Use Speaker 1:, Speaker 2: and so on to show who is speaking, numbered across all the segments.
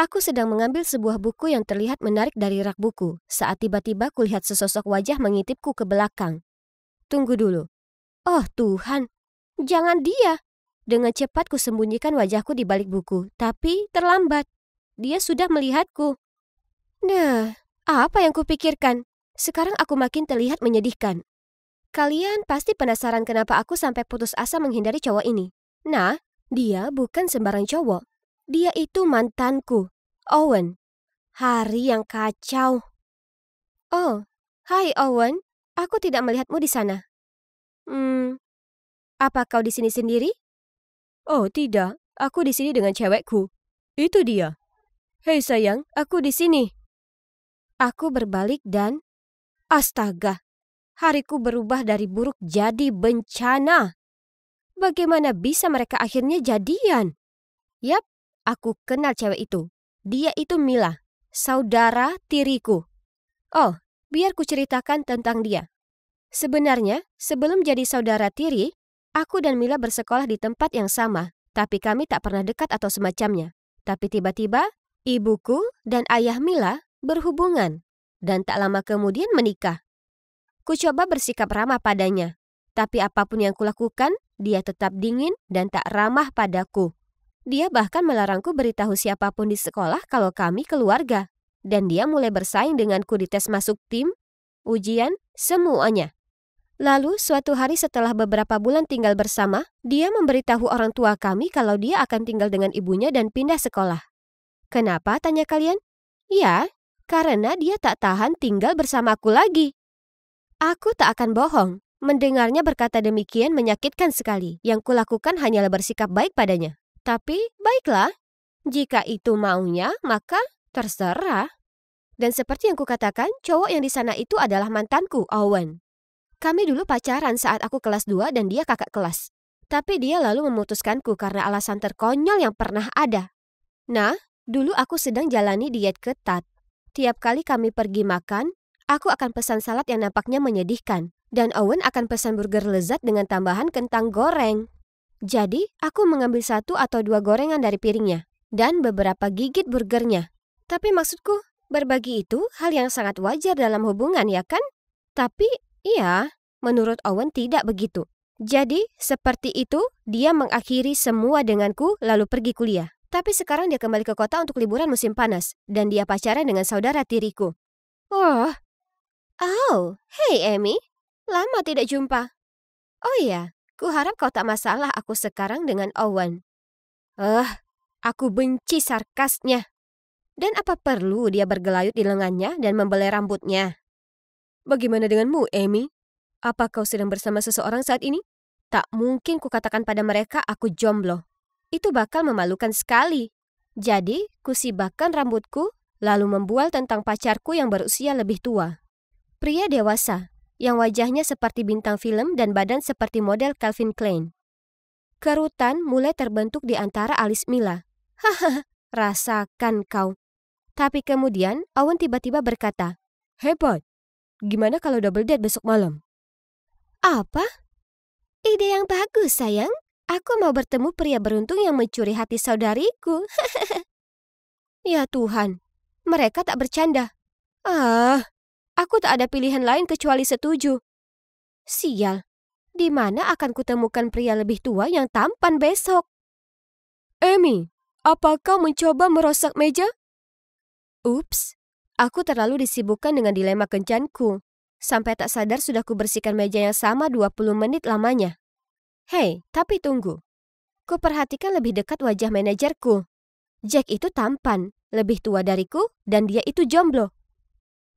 Speaker 1: Aku sedang mengambil sebuah buku yang terlihat menarik dari rak buku saat tiba-tiba kulihat sesosok wajah mengintipku ke belakang. Tunggu dulu. Oh Tuhan, jangan dia. Dengan cepat kusembunyikan wajahku di balik buku, tapi terlambat. Dia sudah melihatku. Nah, apa yang kupikirkan? Sekarang aku makin terlihat menyedihkan. Kalian pasti penasaran kenapa aku sampai putus asa menghindari cowok ini. Nah, dia bukan sembarang cowok. Dia itu mantanku, Owen. Hari yang kacau. Oh, hai Owen. Aku tidak melihatmu di sana. Apa kau di sini sendiri? Oh, tidak. Aku di sini dengan cewekku. Itu dia. Hei sayang, aku di sini. Aku berbalik dan... Astaga, hariku berubah dari buruk jadi bencana. Bagaimana bisa mereka akhirnya jadian? Yap, aku kenal cewek itu. Dia itu Mila, saudara tiriku. Oh, biar ku ceritakan tentang dia. Sebenarnya, sebelum jadi saudara tiri, aku dan Mila bersekolah di tempat yang sama, tapi kami tak pernah dekat atau semacamnya. Tapi tiba-tiba, ibuku dan ayah Mila berhubungan, dan tak lama kemudian menikah. Ku coba bersikap ramah padanya, tapi apapun yang kulakukan, dia tetap dingin dan tak ramah padaku. Dia bahkan melarangku beritahu siapapun di sekolah kalau kami keluarga. Dan dia mulai bersaing denganku di tes masuk tim, ujian, semuanya. Lalu suatu hari setelah beberapa bulan tinggal bersama, dia memberitahu orang tua kami kalau dia akan tinggal dengan ibunya dan pindah sekolah. Kenapa, tanya kalian? Ya, karena dia tak tahan tinggal bersamaku lagi. Aku tak akan bohong. Mendengarnya berkata demikian menyakitkan sekali. Yang kulakukan hanyalah bersikap baik padanya. Tapi, baiklah. Jika itu maunya, maka terserah. Dan seperti yang kukatakan, cowok yang di sana itu adalah mantanku, Owen. Kami dulu pacaran saat aku kelas 2 dan dia kakak kelas. Tapi dia lalu memutuskanku karena alasan terkonyol yang pernah ada. Nah, dulu aku sedang jalani diet ketat. Tiap kali kami pergi makan, aku akan pesan salad yang nampaknya menyedihkan. Dan Owen akan pesan burger lezat dengan tambahan kentang goreng. Jadi, aku mengambil 1 atau 2 gorengan dari piringnya. Dan beberapa gigit burgernya. Tapi maksudku, berbagi itu hal yang sangat wajar dalam hubungan, ya kan? Tapi, iya, menurut Owen tidak begitu. Jadi, seperti itu, dia mengakhiri semua denganku lalu pergi kuliah. Tapi sekarang dia kembali ke kota untuk liburan musim panas. Dan dia pacaran dengan saudara tiriku. Oh, hey Amy, lama tidak jumpa. Oh iya, kuharap kau tak masalah aku sekarang dengan Owen. Aku benci sarkasnya. Dan apa perlu dia bergelayut di lengannya dan membelai rambutnya? Bagaimana denganmu, Amy? Apa kau sedang bersama seseorang saat ini? Tak mungkin kukatakan pada mereka aku jomblo. Itu bakal memalukan sekali. Jadi, kusibakkan rambutku, lalu membual tentang pacarku yang berusia lebih tua. Pria dewasa, yang wajahnya seperti bintang film dan badan seperti model Calvin Klein. Kerutan mulai terbentuk di antara alis Mila. Hahaha, rasakan kau. Tapi kemudian, Owen tiba-tiba berkata, hebat, gimana kalau double date besok malam? Apa? Ide yang bagus, sayang. Aku mau bertemu pria beruntung yang mencuri hati saudariku. Ya Tuhan, mereka tak bercanda. Aku tak ada pilihan lain kecuali setuju. Sial, di mana akan kutemukan pria lebih tua yang tampan besok? Amy, apa kau mencoba merosak meja? Ups, aku terlalu disibukkan dengan dilema kencanku. Sampai tak sadar sudah kubersihkan meja yang sama 20 menit lamanya. Hei, tapi tunggu. Kuperhatikan lebih dekat wajah manajerku. Jack itu tampan, lebih tua dariku, dan dia itu jomblo.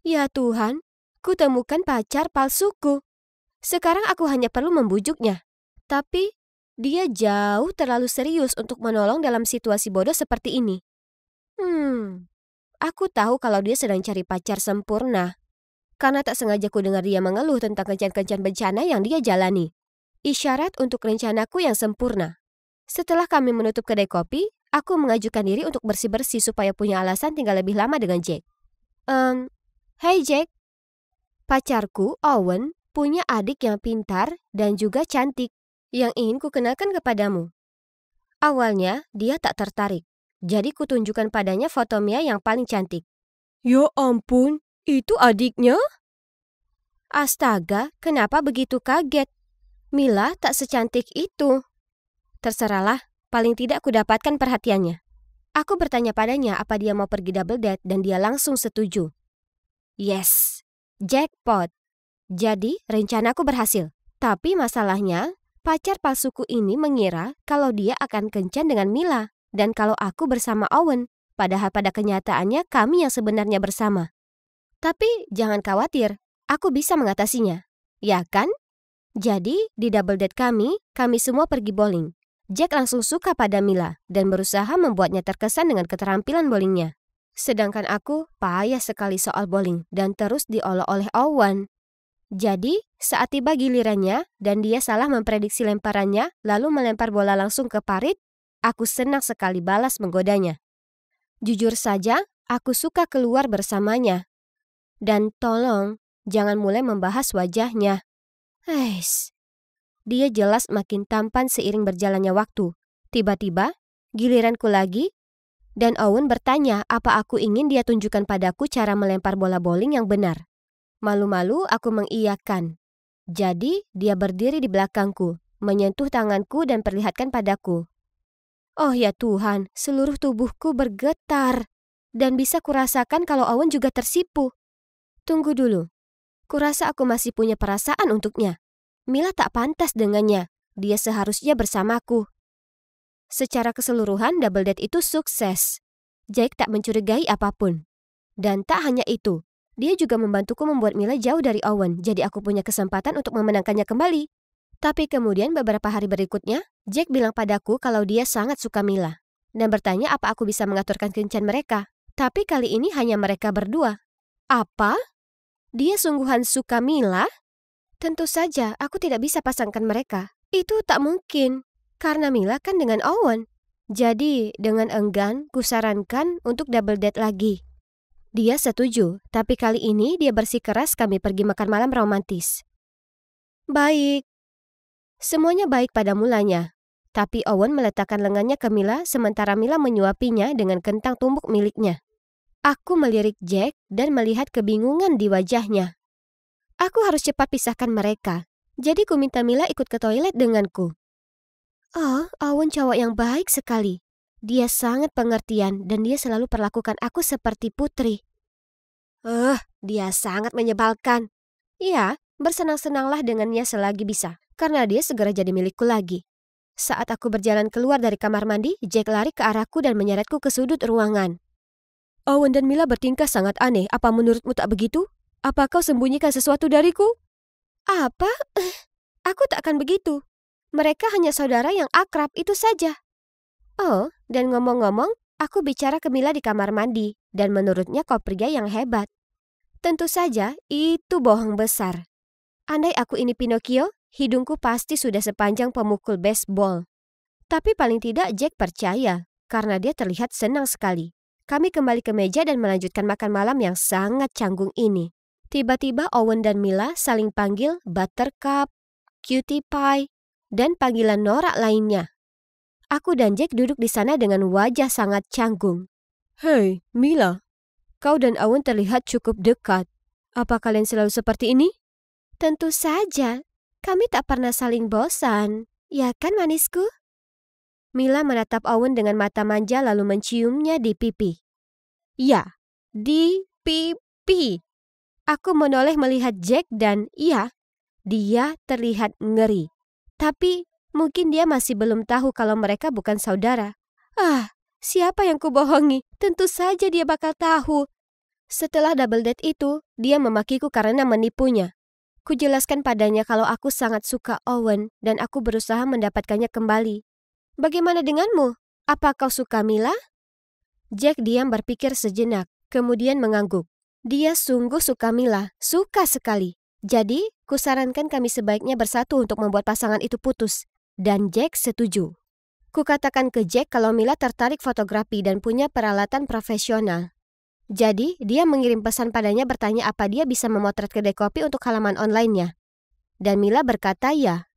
Speaker 1: Ya Tuhan, kutemukan pacar palsuku. Sekarang aku hanya perlu membujuknya. Tapi, dia jauh terlalu serius untuk menolong dalam situasi bodoh seperti ini. Aku tahu kalau dia sedang cari pacar sempurna. Karena tak sengaja ku dengar dia mengeluh tentang kencan-kencan bencana yang dia jalani. Isyarat untuk rencanaku yang sempurna. Setelah kami menutup kedai kopi, aku mengajukan diri untuk bersih-bersih supaya punya alasan tinggal lebih lama dengan Jack. Hey Jack, pacarku, Owen, punya adik yang pintar dan juga cantik yang ingin ku kenalkan kepadamu. Awalnya, dia tak tertarik. Jadi kutunjukkan padanya foto Mia yang paling cantik. Ya ampun, itu adiknya? Astaga, kenapa begitu kaget? Mila tak secantik itu. Terserahlah, paling tidak kudapatkan perhatiannya. Aku bertanya padanya apa dia mau pergi double date dan dia langsung setuju. Yes, jackpot. Jadi rencanaku berhasil. Tapi masalahnya, pacar palsuku ini mengira kalau dia akan kencan dengan Mila dan kalau aku bersama Owen. Padahal pada kenyataannya kami yang sebenarnya bersama. Tapi jangan khawatir, aku bisa mengatasinya. Ya kan? Jadi di double date kami semua pergi bowling. Jack langsung suka pada Mila dan berusaha membuatnya terkesan dengan keterampilan bowlingnya. Sedangkan aku payah sekali soal bowling dan terus diolok oleh Owen. Jadi, saat tiba gilirannya dan dia salah memprediksi lemparannya lalu melempar bola langsung ke parit, aku senang sekali balas menggodanya. Jujur saja, aku suka keluar bersamanya. Dan tolong, jangan mulai membahas wajahnya. Dia jelas makin tampan seiring berjalannya waktu. Tiba-tiba, giliranku lagi, dan Owen bertanya apa aku ingin dia tunjukkan padaku cara melempar bola bowling yang benar. Malu-malu aku mengiyakan. Jadi dia berdiri di belakangku, menyentuh tanganku dan perlihatkan padaku. Oh ya Tuhan, seluruh tubuhku bergetar. Dan bisa kurasakan kalau Owen juga tersipu. Tunggu dulu, kurasa aku masih punya perasaan untuknya. Mila tak pantas dengannya, dia seharusnya bersamaku. Secara keseluruhan double date itu sukses. Jack tak mencurigai apapun. Dan tak hanya itu, dia juga membantuku membuat Mila jauh dari Owen, jadi aku punya kesempatan untuk memenangkannya kembali. Tapi kemudian beberapa hari berikutnya, Jack bilang padaku kalau dia sangat suka Mila. Dan bertanya apa aku bisa mengaturkan kencan mereka. Tapi kali ini hanya mereka berdua. Apa? Dia sungguhan suka Mila? Tentu saja aku tidak bisa pasangkan mereka. Itu tak mungkin, karena Mila kan dengan Owen. Jadi dengan enggan kusarankan untuk double date lagi. Dia setuju, tapi kali ini dia bersikeras kami pergi makan malam romantis. Baik. Semuanya baik pada mulanya. Tapi Owen meletakkan lengannya ke Mila sementara Mila menyuapinya dengan kentang tumbuk miliknya. Aku melirik Jack dan melihat kebingungan di wajahnya. Aku harus cepat pisahkan mereka. Jadi ku minta Mila ikut ke toilet denganku. Oh, Owen cowok yang baik sekali. Dia sangat pengertian dan dia selalu perlakukan aku seperti putri. Dia sangat menyebalkan. Ya, bersenang-senanglah dengannya selagi bisa, karena dia segera jadi milikku lagi. Saat aku berjalan keluar dari kamar mandi, Jack lari ke arahku dan menyeretku ke sudut ruangan. Owen dan Mila bertingkah sangat aneh, apa menurutmu tak begitu? Apa kau sembunyikan sesuatu dariku? Apa? Aku tak akan begitu. Mereka hanya saudara yang akrab, itu saja. Oh, dan ngomong-ngomong, aku bicara ke Mila di kamar mandi, dan menurutnya kau pria yang hebat. Tentu saja, itu bohong besar. Andai aku ini Pinocchio, hidungku pasti sudah sepanjang pemukul baseball. Tapi paling tidak Jack percaya, karena dia terlihat senang sekali. Kami kembali ke meja dan melanjutkan makan malam yang sangat canggung ini. Tiba-tiba Owen dan Mila saling panggil Buttercup, Cutie Pie, dan panggilan norak lainnya. Aku dan Jack duduk di sana dengan wajah sangat canggung. Hei, Mila, kau dan Owen terlihat cukup dekat. Apa kalian selalu seperti ini? Tentu saja, kami tak pernah saling bosan. Ya kan manisku? Mila menatap Owen dengan mata manja lalu menciumnya di pipi. Ya, di pipi. Aku menoleh melihat Jack dan iya, dia terlihat ngeri. Tapi mungkin dia masih belum tahu kalau mereka bukan saudara. Siapa yang kubohongi? Tentu saja dia bakal tahu. Setelah double date itu, dia memakiku karena menipunya. Kujelaskan padanya kalau aku sangat suka Owen dan aku berusaha mendapatkannya kembali. Bagaimana denganmu? Apa kau suka Mila? Jack diam berpikir sejenak, kemudian mengangguk. Dia sungguh suka Mila, suka sekali. Jadi, kusarankan kami sebaiknya bersatu untuk membuat pasangan itu putus. Dan Jack setuju. Kukatakan ke Jack kalau Mila tertarik fotografi dan punya peralatan profesional. Jadi, dia mengirim pesan padanya bertanya apa dia bisa memotret kedai kopi untuk halaman online-nya. Dan Mila berkata ya.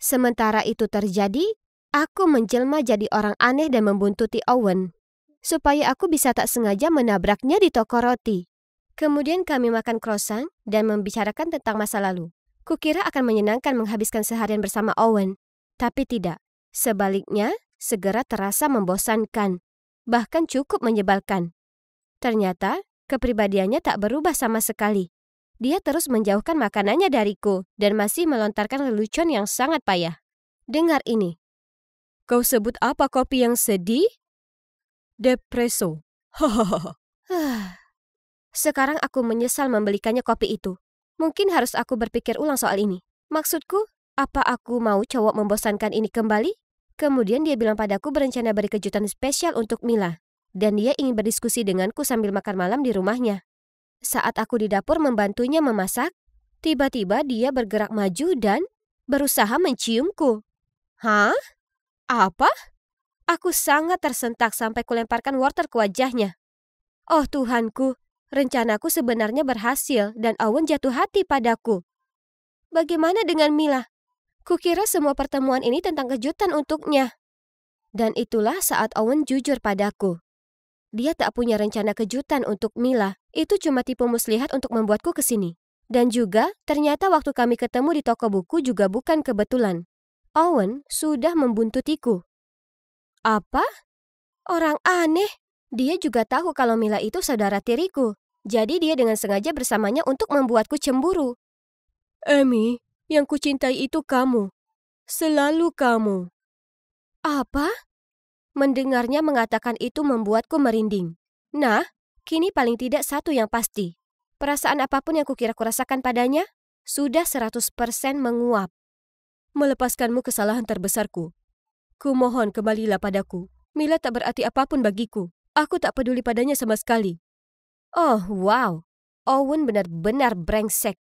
Speaker 1: Sementara itu terjadi, aku menjelma jadi orang aneh dan membuntuti Owen. supaya aku bisa tak sengaja menabraknya di toko roti. Kemudian kami makan croissant dan membicarakan tentang masa lalu. Kukira akan menyenangkan menghabiskan seharian bersama Owen, tapi tidak. Sebaliknya, segera terasa membosankan, bahkan cukup menyebalkan. Ternyata, kepribadiannya tak berubah sama sekali. Dia terus menjauhkan makanannya dariku dan masih melontarkan lelucon yang sangat payah. Dengar ini. Kau sebut apa kopi yang sedih? Depresso. Hahaha. Sekarang aku menyesal membelikannya kopi itu. Mungkin harus aku berpikir ulang soal ini. Maksudku, apa aku mau cowok membosankan ini kembali? Kemudian dia bilang padaku berencana beri kejutan spesial untuk Mila. Dan dia ingin berdiskusi denganku sambil makan malam di rumahnya. Saat aku di dapur membantunya memasak, tiba-tiba dia bergerak maju dan berusaha menciumku. Hah? Apa? Aku sangat tersentak sampai kulemparkan wortel ke wajahnya. Oh Tuhanku, rencanaku sebenarnya berhasil dan Owen jatuh hati padaku. Bagaimana dengan Mila? Kukira semua pertemuan ini tentang kejutan untuknya. Dan itulah saat Owen jujur padaku. Dia tak punya rencana kejutan untuk Mila. Itu cuma tipu muslihat untuk membuatku kesini. Dan juga, ternyata waktu kami ketemu di toko buku juga bukan kebetulan. Owen sudah membuntutiku. Apa? Orang aneh. Dia juga tahu kalau Mila itu saudara tiriku. Jadi dia dengan sengaja bersamanya untuk membuatku cemburu. Amy, yang kucintai itu kamu. Selalu kamu. Apa? Mendengarnya mengatakan itu membuatku merinding. Nah, kini paling tidak satu yang pasti. Perasaan apapun yang kukira kurasakan padanya, sudah 100% menguap. Melepaskanmu kesalahan terbesarku. Kumohon kembalilah padaku. Mila tak berarti apapun bagiku. Aku tak peduli padanya sama sekali. Oh, wow. Owen benar-benar brengsek.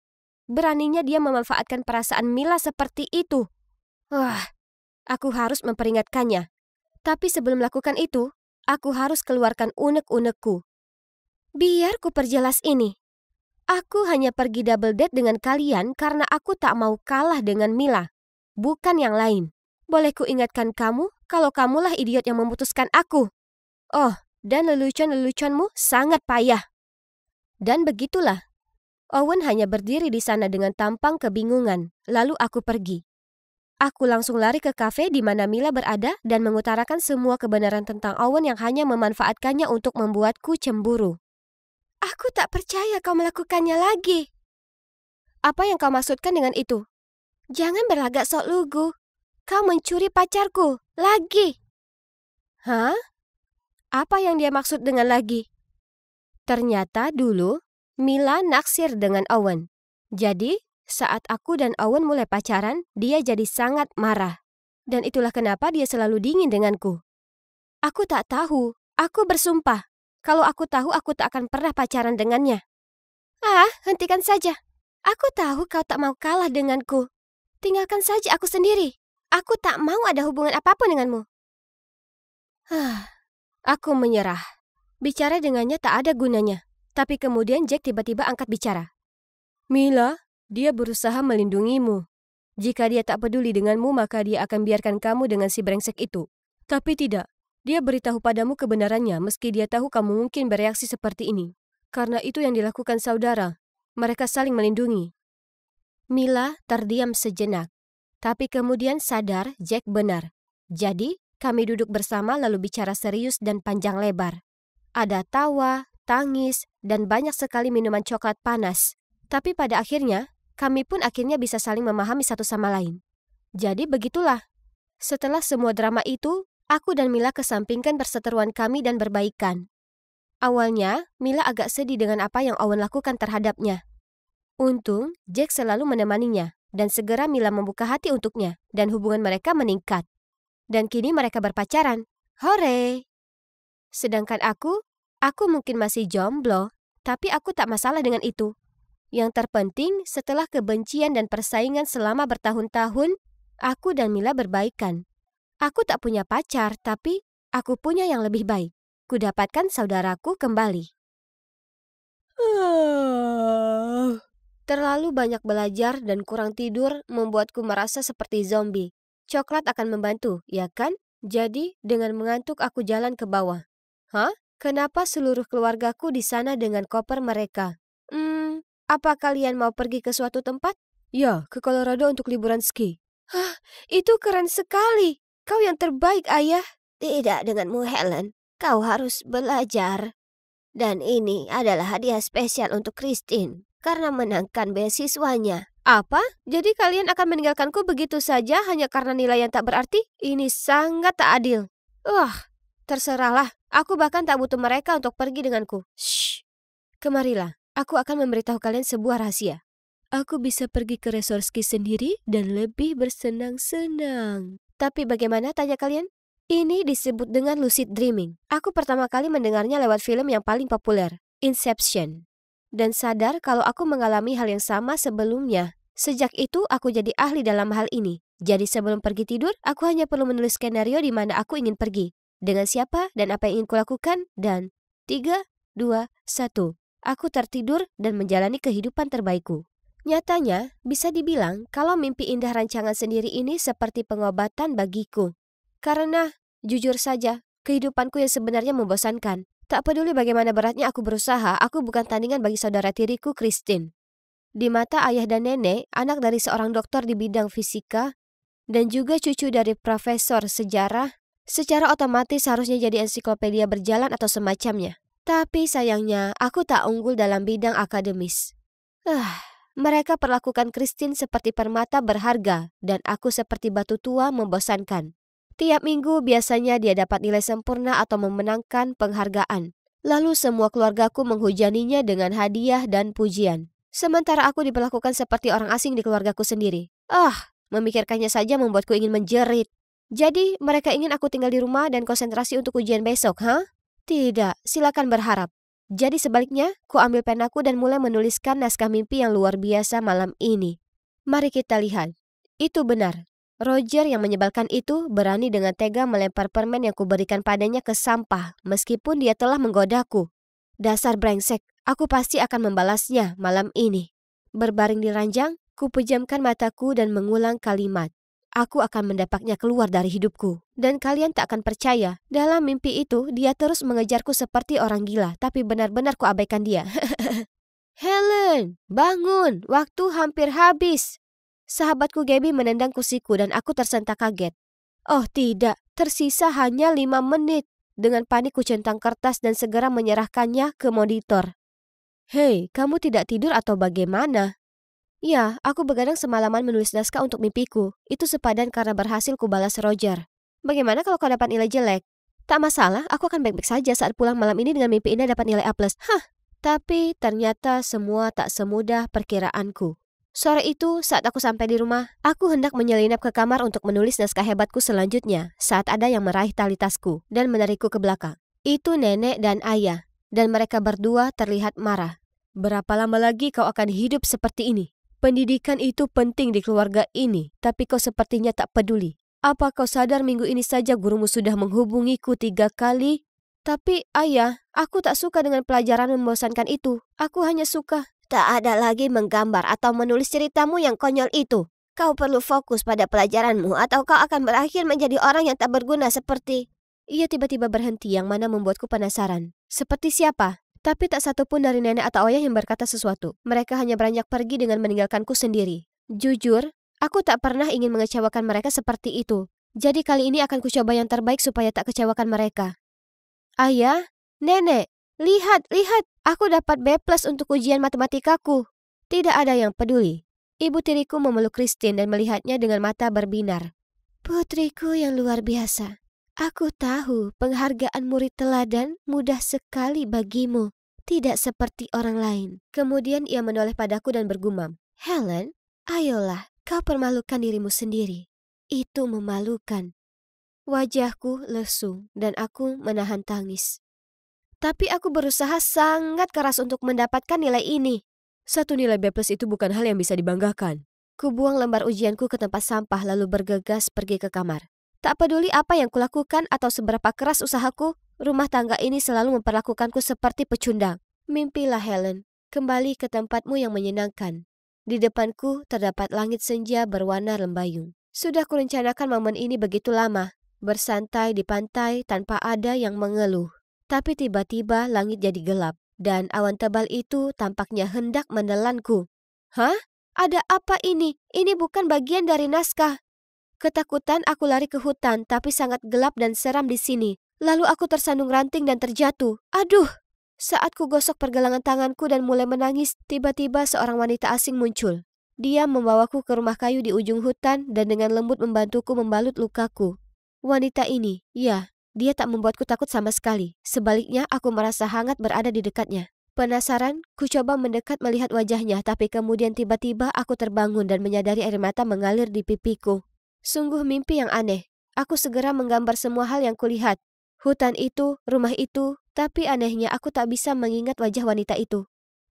Speaker 1: Beraninya dia memanfaatkan perasaan Mila seperti itu. Wah, aku harus memperingatkannya. Tapi sebelum melakukan itu, aku harus keluarkan unek-unekku. Biar ku perjelas ini. Aku hanya pergi double date dengan kalian karena aku tak mau kalah dengan Mila. Bukan yang lain. Boleh ku ingatkan kamu kalau kamulah idiot yang memutuskan aku. Oh, dan lelucon-leluconmu sangat payah. Dan begitulah. Owen hanya berdiri di sana dengan tampang kebingungan. Lalu aku pergi. Aku langsung lari ke kafe di mana Mila berada dan mengutarakan semua kebenaran tentang Owen yang hanya memanfaatkannya untuk membuatku cemburu. Aku tak percaya kau melakukannya lagi. Apa yang kau maksudkan dengan itu? Jangan berlagak sok lugu. Kau mencuri pacarku, lagi. Hah? Apa yang dia maksud dengan lagi? Ternyata dulu, Mila naksir dengan Owen. Jadi, saat aku dan Owen mulai pacaran, dia jadi sangat marah. Dan itulah kenapa dia selalu dingin denganku. Aku tak tahu, aku bersumpah. Kalau aku tahu, aku tak akan pernah pacaran dengannya. Ah, hentikan saja. Aku tahu kau tak mau kalah denganku. Tinggalkan saja aku sendiri. Aku tak mau ada hubungan apapun denganmu. Aku menyerah. Bicara dengannya tak ada gunanya. Tapi kemudian Jack tiba-tiba angkat bicara. Mila, dia berusaha melindungimu. Jika dia tak peduli denganmu, maka dia akan biarkan kamu dengan si brengsek itu. Tapi tidak. Dia beritahu padamu kebenarannya meski dia tahu kamu mungkin bereaksi seperti ini. Karena itu yang dilakukan saudara. Mereka saling melindungi. Mila terdiam sejenak. Tapi kemudian sadar Jack benar. Jadi, kami duduk bersama lalu bicara serius dan panjang lebar. Ada tawa, tangis, dan banyak sekali minuman coklat panas. Tapi pada akhirnya, kami pun akhirnya bisa saling memahami satu sama lain. Jadi begitulah. Setelah semua drama itu, aku dan Mila kesampingkan perseteruan kami dan berbaikan. Awalnya, Mila agak sedih dengan apa yang Owen lakukan terhadapnya. Untung, Jack selalu menemaninya, dan segera Mila membuka hati untuknya, dan hubungan mereka meningkat. Dan kini mereka berpacaran. Hore! Sedangkan aku mungkin masih jomblo, tapi aku tak masalah dengan itu. Yang terpenting, setelah kebencian dan persaingan selama bertahun-tahun, aku dan Mila berbaikan. Aku tak punya pacar, tapi aku punya yang lebih baik. Kudapatkan saudaraku kembali. Terlalu banyak belajar dan kurang tidur membuatku merasa seperti zombie. Coklat akan membantu, ya kan? Jadi, dengan mengantuk aku jalan ke bawah. Hah? Kenapa seluruh keluargaku di sana dengan koper mereka? Apa kalian mau pergi ke suatu tempat? Ya, ke Colorado untuk liburan ski. Hah, itu keren sekali. Kau yang terbaik, Ayah. Tidak denganmu, Helen. Kau harus belajar. Dan ini adalah hadiah spesial untuk Christine karena menangkan beasiswanya. Apa? Jadi kalian akan meninggalkanku begitu saja hanya karena nilai yang tak berarti? Ini sangat tak adil. Terserahlah. Aku bahkan tak butuh mereka untuk pergi denganku. Shh. Kemarilah. Aku akan memberitahu kalian sebuah rahasia. Aku bisa pergi ke resort ski sendiri dan lebih bersenang-senang. Tapi bagaimana, tanya kalian? Ini disebut dengan lucid dreaming. Aku pertama kali mendengarnya lewat film yang paling populer, Inception. Dan sadar kalau aku mengalami hal yang sama sebelumnya. Sejak itu aku jadi ahli dalam hal ini. Jadi sebelum pergi tidur, aku hanya perlu menulis skenario di mana aku ingin pergi. Dengan siapa dan apa yang ingin kulakukan. Dan 3, 2, 1. Aku tertidur dan menjalani kehidupan terbaikku. Nyatanya, bisa dibilang kalau mimpi indah rancangan sendiri ini seperti pengobatan bagiku. Karena, jujur saja, kehidupanku yang sebenarnya membosankan. Tak peduli bagaimana beratnya aku berusaha, aku bukan tandingan bagi saudara tiriku, Christine. Di mata ayah dan nenek, anak dari seorang dokter di bidang fisika, dan juga cucu dari profesor sejarah, secara otomatis harusnya jadi ensiklopedia berjalan atau semacamnya. Tapi sayangnya, aku tak unggul dalam bidang akademis. Mereka perlakukan Christine seperti permata berharga, dan aku seperti batu tua membosankan. Tiap minggu biasanya dia dapat nilai sempurna atau memenangkan penghargaan. Lalu semua keluargaku menghujaninya dengan hadiah dan pujian. Sementara aku diperlakukan seperti orang asing di keluargaku sendiri. Memikirkannya saja membuatku ingin menjerit. Jadi, mereka ingin aku tinggal di rumah dan konsentrasi untuk ujian besok, Tidak, silakan berharap. Jadi sebaliknya, ku ambil penaku dan mulai menuliskan naskah mimpi yang luar biasa malam ini. Mari kita lihat. Itu benar. Roger yang menyebalkan itu berani dengan tega melempar permen yang kuberikan padanya ke sampah meskipun dia telah menggodaku. Dasar brengsek, aku pasti akan membalasnya malam ini. Berbaring di ranjang, ku pejamkan mataku dan mengulang kalimat. Aku akan mendapatnya keluar dari hidupku. Dan kalian tak akan percaya, dalam mimpi itu dia terus mengejarku seperti orang gila, tapi benar-benar ku abaikan dia. Helen, bangun, waktu hampir habis. Sahabatku Gabby menendang kursiku dan aku tersentak kaget. Oh tidak, tersisa hanya 5 menit. Dengan panik ku centang kertas dan segera menyerahkannya ke monitor. Hei, kamu tidak tidur atau bagaimana? Ya, aku begadang semalaman menulis naskah untuk mimpiku. Itu sepadan karena berhasil kubalas Roger. Bagaimana kalau kau dapat nilai jelek? Tak masalah, aku akan baik-baik saja saat pulang malam ini dengan mimpi indah dapat nilai A+. Tapi ternyata semua tak semudah perkiraanku. Sore itu, saat aku sampai di rumah, aku hendak menyelinap ke kamar untuk menulis naskah hebatku selanjutnya saat ada yang meraih tali tasku dan menarikku ke belakang. Itu nenek dan ayah, dan mereka berdua terlihat marah. Berapa lama lagi kau akan hidup seperti ini? Pendidikan itu penting di keluarga ini, tapi kau sepertinya tak peduli. Apa kau sadar minggu ini saja gurumu sudah menghubungiku 3 kali? Tapi ayah, aku tak suka dengan pelajaran membosankan itu. Aku hanya suka. Tak ada lagi menggambar atau menulis ceritamu yang konyol itu. Kau perlu fokus pada pelajaranmu atau kau akan berakhir menjadi orang yang tak berguna seperti... Ia tiba-tiba berhenti yang mana membuatku penasaran. Seperti siapa? Tapi tak satu pun dari nenek atau ayah yang berkata sesuatu. Mereka hanya beranjak pergi dengan meninggalkanku sendiri. Jujur, aku tak pernah ingin mengecewakan mereka seperti itu. Jadi kali ini akan kucoba yang terbaik supaya tak kecewakan mereka. Ayah, nenek, lihat, aku dapat B+ untuk ujian matematikaku. Tidak ada yang peduli. Ibu tiriku memeluk Christine dan melihatnya dengan mata berbinar. Putriku yang luar biasa. Aku tahu penghargaan murid teladan mudah sekali bagimu. Tidak seperti orang lain. Kemudian ia menoleh padaku dan bergumam. Helen, ayolah, kau permalukan dirimu sendiri. Itu memalukan. Wajahku lesu dan aku menahan tangis. Tapi aku berusaha sangat keras untuk mendapatkan nilai ini. 1 nilai B+ itu bukan hal yang bisa dibanggakan. Kubuang lembar ujianku ke tempat sampah lalu bergegas pergi ke kamar. Tak peduli apa yang kulakukan atau seberapa keras usahaku, rumah tangga ini selalu memperlakukanku seperti pecundang. Mimpilah Helen, kembali ke tempatmu yang menyenangkan. Di depanku terdapat langit senja berwarna lembayung. Sudah kurencanakan momen ini begitu lama, bersantai di pantai tanpa ada yang mengeluh. Tapi tiba-tiba langit jadi gelap dan awan tebal itu tampaknya hendak menelanku. Hah? Ada apa ini? Ini bukan bagian dari naskah. Ketakutan aku lari ke hutan, tapi sangat gelap dan seram di sini. Lalu aku tersandung ranting dan terjatuh. Aduh! Saat ku gosok pergelangan tanganku dan mulai menangis, tiba-tiba seorang wanita asing muncul. Dia membawaku ke rumah kayu di ujung hutan dan dengan lembut membantuku membalut lukaku. Wanita ini, ya, dia tak membuatku takut sama sekali. Sebaliknya, aku merasa hangat berada di dekatnya. Penasaran, ku coba mendekat melihat wajahnya, tapi kemudian tiba-tiba aku terbangun dan menyadari air mata mengalir di pipiku. Sungguh mimpi yang aneh. Aku segera menggambar semua hal yang kulihat. Hutan itu, rumah itu, tapi anehnya aku tak bisa mengingat wajah wanita itu.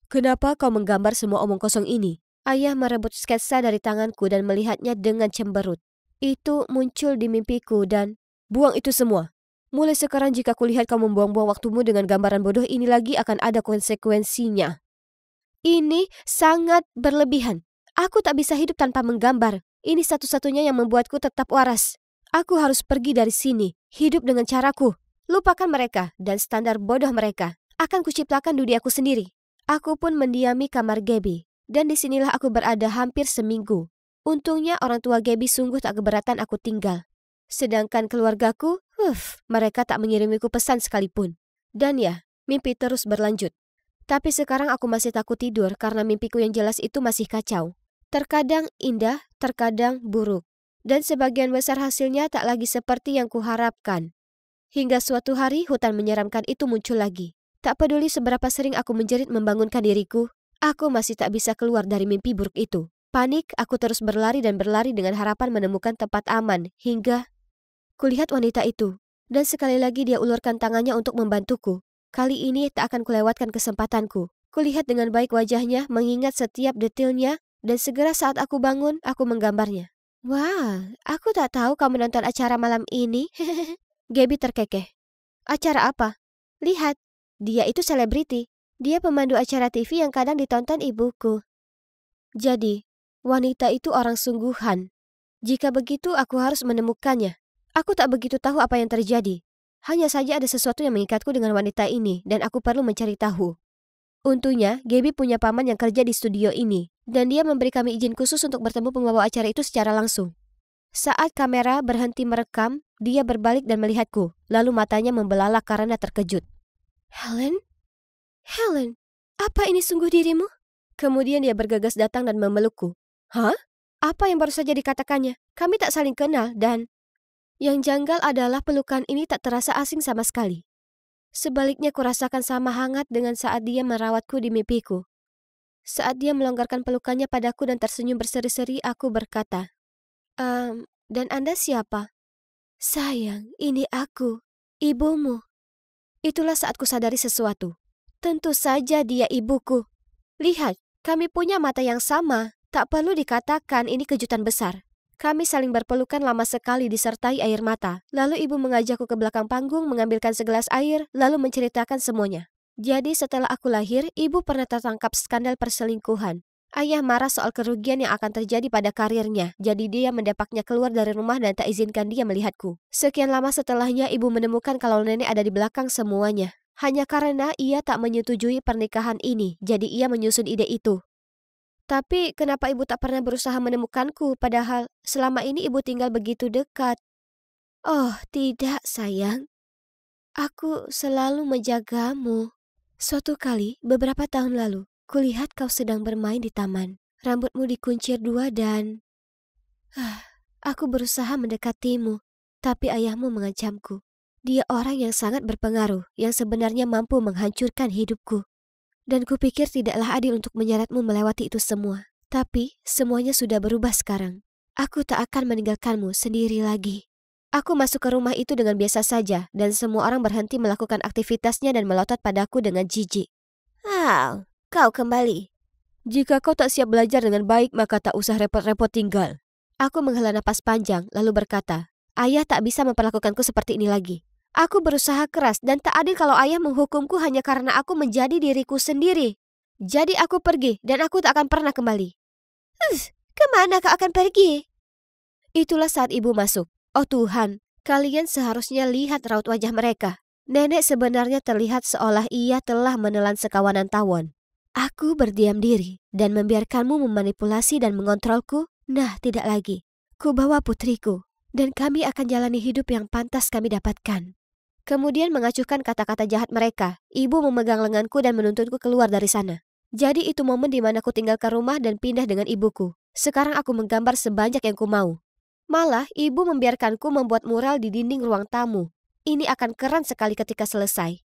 Speaker 1: Kenapa kau menggambar semua omong kosong ini? Ayah merebut sketsa dari tanganku dan melihatnya dengan cemberut. Itu muncul di mimpiku dan buang itu semua. Mulai sekarang jika kulihat kau membuang-buang waktumu dengan gambaran bodoh ini lagi akan ada konsekuensinya. Ini sangat berlebihan. Aku tak bisa hidup tanpa menggambar. Ini satu-satunya yang membuatku tetap waras. Aku harus pergi dari sini, hidup dengan caraku. Lupakan mereka dan standar bodoh mereka. Akan kuciptakan duniaku sendiri. Aku pun mendiami kamar Gaby. Dan disinilah aku berada hampir seminggu. Untungnya orang tua Gaby sungguh tak keberatan aku tinggal. Sedangkan keluargaku, mereka tak mengirimiku pesan sekalipun. Dan ya, mimpi terus berlanjut. Tapi sekarang aku masih takut tidur karena mimpiku yang jelas itu masih kacau. Terkadang indah, terkadang buruk. Dan sebagian besar hasilnya tak lagi seperti yang kuharapkan. Hingga suatu hari hutan menyeramkan itu muncul lagi. Tak peduli seberapa sering aku menjerit membangunkan diriku, aku masih tak bisa keluar dari mimpi buruk itu. Panik, aku terus berlari dan berlari dengan harapan menemukan tempat aman hingga kulihat wanita itu. Dan sekali lagi dia ulurkan tangannya untuk membantuku. Kali ini tak akan kulewatkan kesempatanku. Kulihat dengan baik wajahnya, mengingat setiap detailnya, dan segera saat aku bangun, aku menggambarnya. Wah, aku tak tahu kau menonton acara malam ini. Gaby terkekeh. Acara apa? Lihat, dia itu selebriti. Dia pemandu acara TV yang kadang ditonton ibuku. Jadi, wanita itu orang sungguhan. Jika begitu, aku harus menemukannya. Aku tak begitu tahu apa yang terjadi. Hanya saja ada sesuatu yang mengikatku dengan wanita ini, dan aku perlu mencari tahu. Untungnya, Gaby punya paman yang kerja di studio ini, dan dia memberi kami izin khusus untuk bertemu pembawa acara itu secara langsung. Saat kamera berhenti merekam, dia berbalik dan melihatku, lalu matanya membelalak karena terkejut. Helen? Helen, apa ini sungguh dirimu? Kemudian dia bergegas datang dan memelukku. Hah? Apa yang baru saja dikatakannya? Kami tak saling kenal dan... Yang janggal adalah pelukan ini tak terasa asing sama sekali. Sebaliknya kurasakan sama hangat dengan saat dia merawatku di mimpiku. Saat dia melonggarkan pelukannya padaku dan tersenyum berseri-seri, aku berkata, dan Anda siapa? Sayang, ini aku, ibumu. Itulah saat kusadari sesuatu. Tentu saja dia ibuku. Lihat, kami punya mata yang sama. Tak perlu dikatakan ini kejutan besar. Kami saling berpelukan lama sekali disertai air mata. Lalu ibu mengajakku ke belakang panggung mengambilkan segelas air, lalu menceritakan semuanya. Jadi setelah aku lahir, ibu pernah tertangkap skandal perselingkuhan. Ayah marah soal kerugian yang akan terjadi pada karirnya, jadi dia mendepaknya keluar dari rumah dan tak izinkan dia melihatku. Sekian lama setelahnya ibu menemukan kalau nenek ada di belakang semuanya. Hanya karena ia tak menyetujui pernikahan ini, jadi ia menyusun ide itu. Tapi kenapa ibu tak pernah berusaha menemukanku, padahal selama ini ibu tinggal begitu dekat? Oh, tidak sayang. Aku selalu menjagamu. Suatu kali, beberapa tahun lalu, kulihat kau sedang bermain di taman. Rambutmu dikuncir dua dan... aku berusaha mendekatimu, tapi ayahmu mengancamku. Dia orang yang sangat berpengaruh, yang sebenarnya mampu menghancurkan hidupku. Dan kupikir tidaklah adil untuk menyeretmu melewati itu semua. Tapi semuanya sudah berubah sekarang. Aku tak akan meninggalkanmu sendiri lagi. Aku masuk ke rumah itu dengan biasa saja, dan semua orang berhenti melakukan aktivitasnya dan melotot padaku dengan jijik. Kau kembali. Jika kau tak siap belajar dengan baik, maka tak usah repot-repot tinggal. Aku menghela napas panjang, lalu berkata, ayah tak bisa memperlakukanku seperti ini lagi. Aku berusaha keras dan tak adil kalau ayah menghukumku hanya karena aku menjadi diriku sendiri. Jadi aku pergi dan aku tak akan pernah kembali. Kemana kau akan pergi? Itulah saat ibu masuk. Oh Tuhan, kalian seharusnya lihat raut wajah mereka. Nenek sebenarnya terlihat seolah ia telah menelan sekawanan tawon. Aku berdiam diri dan membiarkanmu memanipulasi dan mengontrolku. Nah, tidak lagi. Ku bawa putriku, dan kami akan jalani hidup yang pantas kami dapatkan. Kemudian mengacuhkan kata-kata jahat mereka, ibu memegang lenganku dan menuntutku keluar dari sana. Jadi itu momen di mana ku tinggalkan rumah dan pindah dengan ibuku. Sekarang aku menggambar sebanyak yang ku mau. Malah, ibu membiarkanku membuat mural di dinding ruang tamu. Ini akan keren sekali ketika selesai.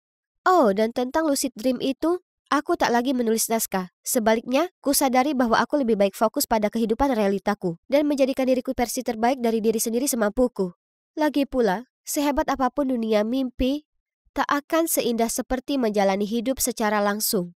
Speaker 1: Oh, dan tentang lucid dream itu, aku tak lagi menulis naskah. Sebaliknya, ku sadari bahwa aku lebih baik fokus pada kehidupan realitaku dan menjadikan diriku versi terbaik dari diri sendiri semampuku. Lagi pula, sehebat apapun dunia mimpi, tak akan seindah seperti menjalani hidup secara langsung.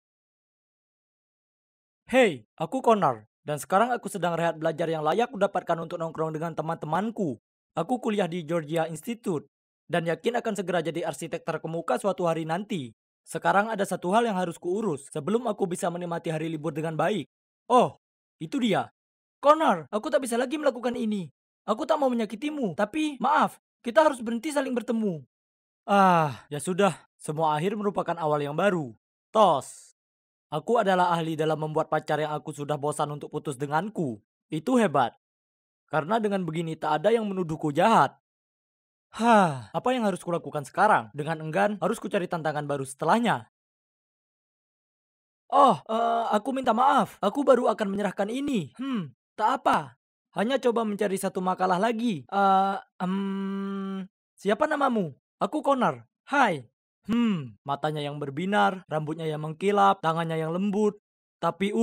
Speaker 2: Hey, aku Connor, dan sekarang aku sedang rehat belajar yang layak kudapatkan untuk nongkrong dengan teman-temanku. Aku kuliah di Georgia Institute, dan yakin akan segera jadi arsitek terkemuka suatu hari nanti. Sekarang ada satu hal yang harus kuurus sebelum aku bisa menikmati hari libur dengan baik. Oh, itu dia. Connor, aku tak bisa lagi melakukan ini. Aku tak mau menyakitimu, tapi maaf, kita harus berhenti saling bertemu. Ya sudah, semua akhir merupakan awal yang baru. Tos. Aku adalah ahli dalam membuat pacar yang aku sudah bosan untuk putus denganku. Itu hebat. Karena dengan begini tak ada yang menuduhku jahat. Apa yang harus kulakukan sekarang? Dengan enggan, harus kucari tantangan baru setelahnya. Aku minta maaf. Aku baru akan menyerahkan ini. Tak apa. Hanya coba mencari satu makalah lagi. Siapa namamu? Aku Connor. Hai. Matanya yang berbinar, rambutnya yang mengkilap, tangannya yang lembut. Tapi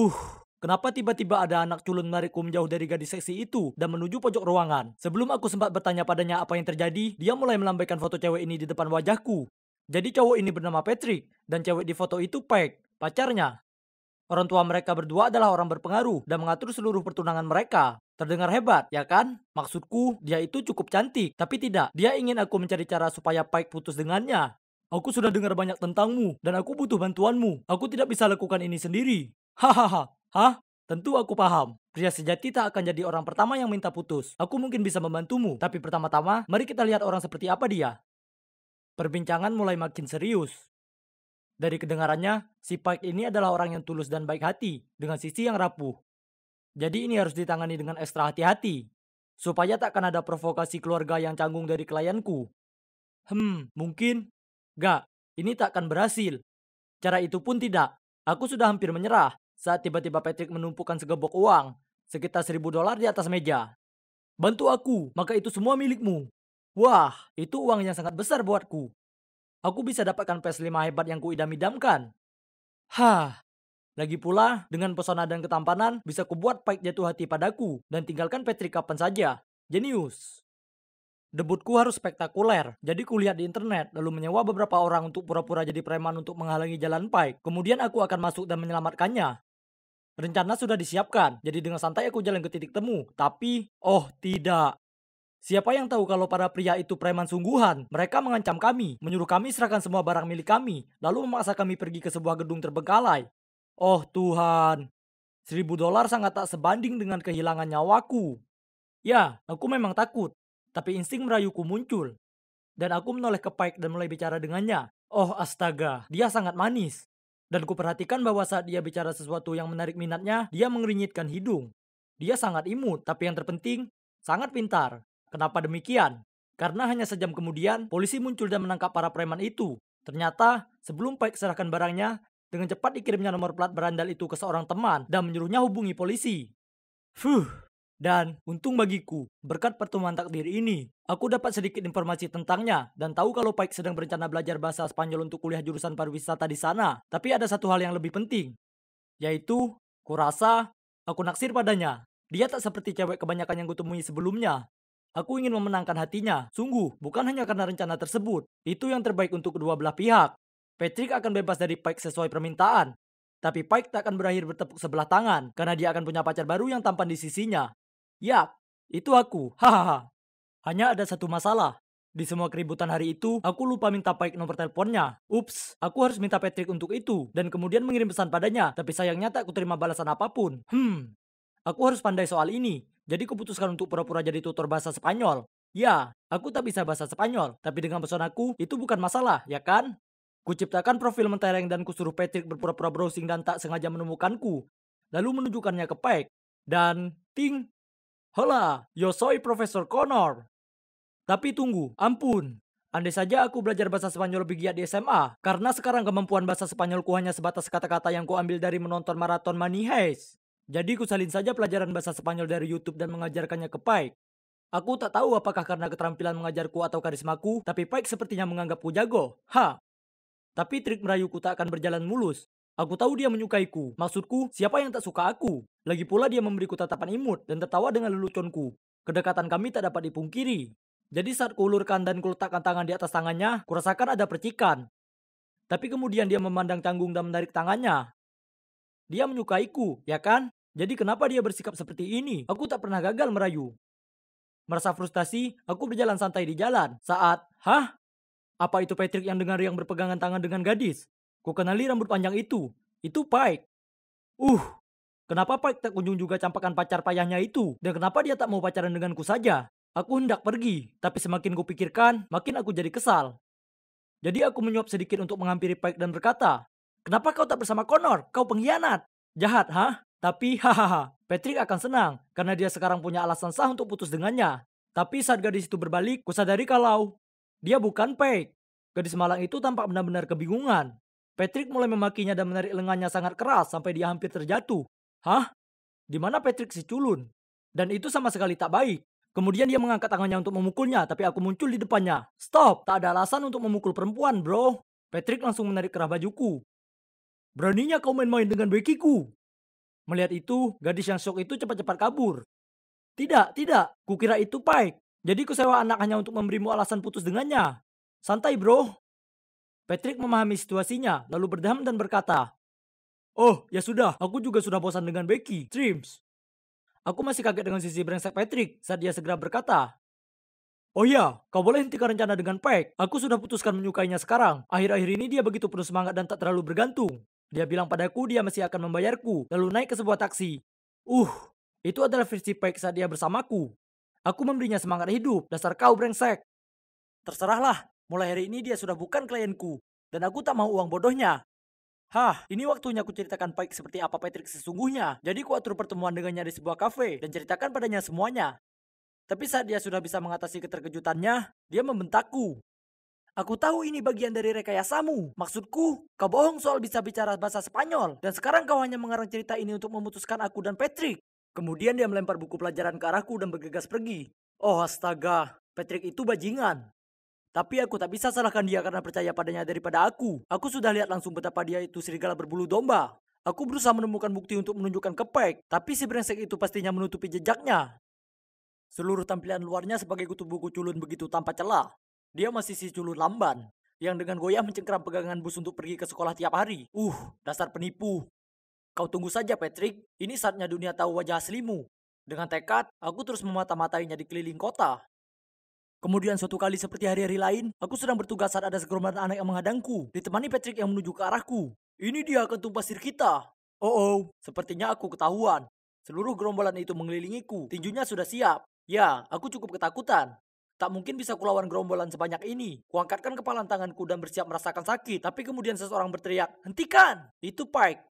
Speaker 2: kenapa tiba-tiba ada anak culun menarikku menjauh dari gadis seksi itu dan menuju pojok ruangan? Sebelum aku sempat bertanya padanya apa yang terjadi, dia mulai melambaikan foto cewek ini di depan wajahku. Jadi cowok ini bernama Patrick, dan cewek di foto itu Peg, pacarnya. Orang tua mereka berdua adalah orang berpengaruh dan mengatur seluruh pertunangan mereka. Terdengar hebat, ya kan? Maksudku, dia itu cukup cantik, tapi tidak. Dia ingin aku mencari cara supaya Pike putus dengannya. Aku sudah dengar banyak tentangmu, dan aku butuh bantuanmu. Aku tidak bisa lakukan ini sendiri. Hahaha. Hah? Tentu aku paham. Pria sejati tak akan jadi orang pertama yang minta putus. Aku mungkin bisa membantumu, tapi pertama-tama, mari kita lihat orang seperti apa dia. Perbincangan mulai makin serius. Dari kedengarannya, si Pike ini adalah orang yang tulus dan baik hati, dengan sisi yang rapuh. Jadi ini harus ditangani dengan ekstra hati-hati, supaya takkan ada provokasi keluarga yang canggung dari klienku. Mungkin. Gak, ini tak akan berhasil. Cara itu pun tidak. Aku sudah hampir menyerah, saat tiba-tiba Patrick menumpukan segebok uang, sekitar $1.000 di atas meja. Bantu aku, maka itu semua milikmu. Wah, itu uang yang sangat besar buatku. Aku bisa dapatkan PS5 hebat yang kuidam-idamkan. Lagi pula, dengan pesona dan ketampanan, bisa kubuat Pike jatuh hati padaku, dan tinggalkan Patrick kapan saja. Jenius. Debutku harus spektakuler, jadi kulihat di internet, lalu menyewa beberapa orang untuk pura-pura jadi preman untuk menghalangi jalan Pike. Kemudian aku akan masuk dan menyelamatkannya. Rencana sudah disiapkan, jadi dengan santai aku jalan ke titik temu. Tapi, tidak. Siapa yang tahu kalau para pria itu preman sungguhan? Mereka mengancam kami, menyuruh kami serahkan semua barang milik kami, lalu memaksa kami pergi ke sebuah gedung terbengkalai. Oh Tuhan, $1.000 sangat tak sebanding dengan kehilangan nyawaku. Ya, aku memang takut, tapi insting merayuku muncul. Dan aku menoleh ke Pike dan mulai bicara dengannya. Oh astaga, dia sangat manis. Dan kuperhatikan bahwa saat dia bicara sesuatu yang menarik minatnya, dia mengernyitkan hidung. Dia sangat imut, tapi yang terpenting, sangat pintar. Kenapa demikian? Karena hanya sejam kemudian, polisi muncul dan menangkap para preman itu. Ternyata, sebelum Pike serahkan barangnya, dengan cepat dikirimnya nomor plat berandal itu ke seorang teman dan menyuruhnya hubungi polisi. Dan untung bagiku, berkat pertemuan takdir ini, aku dapat sedikit informasi tentangnya dan tahu kalau Pike sedang berencana belajar bahasa Spanyol untuk kuliah jurusan pariwisata di sana. Tapi ada satu hal yang lebih penting, yaitu, kurasa, aku naksir padanya. Dia tak seperti cewek kebanyakan yang kutemui sebelumnya. Aku ingin memenangkan hatinya, sungguh, bukan hanya karena rencana tersebut. Itu yang terbaik untuk kedua belah pihak. Patrick akan bebas dari Pike sesuai permintaan. Tapi Pike tak akan berakhir bertepuk sebelah tangan, karena dia akan punya pacar baru yang tampan di sisinya. Yap, itu aku, hahaha. Hanya ada satu masalah. Di semua keributan hari itu, aku lupa minta Pike nomor teleponnya. Ups, aku harus minta Patrick untuk itu, dan kemudian mengirim pesan padanya, tapi sayangnya tak kuterima balasan apapun. Aku harus pandai soal ini, jadi kuputuskan untuk pura-pura jadi tutor bahasa Spanyol. Ya, aku tak bisa bahasa Spanyol, tapi dengan pesonaku itu bukan masalah, ya kan? Kuciptakan profil mentereng dan kusuruh Patrick berpura-pura browsing dan tak sengaja menemukanku. Lalu menunjukkannya ke Pike. Dan ting, hola, yo soy Profesor Connor. Tapi tunggu, ampun. Andai saja aku belajar bahasa Spanyol lebih giat di SMA, karena sekarang kemampuan bahasa Spanyolku hanya sebatas kata-kata yang kuambil dari menonton maraton Money Heist. Jadi kusalin saja pelajaran bahasa Spanyol dari YouTube dan mengajarkannya ke Pike. Aku tak tahu apakah karena keterampilan mengajarku atau karismaku, tapi Pike sepertinya menganggapku jago. Tapi trik merayuku tak akan berjalan mulus. Aku tahu dia menyukaiku. Maksudku, siapa yang tak suka aku? Lagi pula dia memberiku tatapan imut dan tertawa dengan leluconku. Kedekatan kami tak dapat dipungkiri. Jadi saat kuulurkan dan kuletakkan tangan di atas tangannya, kurasakan ada percikan. Tapi kemudian dia memandang canggung dan menarik tangannya. Dia menyukaiku, ya kan? Jadi kenapa dia bersikap seperti ini? Aku tak pernah gagal merayu. Merasa frustasi, aku berjalan santai di jalan. Apa itu Patrick yang dengar yang berpegangan tangan dengan gadis? Ku kenali rambut panjang itu. Itu Pike. Uh, kenapa Pike tak kunjung juga campakan pacar payahnya itu? Dan kenapa dia tak mau pacaran denganku saja? Aku hendak pergi, tapi semakin kupikirkan, makin aku jadi kesal. Jadi aku menyuap sedikit untuk menghampiri Pike dan berkata, "Kenapa kau tak bersama Connor? Kau pengkhianat." Jahat, Tapi hahaha, Patrick akan senang karena dia sekarang punya alasan sah untuk putus dengannya. Tapi saat gadis itu berbalik, kusadari kalau dia bukan Pike. Gadis malang itu tampak benar-benar kebingungan. Patrick mulai memakinya dan menarik lengannya sangat keras sampai dia hampir terjatuh. Di mana Patrick si culun? Dan itu sama sekali tak baik. Kemudian dia mengangkat tangannya untuk memukulnya, tapi aku muncul di depannya. Stop, tak ada alasan untuk memukul perempuan, bro. Patrick langsung menarik kerah bajuku. Beraninya kau main-main dengan bekiku. Melihat itu, gadis yang syok itu cepat-cepat kabur. Tidak, kukira itu Pike. Jadi kusewa anak hanya untuk memberimu alasan putus dengannya. Santai, bro. Patrick memahami situasinya, lalu berdeham dan berkata, "Oh, ya sudah, aku juga sudah bosan dengan Becky, Trims." Aku masih kaget dengan sisi brengsek Patrick saat dia segera berkata, "Oh ya, kau boleh hentikan rencana dengan Pike. Aku sudah putuskan menyukainya sekarang. Akhir-akhir ini dia begitu penuh semangat dan tak terlalu bergantung. Dia bilang padaku dia masih akan membayarku, lalu naik ke sebuah taksi. Itu adalah versi Pike saat dia bersamaku. Aku memberinya semangat hidup, dasar kau brengsek. Terserahlah, mulai hari ini dia sudah bukan klienku, dan aku tak mau uang bodohnya. Ini waktunya aku ceritakan Pike seperti apa Patrick sesungguhnya. Jadi ku atur pertemuan dengannya di sebuah kafe dan ceritakan padanya semuanya. Tapi saat dia sudah bisa mengatasi keterkejutannya, dia membentakku. Aku tahu ini bagian dari rekayasamu. Maksudku, kau bohong soal bisa bicara bahasa Spanyol. Dan sekarang kau hanya mengarang cerita ini untuk memutuskan aku dan Patrick. Kemudian dia melempar buku pelajaran ke arahku dan bergegas pergi. Oh astaga, Patrick itu bajingan. Tapi aku tak bisa salahkan dia karena percaya padanya daripada aku. Aku sudah lihat langsung betapa dia itu serigala berbulu domba. Aku berusaha menemukan bukti untuk menunjukkan ke Pike, tapi si brengsek itu pastinya menutupi jejaknya. Seluruh tampilan luarnya sebagai kutu buku culun begitu tanpa celah. Dia masih si culun lamban, yang dengan goyah mencengkeram pegangan bus untuk pergi ke sekolah tiap hari. Dasar penipu. Kau tunggu saja Patrick, ini saatnya dunia tahu wajah aslimu. Dengan tekad, aku terus memata-matainya di keliling kota. Kemudian suatu kali seperti hari-hari lain, aku sedang bertugas saat ada segerombolan anak yang menghadangku, ditemani Patrick yang menuju ke arahku. Ini dia ketum pasir kita. Sepertinya aku ketahuan. Seluruh gerombolan itu mengelilingiku, tinjunya sudah siap. Ya, aku cukup ketakutan. Tak mungkin bisa kulawan gerombolan sebanyak ini. Kuangkatkan kepalan tanganku dan bersiap merasakan sakit. Tapi kemudian seseorang berteriak, "Hentikan!" Itu Pike.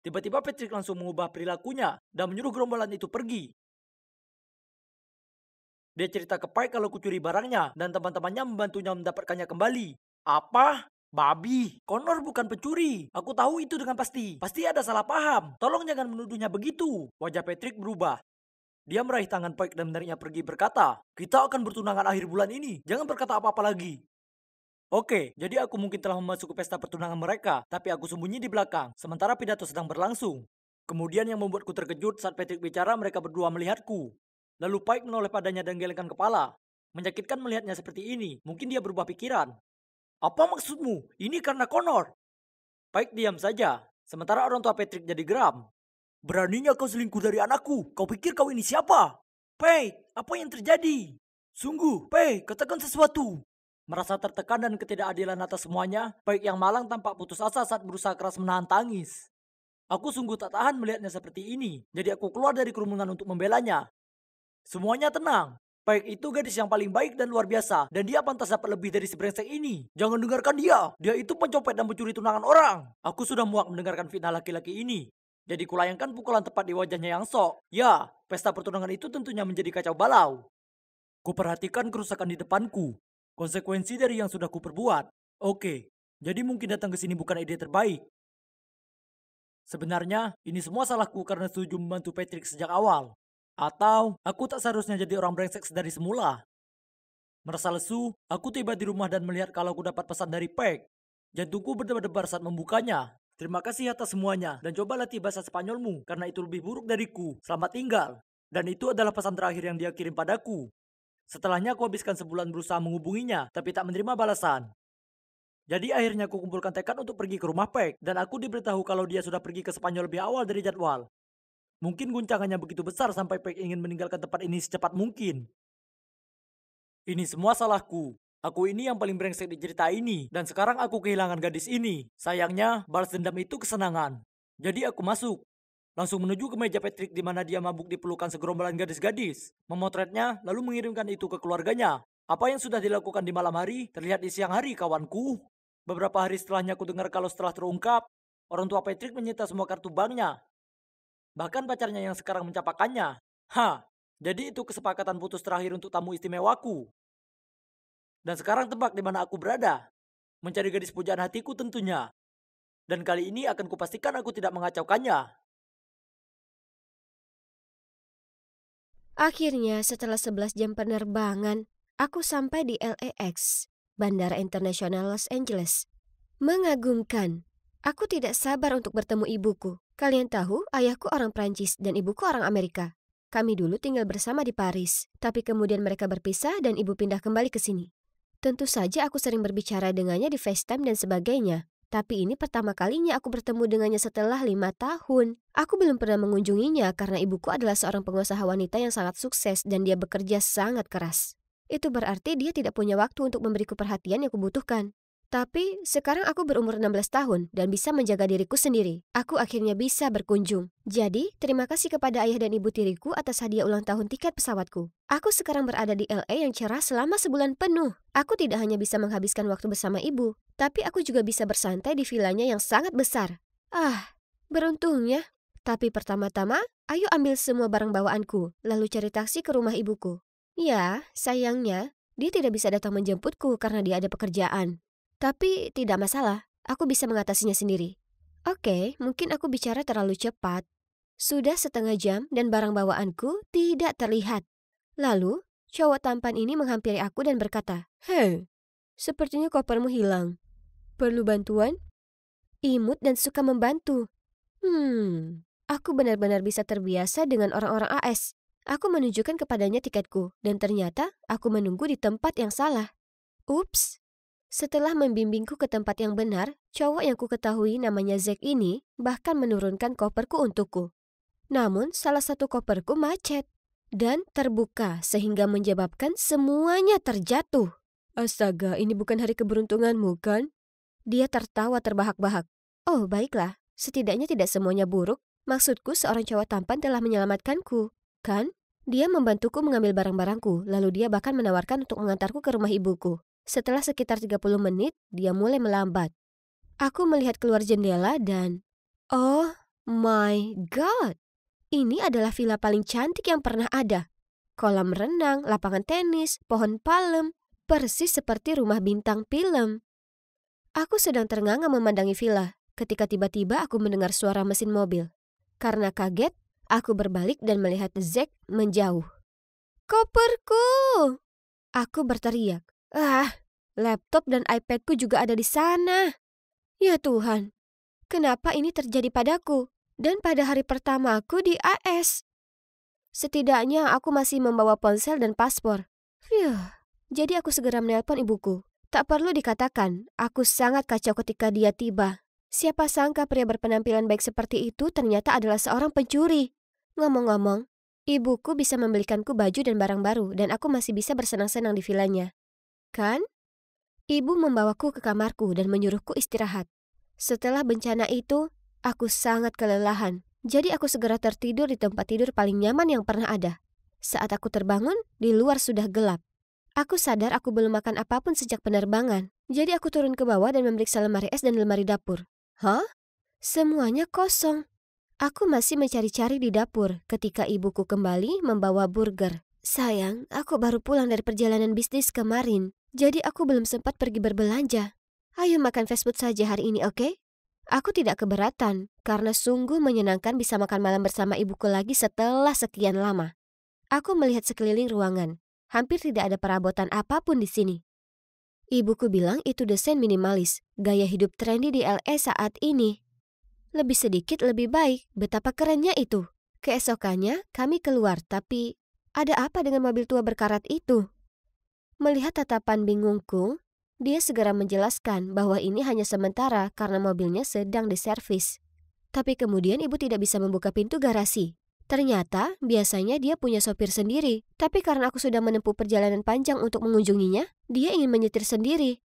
Speaker 2: Tiba-tiba Patrick langsung mengubah perilakunya dan menyuruh gerombolan itu pergi. Dia cerita ke Pike kalau kucuri barangnya dan teman-temannya membantunya mendapatkannya kembali. Apa? Babi, Connor bukan pencuri. Aku tahu itu dengan pasti. Pasti ada salah paham. Tolong jangan menuduhnya begitu. Wajah Patrick berubah. Dia meraih tangan Pike dan menariknya pergi berkata, "Kita akan bertunangan akhir bulan ini. Jangan berkata apa-apa lagi." Oke, jadi aku mungkin telah memasuki pesta pertunangan mereka, tapi aku sembunyi di belakang, sementara pidato sedang berlangsung. Kemudian yang membuatku terkejut saat Patrick bicara, mereka berdua melihatku. Lalu Pike menoleh padanya dan gelengkan kepala. Menyakitkan melihatnya seperti ini, mungkin dia berubah pikiran. Apa maksudmu? Ini karena Connor. Pike diam saja, sementara orang tua Patrick jadi geram. Beraninya kau selingkuh dari anakku, kau pikir kau ini siapa? Pike, apa yang terjadi? Sungguh, Pike, katakan sesuatu. Merasa tertekan dan ketidakadilan atas semuanya, Pike yang malang tampak putus asa saat berusaha keras menahan tangis. Aku sungguh tak tahan melihatnya seperti ini, jadi aku keluar dari kerumunan untuk membelanya. Semuanya tenang. Paik itu gadis yang paling baik dan luar biasa. Dan dia pantas dapat lebih dari si brengsek ini. Jangan dengarkan dia. Dia itu pencopet dan pencuri tunangan orang. Aku sudah muak mendengarkan fitnah laki-laki ini. Jadi kulayangkan pukulan tepat di wajahnya yang sok. Ya, pesta pertunangan itu tentunya menjadi kacau balau. Kuperhatikan kerusakan di depanku. Konsekuensi dari yang sudah kuperbuat. Oke, jadi mungkin datang ke sini bukan ide terbaik. Sebenarnya, ini semua salahku karena setuju membantu Patrick sejak awal. Atau, aku tak seharusnya jadi orang brengsek dari semula. Merasa lesu, aku tiba di rumah dan melihat kalau aku dapat pesan dari Peg. Jantungku berdebar-debar saat membukanya. Terima kasih atas semuanya, dan coba latih bahasa Spanyolmu, karena itu lebih buruk dariku. Selamat tinggal. Dan itu adalah pesan terakhir yang dia kirim padaku. Setelahnya aku habiskan sebulan berusaha menghubunginya, tapi tak menerima balasan. Jadi akhirnya aku kumpulkan tekad untuk pergi ke rumah Peg, dan aku diberitahu kalau dia sudah pergi ke Spanyol lebih awal dari jadwal. Mungkin guncangannya begitu besar sampai Peg ingin meninggalkan tempat ini secepat mungkin. Ini semua salahku. Aku ini yang paling brengsek di cerita ini, dan sekarang aku kehilangan gadis ini. Sayangnya, balas dendam itu kesenangan. Jadi aku masuk. Langsung menuju ke meja Patrick di mana dia mabuk di pelukan segerombolan gadis-gadis. Memotretnya, lalu mengirimkan itu ke keluarganya. Apa yang sudah dilakukan di malam hari, terlihat di siang hari, kawanku. Beberapa hari setelahnya aku dengar kalau setelah terungkap, orang tua Patrick menyita semua kartu banknya. Bahkan pacarnya yang sekarang mencapakannya. Jadi itu kesepakatan putus terakhir untuk tamu istimewaku. Dan sekarang tebak di mana aku berada. Mencari gadis pujaan hatiku tentunya. Dan kali ini akan kupastikan aku tidak mengacaukannya.
Speaker 1: Akhirnya setelah 11 jam penerbangan, aku sampai di LAX, Bandara Internasional Los Angeles. Mengagumkan. Aku tidak sabar untuk bertemu ibuku. Kalian tahu, ayahku orang Prancis dan ibuku orang Amerika. Kami dulu tinggal bersama di Paris, tapi kemudian mereka berpisah dan ibu pindah kembali ke sini. Tentu saja aku sering berbicara dengannya di FaceTime dan sebagainya. Tapi ini pertama kalinya aku bertemu dengannya setelah 5 tahun. Aku belum pernah mengunjunginya karena ibuku adalah seorang pengusaha wanita yang sangat sukses dan dia bekerja sangat keras. Itu berarti dia tidak punya waktu untuk memberiku perhatian yang kubutuhkan. Tapi sekarang aku berumur 16 tahun dan bisa menjaga diriku sendiri. Aku akhirnya bisa berkunjung. Jadi, terima kasih kepada ayah dan ibu tiriku atas hadiah ulang tahun tiket pesawatku. Aku sekarang berada di LA yang cerah selama sebulan penuh. Aku tidak hanya bisa menghabiskan waktu bersama ibu, tapi aku juga bisa bersantai di vilanya yang sangat besar. Beruntungnya. Tapi pertama-tama, ayo ambil semua barang bawaanku, lalu cari taksi ke rumah ibuku. Ya, sayangnya, dia tidak bisa datang menjemputku karena dia ada pekerjaan. Tapi tidak masalah, aku bisa mengatasinya sendiri. Oke, mungkin aku bicara terlalu cepat. Sudah setengah jam dan barang bawaanku tidak terlihat. Lalu, cowok tampan ini menghampiri aku dan berkata, "Hei, sepertinya kopermu hilang. Perlu bantuan?" Imut dan suka membantu. Aku benar-benar bisa terbiasa dengan orang-orang AS. Aku menunjukkan kepadanya tiketku, dan ternyata aku menunggu di tempat yang salah. Ups. Setelah membimbingku ke tempat yang benar, cowok yang ku ketahui namanya Zack ini bahkan menurunkan koperku untukku. Namun salah satu koperku macet dan terbuka sehingga menyebabkan semuanya terjatuh. Astaga, ini bukan hari keberuntunganmu kan? Dia tertawa terbahak-bahak. Oh baiklah, setidaknya tidak semuanya buruk. Maksudku seorang cowok tampan telah menyelamatkanku, kan? Dia membantuku mengambil barang-barangku, lalu dia bahkan menawarkan untuk mengantarku ke rumah ibuku. Setelah sekitar 30 menit, dia mulai melambat. Aku melihat keluar jendela dan... Oh my god! Ini adalah villa paling cantik yang pernah ada. Kolam renang, lapangan tenis, pohon palem, persis seperti rumah bintang film. Aku sedang ternganga memandangi villa, ketika tiba-tiba aku mendengar suara mesin mobil. Karena kaget, aku berbalik dan melihat Zack menjauh. Koperku! Aku berteriak. Laptop dan iPadku juga ada di sana. Ya Tuhan, kenapa ini terjadi padaku? Dan pada hari pertamaku di AS. Setidaknya aku masih membawa ponsel dan paspor. Jadi aku segera menelpon ibuku. Tak perlu dikatakan, aku sangat kacau ketika dia tiba. Siapa sangka pria berpenampilan baik seperti itu ternyata adalah seorang pencuri. Ngomong-ngomong, ibuku bisa membelikanku baju dan barang baru dan aku masih bisa bersenang-senang di villanya. Kan? Ibu membawaku ke kamarku dan menyuruhku istirahat. Setelah bencana itu, aku sangat kelelahan. Jadi aku segera tertidur di tempat tidur paling nyaman yang pernah ada. Saat aku terbangun, di luar sudah gelap. Aku sadar aku belum makan apapun sejak penerbangan. Jadi aku turun ke bawah dan memeriksa lemari es dan lemari dapur. Hah? Semuanya kosong. Aku masih mencari-cari di dapur ketika ibuku kembali membawa burger. Sayang, aku baru pulang dari perjalanan bisnis kemarin. Jadi aku belum sempat pergi berbelanja. Ayo makan fast food saja hari ini, oke? Aku tidak keberatan karena sungguh menyenangkan bisa makan malam bersama ibuku lagi setelah sekian lama. Aku melihat sekeliling ruangan. Hampir tidak ada perabotan apapun di sini. Ibuku bilang itu desain minimalis, gaya hidup trendy di LA saat ini. Lebih sedikit lebih baik, betapa kerennya itu. Keesokannya kami keluar, tapi ada apa dengan mobil tua berkarat itu? Melihat tatapan bingungku, dia segera menjelaskan bahwa ini hanya sementara karena mobilnya sedang diservis. Tapi kemudian ibu tidak bisa membuka pintu garasi. Ternyata biasanya dia punya sopir sendiri, tapi karena aku sudah menempuh perjalanan panjang untuk mengunjunginya, dia ingin menyetir sendiri.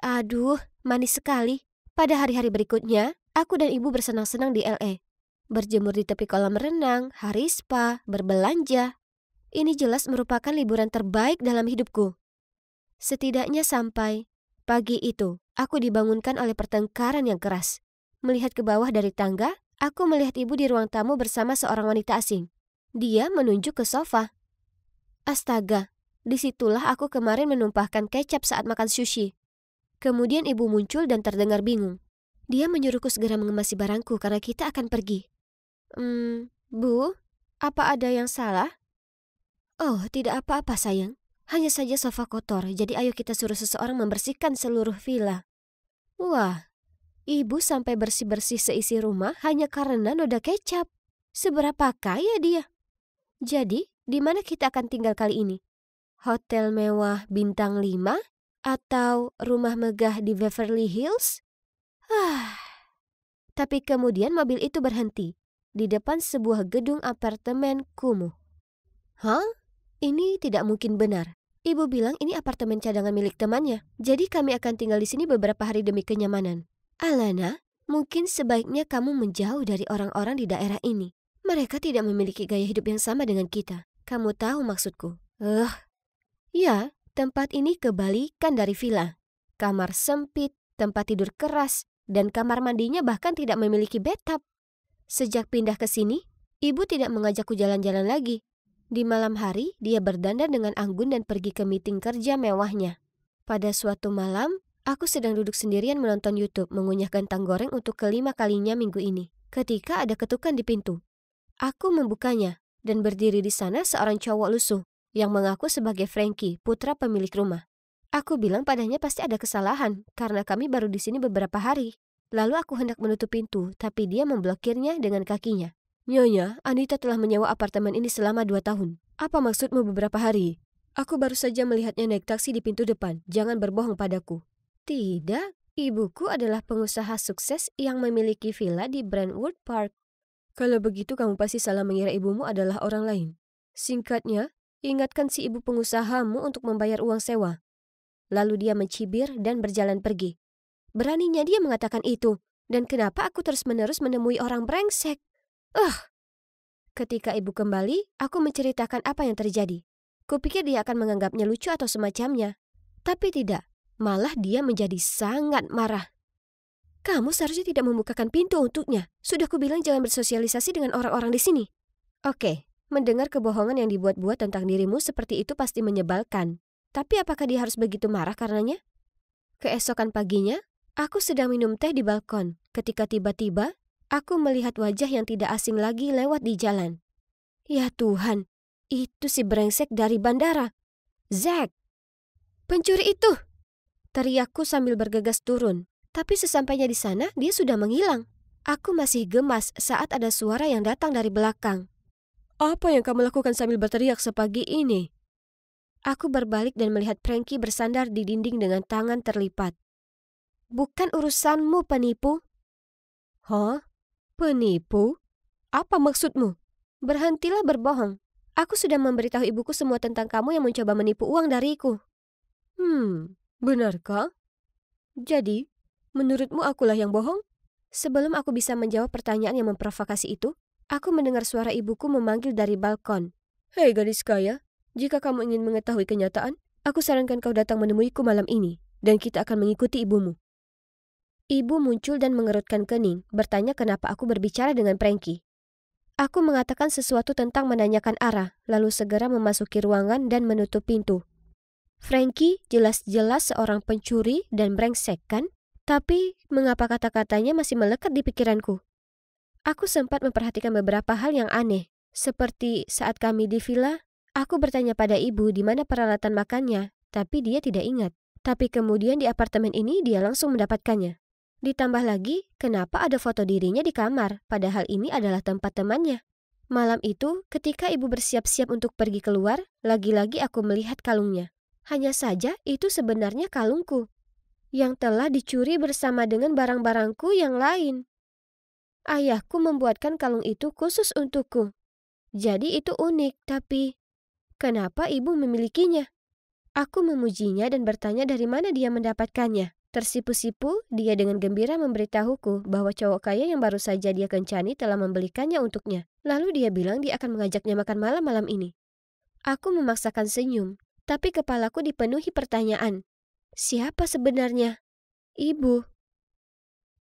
Speaker 1: Aduh, manis sekali. Pada hari-hari berikutnya, aku dan ibu bersenang-senang di LA. Berjemur di tepi kolam renang, hari spa, berbelanja. Ini jelas merupakan liburan terbaik dalam hidupku. Setidaknya sampai pagi itu, aku dibangunkan oleh pertengkaran yang keras. Melihat ke bawah dari tangga, aku melihat ibu di ruang tamu bersama seorang wanita asing. Dia menunjuk ke sofa. Astaga, disitulah aku kemarin menumpahkan kecap saat makan sushi. Kemudian ibu muncul dan terdengar bingung. Dia menyuruhku segera mengemasi barangku karena kita akan pergi. Bu, apa ada yang salah? Oh, tidak apa-apa sayang. Hanya saja sofa kotor, jadi ayo kita suruh seseorang membersihkan seluruh villa. Wah. Ibu sampai bersih-bersih seisi rumah hanya karena noda kecap. Seberapa kaya dia? Jadi, di mana kita akan tinggal kali ini? Hotel mewah bintang 5? Atau rumah megah di Beverly Hills? Tapi kemudian mobil itu berhenti di depan sebuah gedung apartemen kumuh. Hah? Ini tidak mungkin benar. Ibu bilang ini apartemen cadangan milik temannya. Jadi kami akan tinggal di sini beberapa hari demi kenyamanan. Alana, mungkin sebaiknya kamu menjauh dari orang-orang di daerah ini. Mereka tidak memiliki gaya hidup yang sama dengan kita. Kamu tahu maksudku? Ya, tempat ini kebalikan dari villa. Kamar sempit, tempat tidur keras, dan kamar mandinya bahkan tidak memiliki bathtub. Sejak pindah ke sini, ibu tidak mengajakku jalan-jalan lagi. Di malam hari, dia berdandan dengan anggun dan pergi ke meeting kerja mewahnya. Pada suatu malam, aku sedang duduk sendirian menonton YouTube mengunyah kentang goreng untuk kelima kalinya minggu ini. Ketika ada ketukan di pintu. Aku membukanya dan berdiri di sana seorang cowok lusuh yang mengaku sebagai Frankie, putra pemilik rumah. Aku bilang padanya pasti ada kesalahan karena kami baru di sini beberapa hari. Lalu aku hendak menutup pintu, tapi dia memblokirnya dengan kakinya. Nyonya, Anita telah menyewa apartemen ini selama 2 tahun. Apa maksudmu beberapa hari? Aku baru saja melihatnya naik taksi di pintu depan. Jangan berbohong padaku. Tidak, ibuku adalah pengusaha sukses yang memiliki villa di Brentwood Park. Kalau begitu kamu pasti salah mengira ibumu adalah orang lain. Singkatnya, ingatkan si ibu pengusahamu untuk membayar uang sewa. Lalu dia mencibir dan berjalan pergi. Beraninya dia mengatakan itu. Dan kenapa aku terus-menerus menemui orang brengsek? Ketika ibu kembali, aku menceritakan apa yang terjadi. Kupikir dia akan menganggapnya lucu atau semacamnya. Tapi tidak. Malah dia menjadi sangat marah. Kamu seharusnya tidak membukakan pintu untuknya. Sudah kubilang jangan bersosialisasi dengan orang-orang di sini. Oke, mendengar kebohongan yang dibuat-buat tentang dirimu seperti itu pasti menyebalkan. Tapi apakah dia harus begitu marah karenanya? Keesokan paginya, aku sedang minum teh di balkon. Ketika tiba-tiba, aku melihat wajah yang tidak asing lagi lewat di jalan. Ya Tuhan, itu si brengsek dari bandara. Zack! Pencuri itu! Teriakku sambil bergegas turun. Tapi sesampainya di sana, dia sudah menghilang. Aku masih gemas saat ada suara yang datang dari belakang. Apa yang kamu lakukan sambil berteriak sepagi ini? Aku berbalik dan melihat Frankie bersandar di dinding dengan tangan terlipat. Bukan urusanmu, penipu. Hah? Penipu? Apa maksudmu? Berhentilah berbohong. Aku sudah memberitahu ibuku semua tentang kamu yang mencoba menipu uang dariku. Benarkah? Jadi, menurutmu akulah yang bohong? Sebelum aku bisa menjawab pertanyaan yang memprovokasi itu, aku mendengar suara ibuku memanggil dari balkon. Hei gadis kaya, jika kamu ingin mengetahui kenyataan, aku sarankan kau datang menemuiku malam ini, dan kita akan mengikuti ibumu. Ibu muncul dan mengerutkan kening, bertanya kenapa aku berbicara dengan Frankie. Aku mengatakan sesuatu tentang menanyakan arah, lalu segera memasuki ruangan dan menutup pintu. Frankie jelas-jelas seorang pencuri dan brengsek, kan? Tapi mengapa kata-katanya masih melekat di pikiranku? Aku sempat memperhatikan beberapa hal yang aneh, seperti saat kami di villa, aku bertanya pada ibu di mana peralatan makannya, tapi dia tidak ingat. Tapi kemudian di apartemen ini dia langsung mendapatkannya. Ditambah lagi, kenapa ada foto dirinya di kamar, padahal ini adalah tempat temannya. Malam itu, ketika ibu bersiap-siap untuk pergi keluar, lagi-lagi aku melihat kalungnya. Hanya saja itu sebenarnya kalungku, yang telah dicuri bersama dengan barang-barangku yang lain. Ayahku membuatkan kalung itu khusus untukku. Jadi itu unik, tapi kenapa ibu memilikinya? Aku memujinya dan bertanya dari mana dia mendapatkannya. Tersipu-sipu, dia dengan gembira memberitahuku bahwa cowok kaya yang baru saja dia kencani telah membelikannya untuknya. Lalu dia bilang dia akan mengajaknya makan malam malam ini. Aku memaksakan senyum, tapi kepalaku dipenuhi pertanyaan. Siapa sebenarnya? Ibu.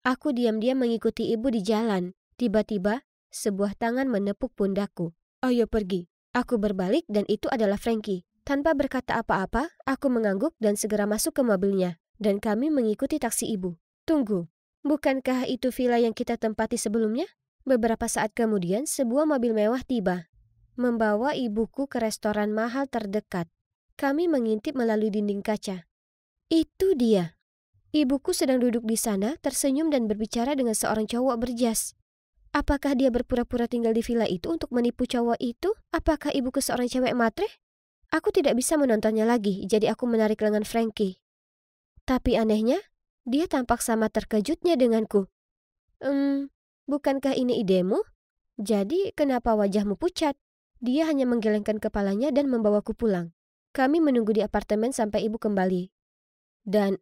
Speaker 1: Aku diam-diam mengikuti ibu di jalan. Tiba-tiba, sebuah tangan menepuk pundakku. Ayo pergi. Aku berbalik dan itu adalah Frankie. Tanpa berkata apa-apa, aku mengangguk dan segera masuk ke mobilnya. Dan kami mengikuti taksi ibu. Tunggu, bukankah itu villa yang kita tempati sebelumnya? Beberapa saat kemudian, sebuah mobil mewah tiba, membawa ibuku ke restoran mahal terdekat. Kami mengintip melalui dinding kaca. Itu dia. Ibuku sedang duduk di sana, tersenyum dan berbicara dengan seorang cowok berjas. Apakah dia berpura-pura tinggal di villa itu untuk menipu cowok itu? Apakah ibuku seorang cewek matre? Aku tidak bisa menontonnya lagi, jadi aku menarik lengan Frankie. Tapi anehnya, dia tampak sama terkejutnya denganku. Bukankah ini idemu? Jadi kenapa wajahmu pucat? Dia hanya menggelengkan kepalanya dan membawaku pulang. Kami menunggu di apartemen sampai ibu kembali. Dan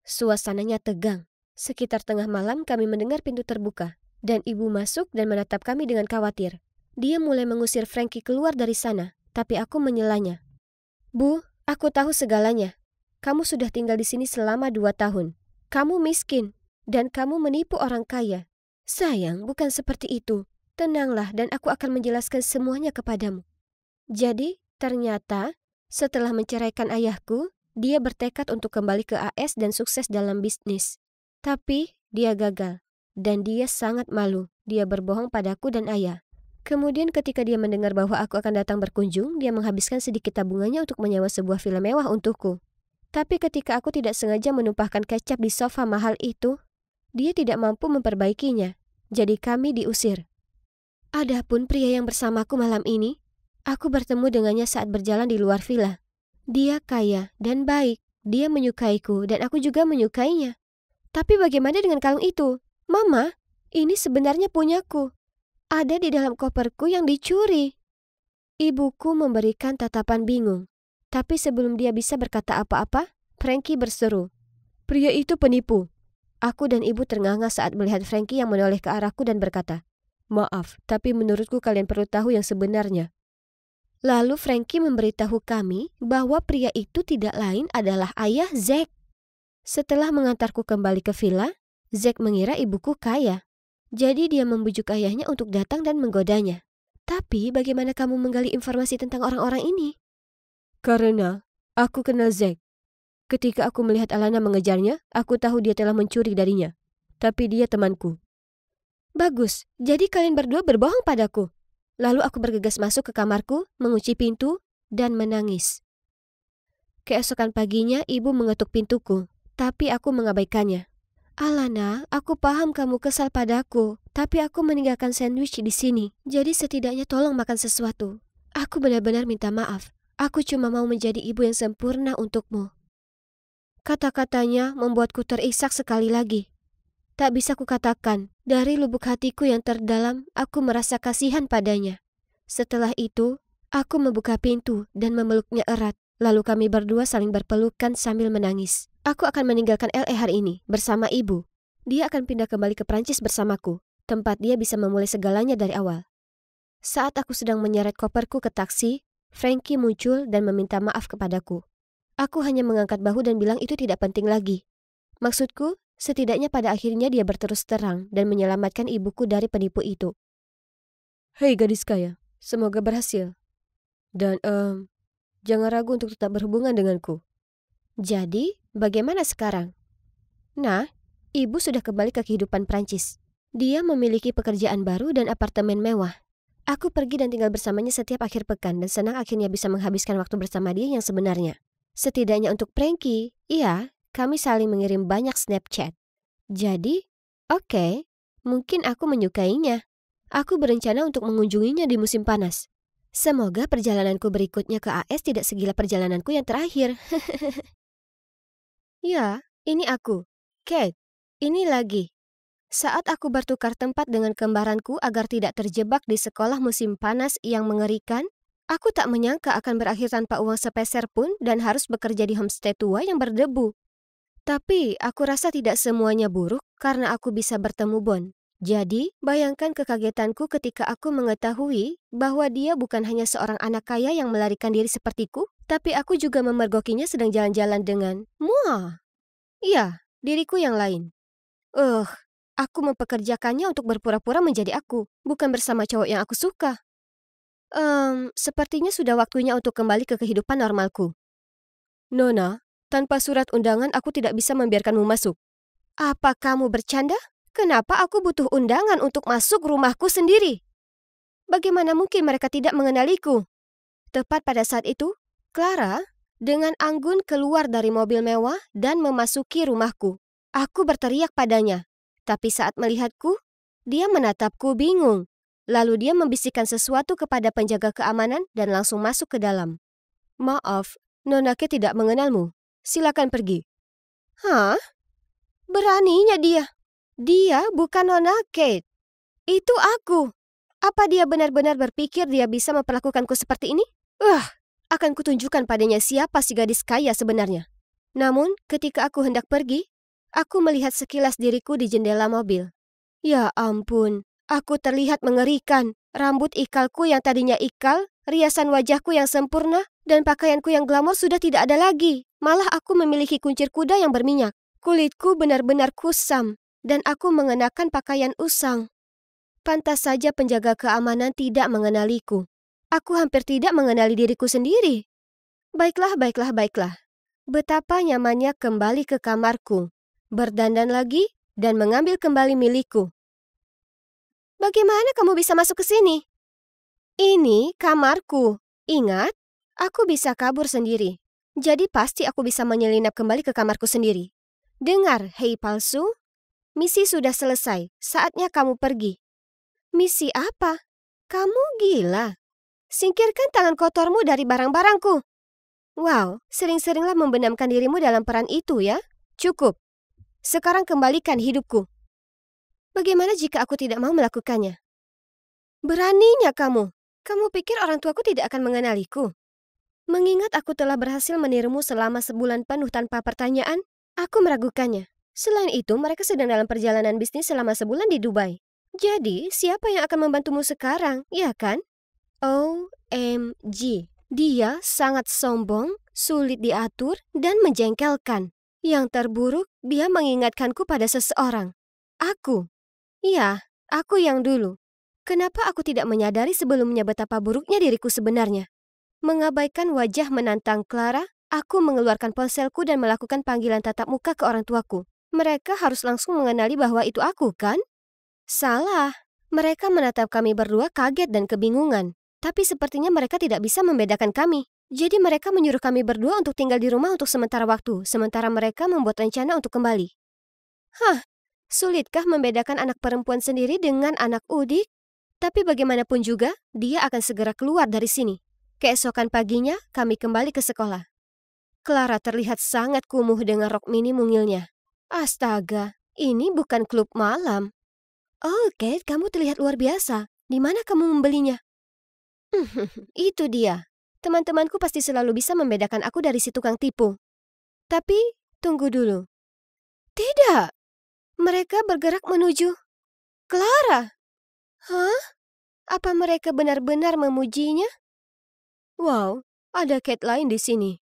Speaker 1: suasananya tegang. Sekitar tengah malam kami mendengar pintu terbuka. Dan ibu masuk dan menatap kami dengan khawatir. Dia mulai mengusir Frankie keluar dari sana, tapi aku menyelanya. Bu, aku tahu segalanya. Kamu sudah tinggal di sini selama 2 tahun. Kamu miskin, dan kamu menipu orang kaya. Sayang, bukan seperti itu. Tenanglah dan aku akan menjelaskan semuanya kepadamu. Jadi, ternyata, setelah menceraikan ayahku, dia bertekad untuk kembali ke AS dan sukses dalam bisnis. Tapi, dia gagal. Dan dia sangat malu. Dia berbohong padaku dan ayah. Kemudian ketika dia mendengar bahwa aku akan datang berkunjung, dia menghabiskan sedikit tabungannya untuk menyewa sebuah villa mewah untukku. Tapi ketika aku tidak sengaja menumpahkan kecap di sofa mahal itu, dia tidak mampu memperbaikinya. Jadi kami diusir. Adapun pria yang bersamaku malam ini, aku bertemu dengannya saat berjalan di luar villa. Dia kaya dan baik. Dia menyukaiku dan aku juga menyukainya. Tapi bagaimana dengan kalung itu? Mama, ini sebenarnya punyaku. Ada di dalam koperku yang dicuri. Ibuku memberikan tatapan bingung. Tapi sebelum dia bisa berkata apa-apa, Frankie berseru. Pria itu penipu. Aku dan ibu ternganga saat melihat Frankie yang menoleh ke arahku dan berkata, maaf, tapi menurutku kalian perlu tahu yang sebenarnya. Lalu Frankie memberitahu kami bahwa pria itu tidak lain adalah ayah Zack. Setelah mengantarku kembali ke villa, Zack mengira ibuku kaya. Jadi dia membujuk ayahnya untuk datang dan menggodanya. Tapi bagaimana kamu menggali informasi tentang orang-orang ini? Karena aku kenal Zack. Ketika aku melihat Alana mengejarnya, aku tahu dia telah mencuri darinya. Tapi dia temanku. Bagus, jadi kalian berdua berbohong padaku. Lalu aku bergegas masuk ke kamarku, mengunci pintu, dan menangis. Keesokan paginya ibu mengetuk pintuku, tapi aku mengabaikannya. Alana, aku paham kamu kesal padaku, tapi aku meninggalkan sandwich di sini. Jadi setidaknya tolong makan sesuatu. Aku benar-benar minta maaf. Aku cuma mau menjadi ibu yang sempurna untukmu. Kata-katanya membuatku terisak sekali lagi. Tak bisa kukatakan, dari lubuk hatiku yang terdalam, aku merasa kasihan padanya. Setelah itu, aku membuka pintu dan memeluknya erat. Lalu kami berdua saling berpelukan sambil menangis. Aku akan meninggalkan LA hari ini bersama ibu. Dia akan pindah kembali ke Prancis bersamaku, tempat dia bisa memulai segalanya dari awal. Saat aku sedang menyeret koperku ke taksi, Frankie muncul dan meminta maaf kepadaku. Aku hanya mengangkat bahu dan bilang itu tidak penting lagi. Maksudku, setidaknya pada akhirnya dia berterus terang dan menyelamatkan ibuku dari penipu itu. Hei gadis kaya, semoga berhasil. Dan jangan ragu untuk tetap berhubungan denganku. Jadi, bagaimana sekarang? Nah, ibu sudah kembali ke kehidupan Prancis. Dia memiliki pekerjaan baru dan apartemen mewah. Aku pergi dan tinggal bersamanya setiap akhir pekan dan senang akhirnya bisa menghabiskan waktu bersama dia yang sebenarnya. Setidaknya untuk Frankie, iya, kami saling mengirim banyak Snapchat. Jadi, oke, mungkin aku menyukainya. Aku berencana untuk mengunjunginya di musim panas. Semoga perjalananku berikutnya ke AS tidak segila perjalananku yang terakhir. Ya, ini aku, Kate. Ini lagi. Saat aku bertukar tempat dengan kembaranku agar tidak terjebak di sekolah musim panas yang mengerikan, aku tak menyangka akan berakhir tanpa uang sepeser pun dan harus bekerja di homestay tua yang berdebu. Tapi aku rasa tidak semuanya buruk karena aku bisa bertemu Bon. Jadi, bayangkan kekagetanku ketika aku mengetahui bahwa dia bukan hanya seorang anak kaya yang melarikan diri sepertiku, tapi aku juga memergokinya sedang jalan-jalan dengan Muah. Iya, diriku yang lain. Aku mempekerjakannya untuk berpura-pura menjadi aku, bukan bersama cowok yang aku suka. Sepertinya sudah waktunya untuk kembali ke kehidupan normalku. Nona, tanpa surat undangan aku tidak bisa membiarkanmu masuk. Apa kamu bercanda? Kenapa aku butuh undangan untuk masuk rumahku sendiri? Bagaimana mungkin mereka tidak mengenaliku? Tepat pada saat itu, Clara dengan anggun keluar dari mobil mewah dan memasuki rumahku. Aku berteriak padanya. Tapi saat melihatku, dia menatapku bingung. Lalu dia membisikkan sesuatu kepada penjaga keamanan dan langsung masuk ke dalam. Maaf, Nona Kate tidak mengenalmu. Silakan pergi. Hah? Beraninya dia. Dia bukan Nona Kate. Itu aku. Apa dia benar-benar berpikir dia bisa memperlakukanku seperti ini? Akan kutunjukkan padanya siapa si gadis kaya sebenarnya. Namun, ketika aku hendak pergi, aku melihat sekilas diriku di jendela mobil. Ya ampun, aku terlihat mengerikan. Rambut ikalku yang tadinya ikal, riasan wajahku yang sempurna, dan pakaianku yang glamor sudah tidak ada lagi. Malah aku memiliki kuncir kuda yang berminyak. Kulitku benar-benar kusam, dan aku mengenakan pakaian usang. Pantas saja penjaga keamanan tidak mengenaliku. Aku hampir tidak mengenali diriku sendiri. Baiklah. Betapa nyamannya kembali ke kamarku, berdandan lagi, dan mengambil kembali milikku. Bagaimana kamu bisa masuk ke sini? Ini kamarku. Ingat, aku bisa kabur sendiri. Jadi pasti aku bisa menyelinap kembali ke kamarku sendiri. Dengar, hei palsu. Misi sudah selesai. Saatnya kamu pergi. Misi apa? Kamu gila. Singkirkan tangan kotormu dari barang-barangku. Wow, sering-seringlah membenamkan dirimu dalam peran itu ya. Cukup. Sekarang kembalikan hidupku. Bagaimana jika aku tidak mau melakukannya? Beraninya kamu. Kamu pikir orang tuaku tidak akan mengenaliku? Mengingat aku telah berhasil menirumu selama sebulan penuh tanpa pertanyaan, aku meragukannya. Selain itu, mereka sedang dalam perjalanan bisnis selama sebulan di Dubai. Jadi, siapa yang akan membantumu sekarang, ya kan? OMG, dia sangat sombong, sulit diatur, dan menjengkelkan. Yang terburuk, dia mengingatkanku pada seseorang. Aku. Iya, aku yang dulu. Kenapa aku tidak menyadari sebelumnya betapa buruknya diriku sebenarnya? Mengabaikan wajah menantang Clara, aku mengeluarkan ponselku dan melakukan panggilan tatap muka ke orang tuaku. Mereka harus langsung mengenali bahwa itu aku, kan? Salah. Mereka menatap kami berdua kaget dan kebingungan. Tapi sepertinya mereka tidak bisa membedakan kami. Jadi mereka menyuruh kami berdua untuk tinggal di rumah untuk sementara waktu, sementara mereka membuat rencana untuk kembali. Sulitkah membedakan anak perempuan sendiri dengan anak udik? Tapi bagaimanapun juga, dia akan segera keluar dari sini. Keesokan paginya, kami kembali ke sekolah. Clara terlihat sangat kumuh dengan rok mini mungilnya. Astaga, ini bukan klub malam. Oh, Kate, kamu terlihat luar biasa. Di mana kamu membelinya? Itu dia. Teman-temanku pasti selalu bisa membedakan aku dari si tukang tipu. Tapi, tunggu dulu. Tidak. Mereka bergerak menuju Clara. Hah? Apa mereka benar-benar memujinya? Wow, ada Kate lain di sini.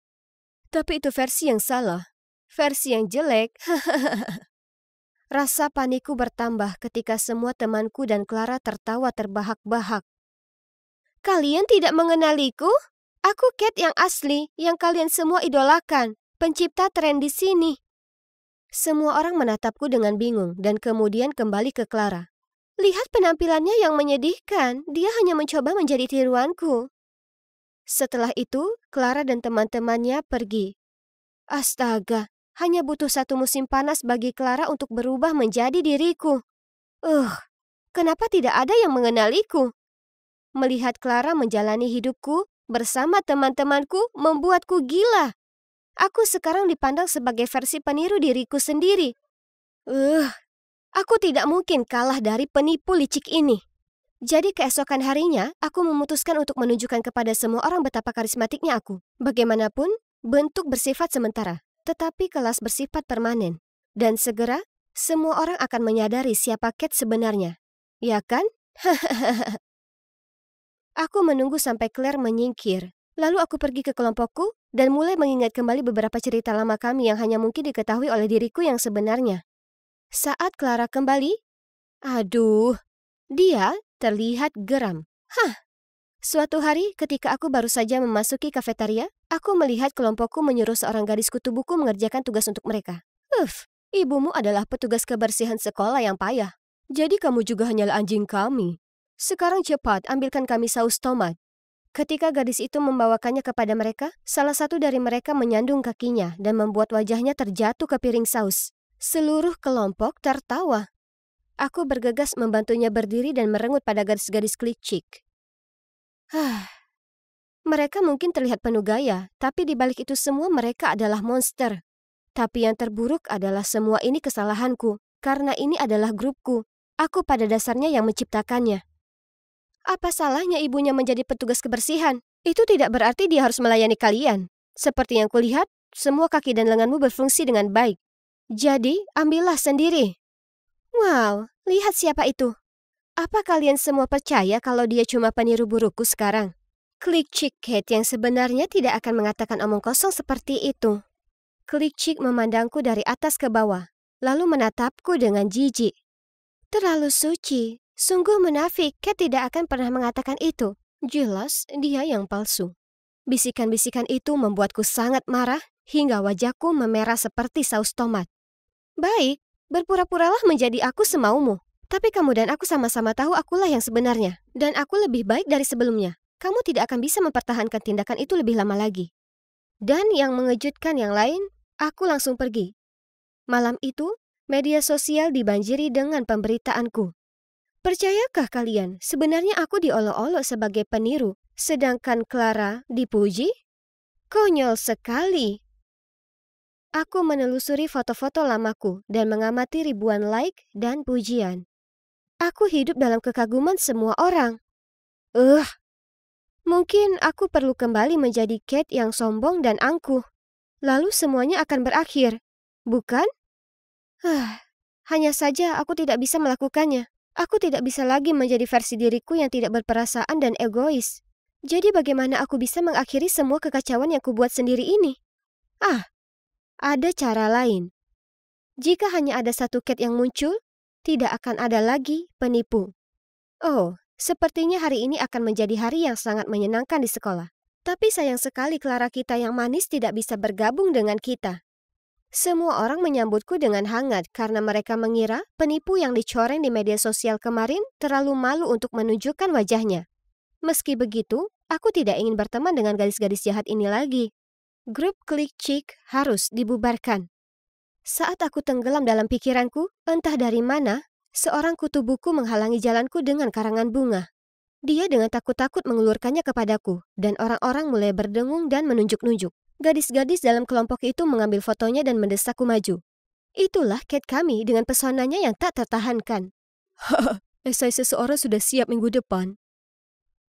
Speaker 1: Tapi itu versi yang salah. Versi yang jelek. Rasa panikku bertambah ketika semua temanku dan Clara tertawa terbahak-bahak. Kalian tidak mengenaliku? Aku Kate yang asli, yang kalian semua idolakan. Pencipta tren di sini. Semua orang menatapku dengan bingung dan kemudian kembali ke Clara. Lihat penampilannya yang menyedihkan. Dia hanya mencoba menjadi tiruanku. Setelah itu, Clara dan teman-temannya pergi. Astaga, hanya butuh satu musim panas bagi Clara untuk berubah menjadi diriku. Kenapa tidak ada yang mengenaliku? Melihat Clara menjalani hidupku bersama teman-temanku membuatku gila. Aku sekarang dipandang sebagai versi peniru diriku sendiri. Aku tidak mungkin kalah dari penipu licik ini. Jadi keesokan harinya, aku memutuskan untuk menunjukkan kepada semua orang betapa karismatiknya aku. Bagaimanapun, bentuk bersifat sementara, tetapi kelas bersifat permanen. Dan segera, semua orang akan menyadari siapa Kate sebenarnya. Ya kan? Aku menunggu sampai Claire menyingkir. Lalu aku pergi ke kelompokku dan mulai mengingat kembali beberapa cerita lama kami yang hanya mungkin diketahui oleh diriku yang sebenarnya. Saat Clara kembali, dia terlihat geram. Suatu hari ketika aku baru saja memasuki kafetaria, aku melihat kelompokku menyuruh seorang gadis kutu buku mengerjakan tugas untuk mereka. Ibumu adalah petugas kebersihan sekolah yang payah. Jadi kamu juga hanyalah anjing kami. Sekarang cepat, ambilkan kami saus tomat. Ketika gadis itu membawakannya kepada mereka, salah satu dari mereka menyandung kakinya dan membuat wajahnya terjatuh ke piring saus. Seluruh kelompok tertawa. Aku bergegas membantunya berdiri dan merengut pada gadis-gadis klicik. Mereka mungkin terlihat penuh gaya, tapi di balik itu semua mereka adalah monster. Tapi yang terburuk adalah semua ini kesalahanku, karena ini adalah grupku. Aku pada dasarnya yang menciptakannya. Apa salahnya ibunya menjadi petugas kebersihan? Itu tidak berarti dia harus melayani kalian. Seperti yang kulihat, semua kaki dan lenganmu berfungsi dengan baik. Jadi, ambillah sendiri. Wow, lihat siapa itu. Apa kalian semua percaya kalau dia cuma peniru burukku sekarang? Klik-cik Kate yang sebenarnya tidak akan mengatakan omong kosong seperti itu. Klik-cik memandangku dari atas ke bawah, lalu menatapku dengan jijik. Terlalu suci. Sungguh munafik, Kate tidak akan pernah mengatakan itu. Jelas, dia yang palsu. Bisikan-bisikan itu membuatku sangat marah, hingga wajahku memerah seperti saus tomat. Baik, berpura-puralah menjadi aku semaumu. Tapi kamu dan aku sama-sama tahu akulah yang sebenarnya. Dan aku lebih baik dari sebelumnya. Kamu tidak akan bisa mempertahankan tindakan itu lebih lama lagi. Dan yang mengejutkan yang lain, aku langsung pergi. Malam itu, media sosial dibanjiri dengan pemberitaanku. Percayakah kalian, sebenarnya aku diolok-olok sebagai peniru, sedangkan Clara dipuji? Konyol sekali. Aku menelusuri foto-foto lamaku dan mengamati ribuan like dan pujian. Aku hidup dalam kekaguman semua orang. Mungkin aku perlu kembali menjadi Kate yang sombong dan angkuh. Lalu semuanya akan berakhir, bukan? Hanya saja aku tidak bisa melakukannya. Aku tidak bisa lagi menjadi versi diriku yang tidak berperasaan dan egois. Jadi bagaimana aku bisa mengakhiri semua kekacauan yang kubuat sendiri ini? Ada cara lain. Jika hanya ada satu Kate yang muncul, tidak akan ada lagi penipu. Sepertinya hari ini akan menjadi hari yang sangat menyenangkan di sekolah. Tapi sayang sekali Clara kita yang manis tidak bisa bergabung dengan kita. Semua orang menyambutku dengan hangat karena mereka mengira penipu yang dicoreng di media sosial kemarin terlalu malu untuk menunjukkan wajahnya. Meski begitu, aku tidak ingin berteman dengan gadis-gadis jahat ini lagi. Grup Klik-cik harus dibubarkan. Saat aku tenggelam dalam pikiranku, entah dari mana, seorang kutu buku menghalangi jalanku dengan karangan bunga. Dia dengan takut-takut mengulurkannya kepadaku, dan orang-orang mulai berdengung dan menunjuk-nunjuk. Gadis-gadis dalam kelompok itu mengambil fotonya dan mendesakku maju. Itulah Kate kami dengan pesonanya yang tak tertahankan. Esai seseorang sudah siap minggu depan.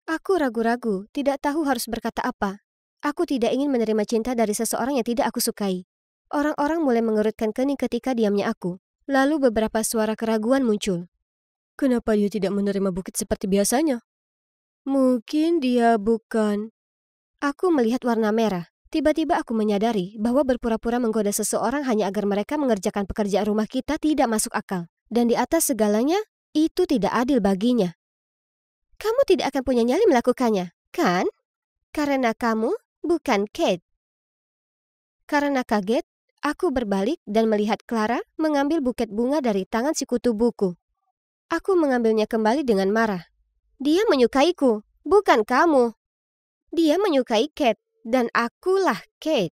Speaker 1: Aku ragu-ragu, tidak tahu harus berkata apa. Aku tidak ingin menerima cinta dari seseorang yang tidak aku sukai. Orang-orang mulai mengerutkan kening ketika diamnya aku. Lalu beberapa suara keraguan muncul. Kenapa dia tidak menerima bukit seperti biasanya? Mungkin dia bukan. Aku melihat warna merah. Tiba-tiba aku menyadari bahwa berpura-pura menggoda seseorang hanya agar mereka mengerjakan pekerjaan rumah kita tidak masuk akal. Dan di atas segalanya, itu tidak adil baginya. Kamu tidak akan punya nyali melakukannya, kan? Karena kamu bukan Kate. Karena kaget, aku berbalik dan melihat Clara mengambil buket bunga dari tangan si kutu buku. Aku mengambilnya kembali dengan marah. Dia menyukaiku, bukan kamu. Dia menyukai Kate, dan akulah Kate.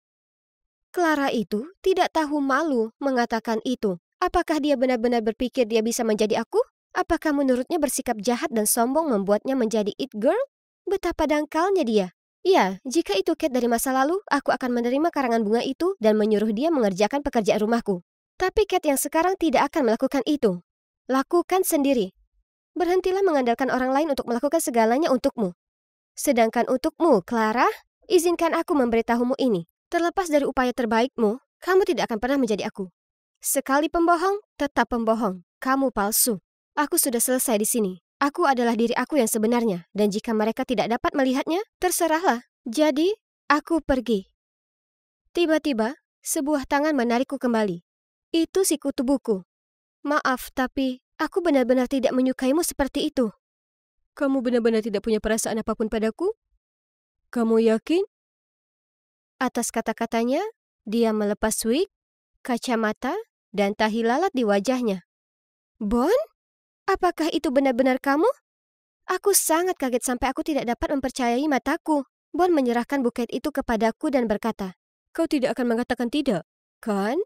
Speaker 1: Clara itu tidak tahu malu mengatakan itu. Apakah dia benar-benar berpikir dia bisa menjadi aku? Apakah menurutnya bersikap jahat dan sombong membuatnya menjadi it girl? Betapa dangkalnya dia. Ya, jika itu Kate dari masa lalu, aku akan menerima karangan bunga itu dan menyuruh dia mengerjakan pekerjaan rumahku. Tapi Kate yang sekarang tidak akan melakukan itu. Lakukan sendiri. Berhentilah mengandalkan orang lain untuk melakukan segalanya untukmu. Sedangkan untukmu, Clara, izinkan aku memberitahumu ini. Terlepas dari upaya terbaikmu, kamu tidak akan pernah menjadi aku. Sekali pembohong, tetap pembohong. Kamu palsu. Aku sudah selesai di sini. Aku adalah diri aku yang sebenarnya, dan jika mereka tidak dapat melihatnya, terserahlah. Jadi, aku pergi. Tiba-tiba, sebuah tangan menarikku kembali. Itu si kutu buku. Maaf, tapi aku benar-benar tidak menyukaimu seperti itu. Kamu benar-benar tidak punya perasaan apapun padaku? Kamu yakin? Atas kata-katanya, dia melepas wig, kacamata, dan tahi lalat di wajahnya. Bon? Apakah itu benar-benar kamu? Aku sangat kaget sampai aku tidak dapat mempercayai mataku. Bon menyerahkan buket itu kepadaku dan berkata, "Kau tidak akan mengatakan tidak, kan?"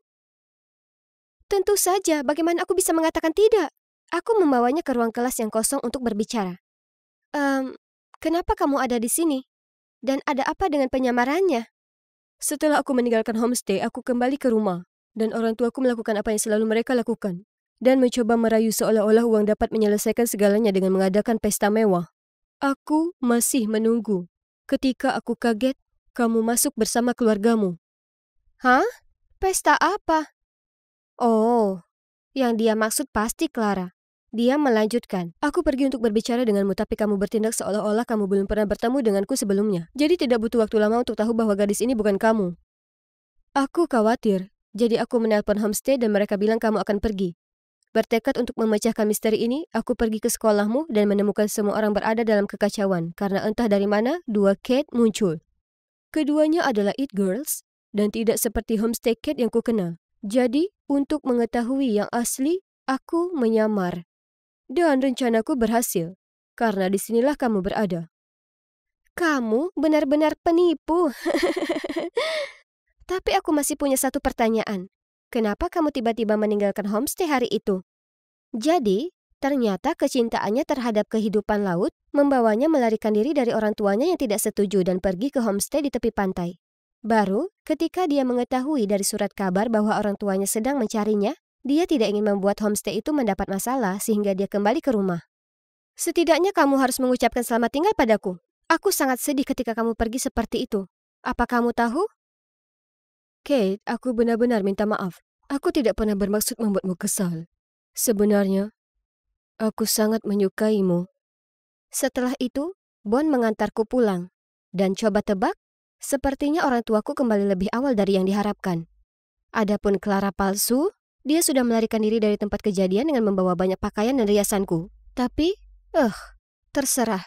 Speaker 1: Tentu saja, bagaimana aku bisa mengatakan tidak? Aku membawanya ke ruang kelas yang kosong untuk berbicara. Kenapa kamu ada di sini? Dan ada apa dengan penyamarannya? Setelah aku meninggalkan homestay, aku kembali ke rumah. Dan orang tuaku melakukan apa yang selalu mereka lakukan. Dan mencoba merayu seolah-olah uang dapat menyelesaikan segalanya dengan mengadakan pesta mewah. Aku masih menunggu. Ketika aku kaget, kamu masuk bersama keluargamu. Hah? Pesta apa? Oh, yang dia maksud pasti Clara. Dia melanjutkan, aku pergi untuk berbicara denganmu tapi kamu bertindak seolah-olah kamu belum pernah bertemu denganku sebelumnya. Jadi tidak butuh waktu lama untuk tahu bahwa gadis ini bukan kamu. Aku khawatir, jadi aku menelpon homestay dan mereka bilang kamu akan pergi. Bertekad untuk memecahkan misteri ini, aku pergi ke sekolahmu dan menemukan semua orang berada dalam kekacauan karena entah dari mana dua Kate muncul. Keduanya adalah it girls dan tidak seperti homestay Kate yang kukenal. Jadi, untuk mengetahui yang asli, aku menyamar. Dan rencanaku berhasil, karena disinilah kamu berada. Kamu benar-benar penipu. Tapi aku masih punya satu pertanyaan. Kenapa kamu tiba-tiba meninggalkan homestay hari itu? Jadi, ternyata kecintaannya terhadap kehidupan laut membawanya melarikan diri dari orang tuanya yang tidak setuju dan pergi ke homestay di tepi pantai. Baru, ketika dia mengetahui dari surat kabar bahwa orang tuanya sedang mencarinya, dia tidak ingin membuat homestay itu mendapat masalah sehingga dia kembali ke rumah. Setidaknya kamu harus mengucapkan selamat tinggal padaku. Aku sangat sedih ketika kamu pergi seperti itu. Apa kamu tahu? Kate, aku benar-benar minta maaf. Aku tidak pernah bermaksud membuatmu kesal. Sebenarnya, aku sangat menyukaimu. Setelah itu, Bon mengantarku pulang. Dan coba tebak, sepertinya orang tuaku kembali lebih awal dari yang diharapkan. Adapun Clara palsu, dia sudah melarikan diri dari tempat kejadian dengan membawa banyak pakaian dan riasanku. Tapi, terserah.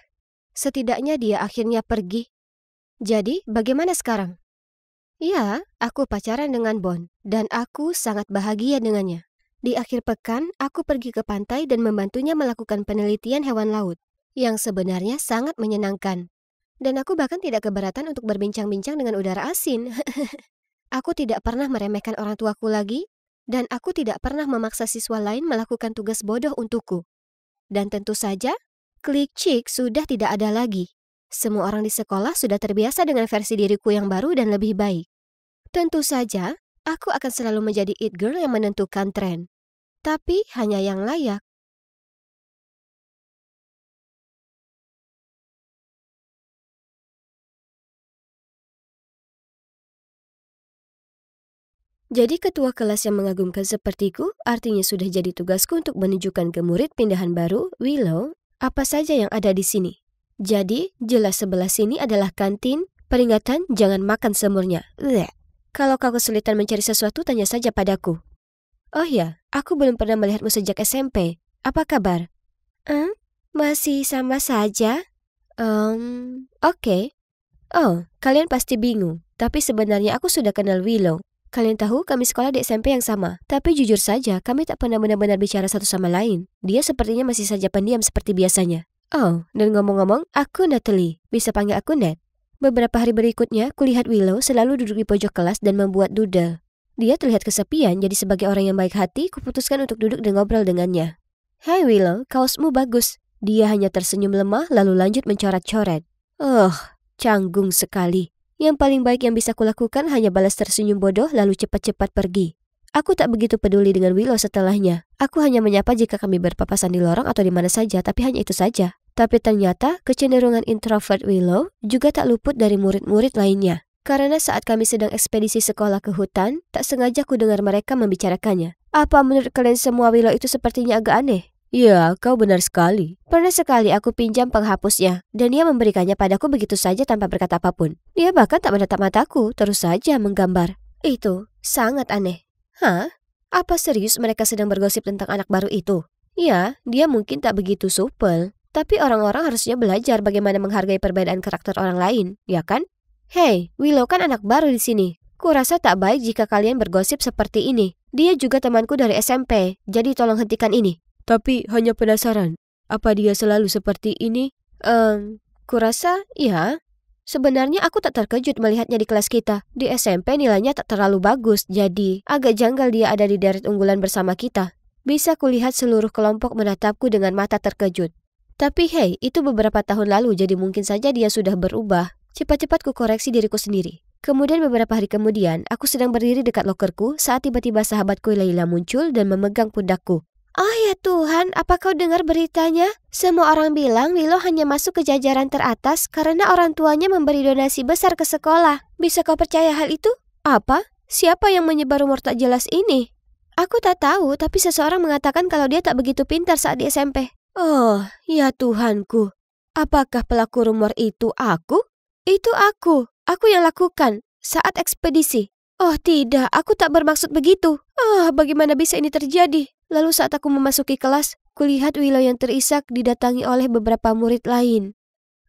Speaker 1: Setidaknya dia akhirnya pergi. Jadi, bagaimana sekarang? Ya, aku pacaran dengan Bon, dan aku sangat bahagia dengannya. Di akhir pekan, aku pergi ke pantai dan membantunya melakukan penelitian hewan laut, yang sebenarnya sangat menyenangkan. Dan aku bahkan tidak keberatan untuk berbincang-bincang dengan udara asin. Aku tidak pernah meremehkan orang tuaku lagi, dan aku tidak pernah memaksa siswa lain melakukan tugas bodoh untukku. Dan tentu saja, klik chick sudah tidak ada lagi. Semua orang di sekolah sudah terbiasa dengan versi diriku yang baru dan lebih baik. Tentu saja, aku akan selalu menjadi it girl yang menentukan tren. Tapi hanya yang layak. Jadi ketua kelas yang mengagumkan sepertiku, artinya sudah jadi tugasku untuk menunjukkan ke murid pindahan baru, Willow, apa saja yang ada di sini. Jadi, jelas sebelah sini adalah kantin. Peringatan, jangan makan semurnya. Bleh. Kalau kau kesulitan mencari sesuatu, tanya saja padaku. Oh ya, aku belum pernah melihatmu sejak SMP. Apa kabar? Masih sama saja. Oke. Oh, kalian pasti bingung. Tapi sebenarnya aku sudah kenal Willow. Kalian tahu kami sekolah di SMP yang sama. Tapi jujur saja, kami tak pernah benar-benar bicara satu sama lain. Dia sepertinya masih saja pendiam seperti biasanya. Oh, dan ngomong-ngomong, aku Natalie. Bisa panggil aku Nat. Beberapa hari berikutnya, kulihat Willow selalu duduk di pojok kelas dan membuat doodle. Dia terlihat kesepian, jadi sebagai orang yang baik hati, kuputuskan untuk duduk dan ngobrol dengannya. Hai Willow, kaosmu bagus. Dia hanya tersenyum lemah lalu lanjut mencoret-coret. Canggung sekali. Yang paling baik yang bisa kulakukan hanya balas tersenyum bodoh lalu cepat-cepat pergi. Aku tak begitu peduli dengan Willow setelahnya. Aku hanya menyapa jika kami berpapasan di lorong atau di mana saja, tapi hanya itu saja. Tapi ternyata kecenderungan introvert Willow juga tak luput dari murid-murid lainnya. Karena saat kami sedang ekspedisi sekolah ke hutan, tak sengaja ku dengar mereka membicarakannya. Apa menurut kalian semua Willow itu sepertinya agak aneh? Ya, kau benar sekali. Pernah sekali aku pinjam penghapusnya, dan dia memberikannya padaku begitu saja tanpa berkata apapun. Dia bahkan tak menatap mataku, terus saja menggambar. Itu sangat aneh. Hah? Apa serius mereka sedang bergosip tentang anak baru itu? Ya, dia mungkin tak begitu supel. Tapi orang-orang harusnya belajar bagaimana menghargai perbedaan karakter orang lain, ya kan? Hei, Willow kan anak baru di sini. Kurasa tak baik jika kalian bergosip seperti ini. Dia juga temanku dari SMP, jadi tolong hentikan ini. Tapi hanya penasaran, apa dia selalu seperti ini? Kurasa ya. Sebenarnya aku tak terkejut melihatnya di kelas kita. Di SMP nilainya tak terlalu bagus, jadi agak janggal dia ada di deret unggulan bersama kita. Bisa kulihat seluruh kelompok menatapku dengan mata terkejut. Tapi hei, itu beberapa tahun lalu, jadi mungkin saja dia sudah berubah. Cepat-cepat ku koreksi diriku sendiri. Kemudian beberapa hari kemudian, aku sedang berdiri dekat lokerku saat tiba-tiba sahabatku Laila muncul dan memegang pundakku. Oh ya Tuhan, apa kau dengar beritanya? Semua orang bilang Willow hanya masuk ke jajaran teratas karena orang tuanya memberi donasi besar ke sekolah. Bisa kau percaya hal itu? Apa? Siapa yang menyebar rumor tak jelas ini? Aku tak tahu, tapi seseorang mengatakan kalau dia tak begitu pintar saat di SMP. Oh, ya Tuhanku. Apakah pelaku rumor itu aku? Itu aku. Aku yang lakukan saat ekspedisi. Oh tidak, aku tak bermaksud begitu. Bagaimana bisa ini terjadi? Lalu saat aku memasuki kelas, kulihat Willow yang terisak didatangi oleh beberapa murid lain.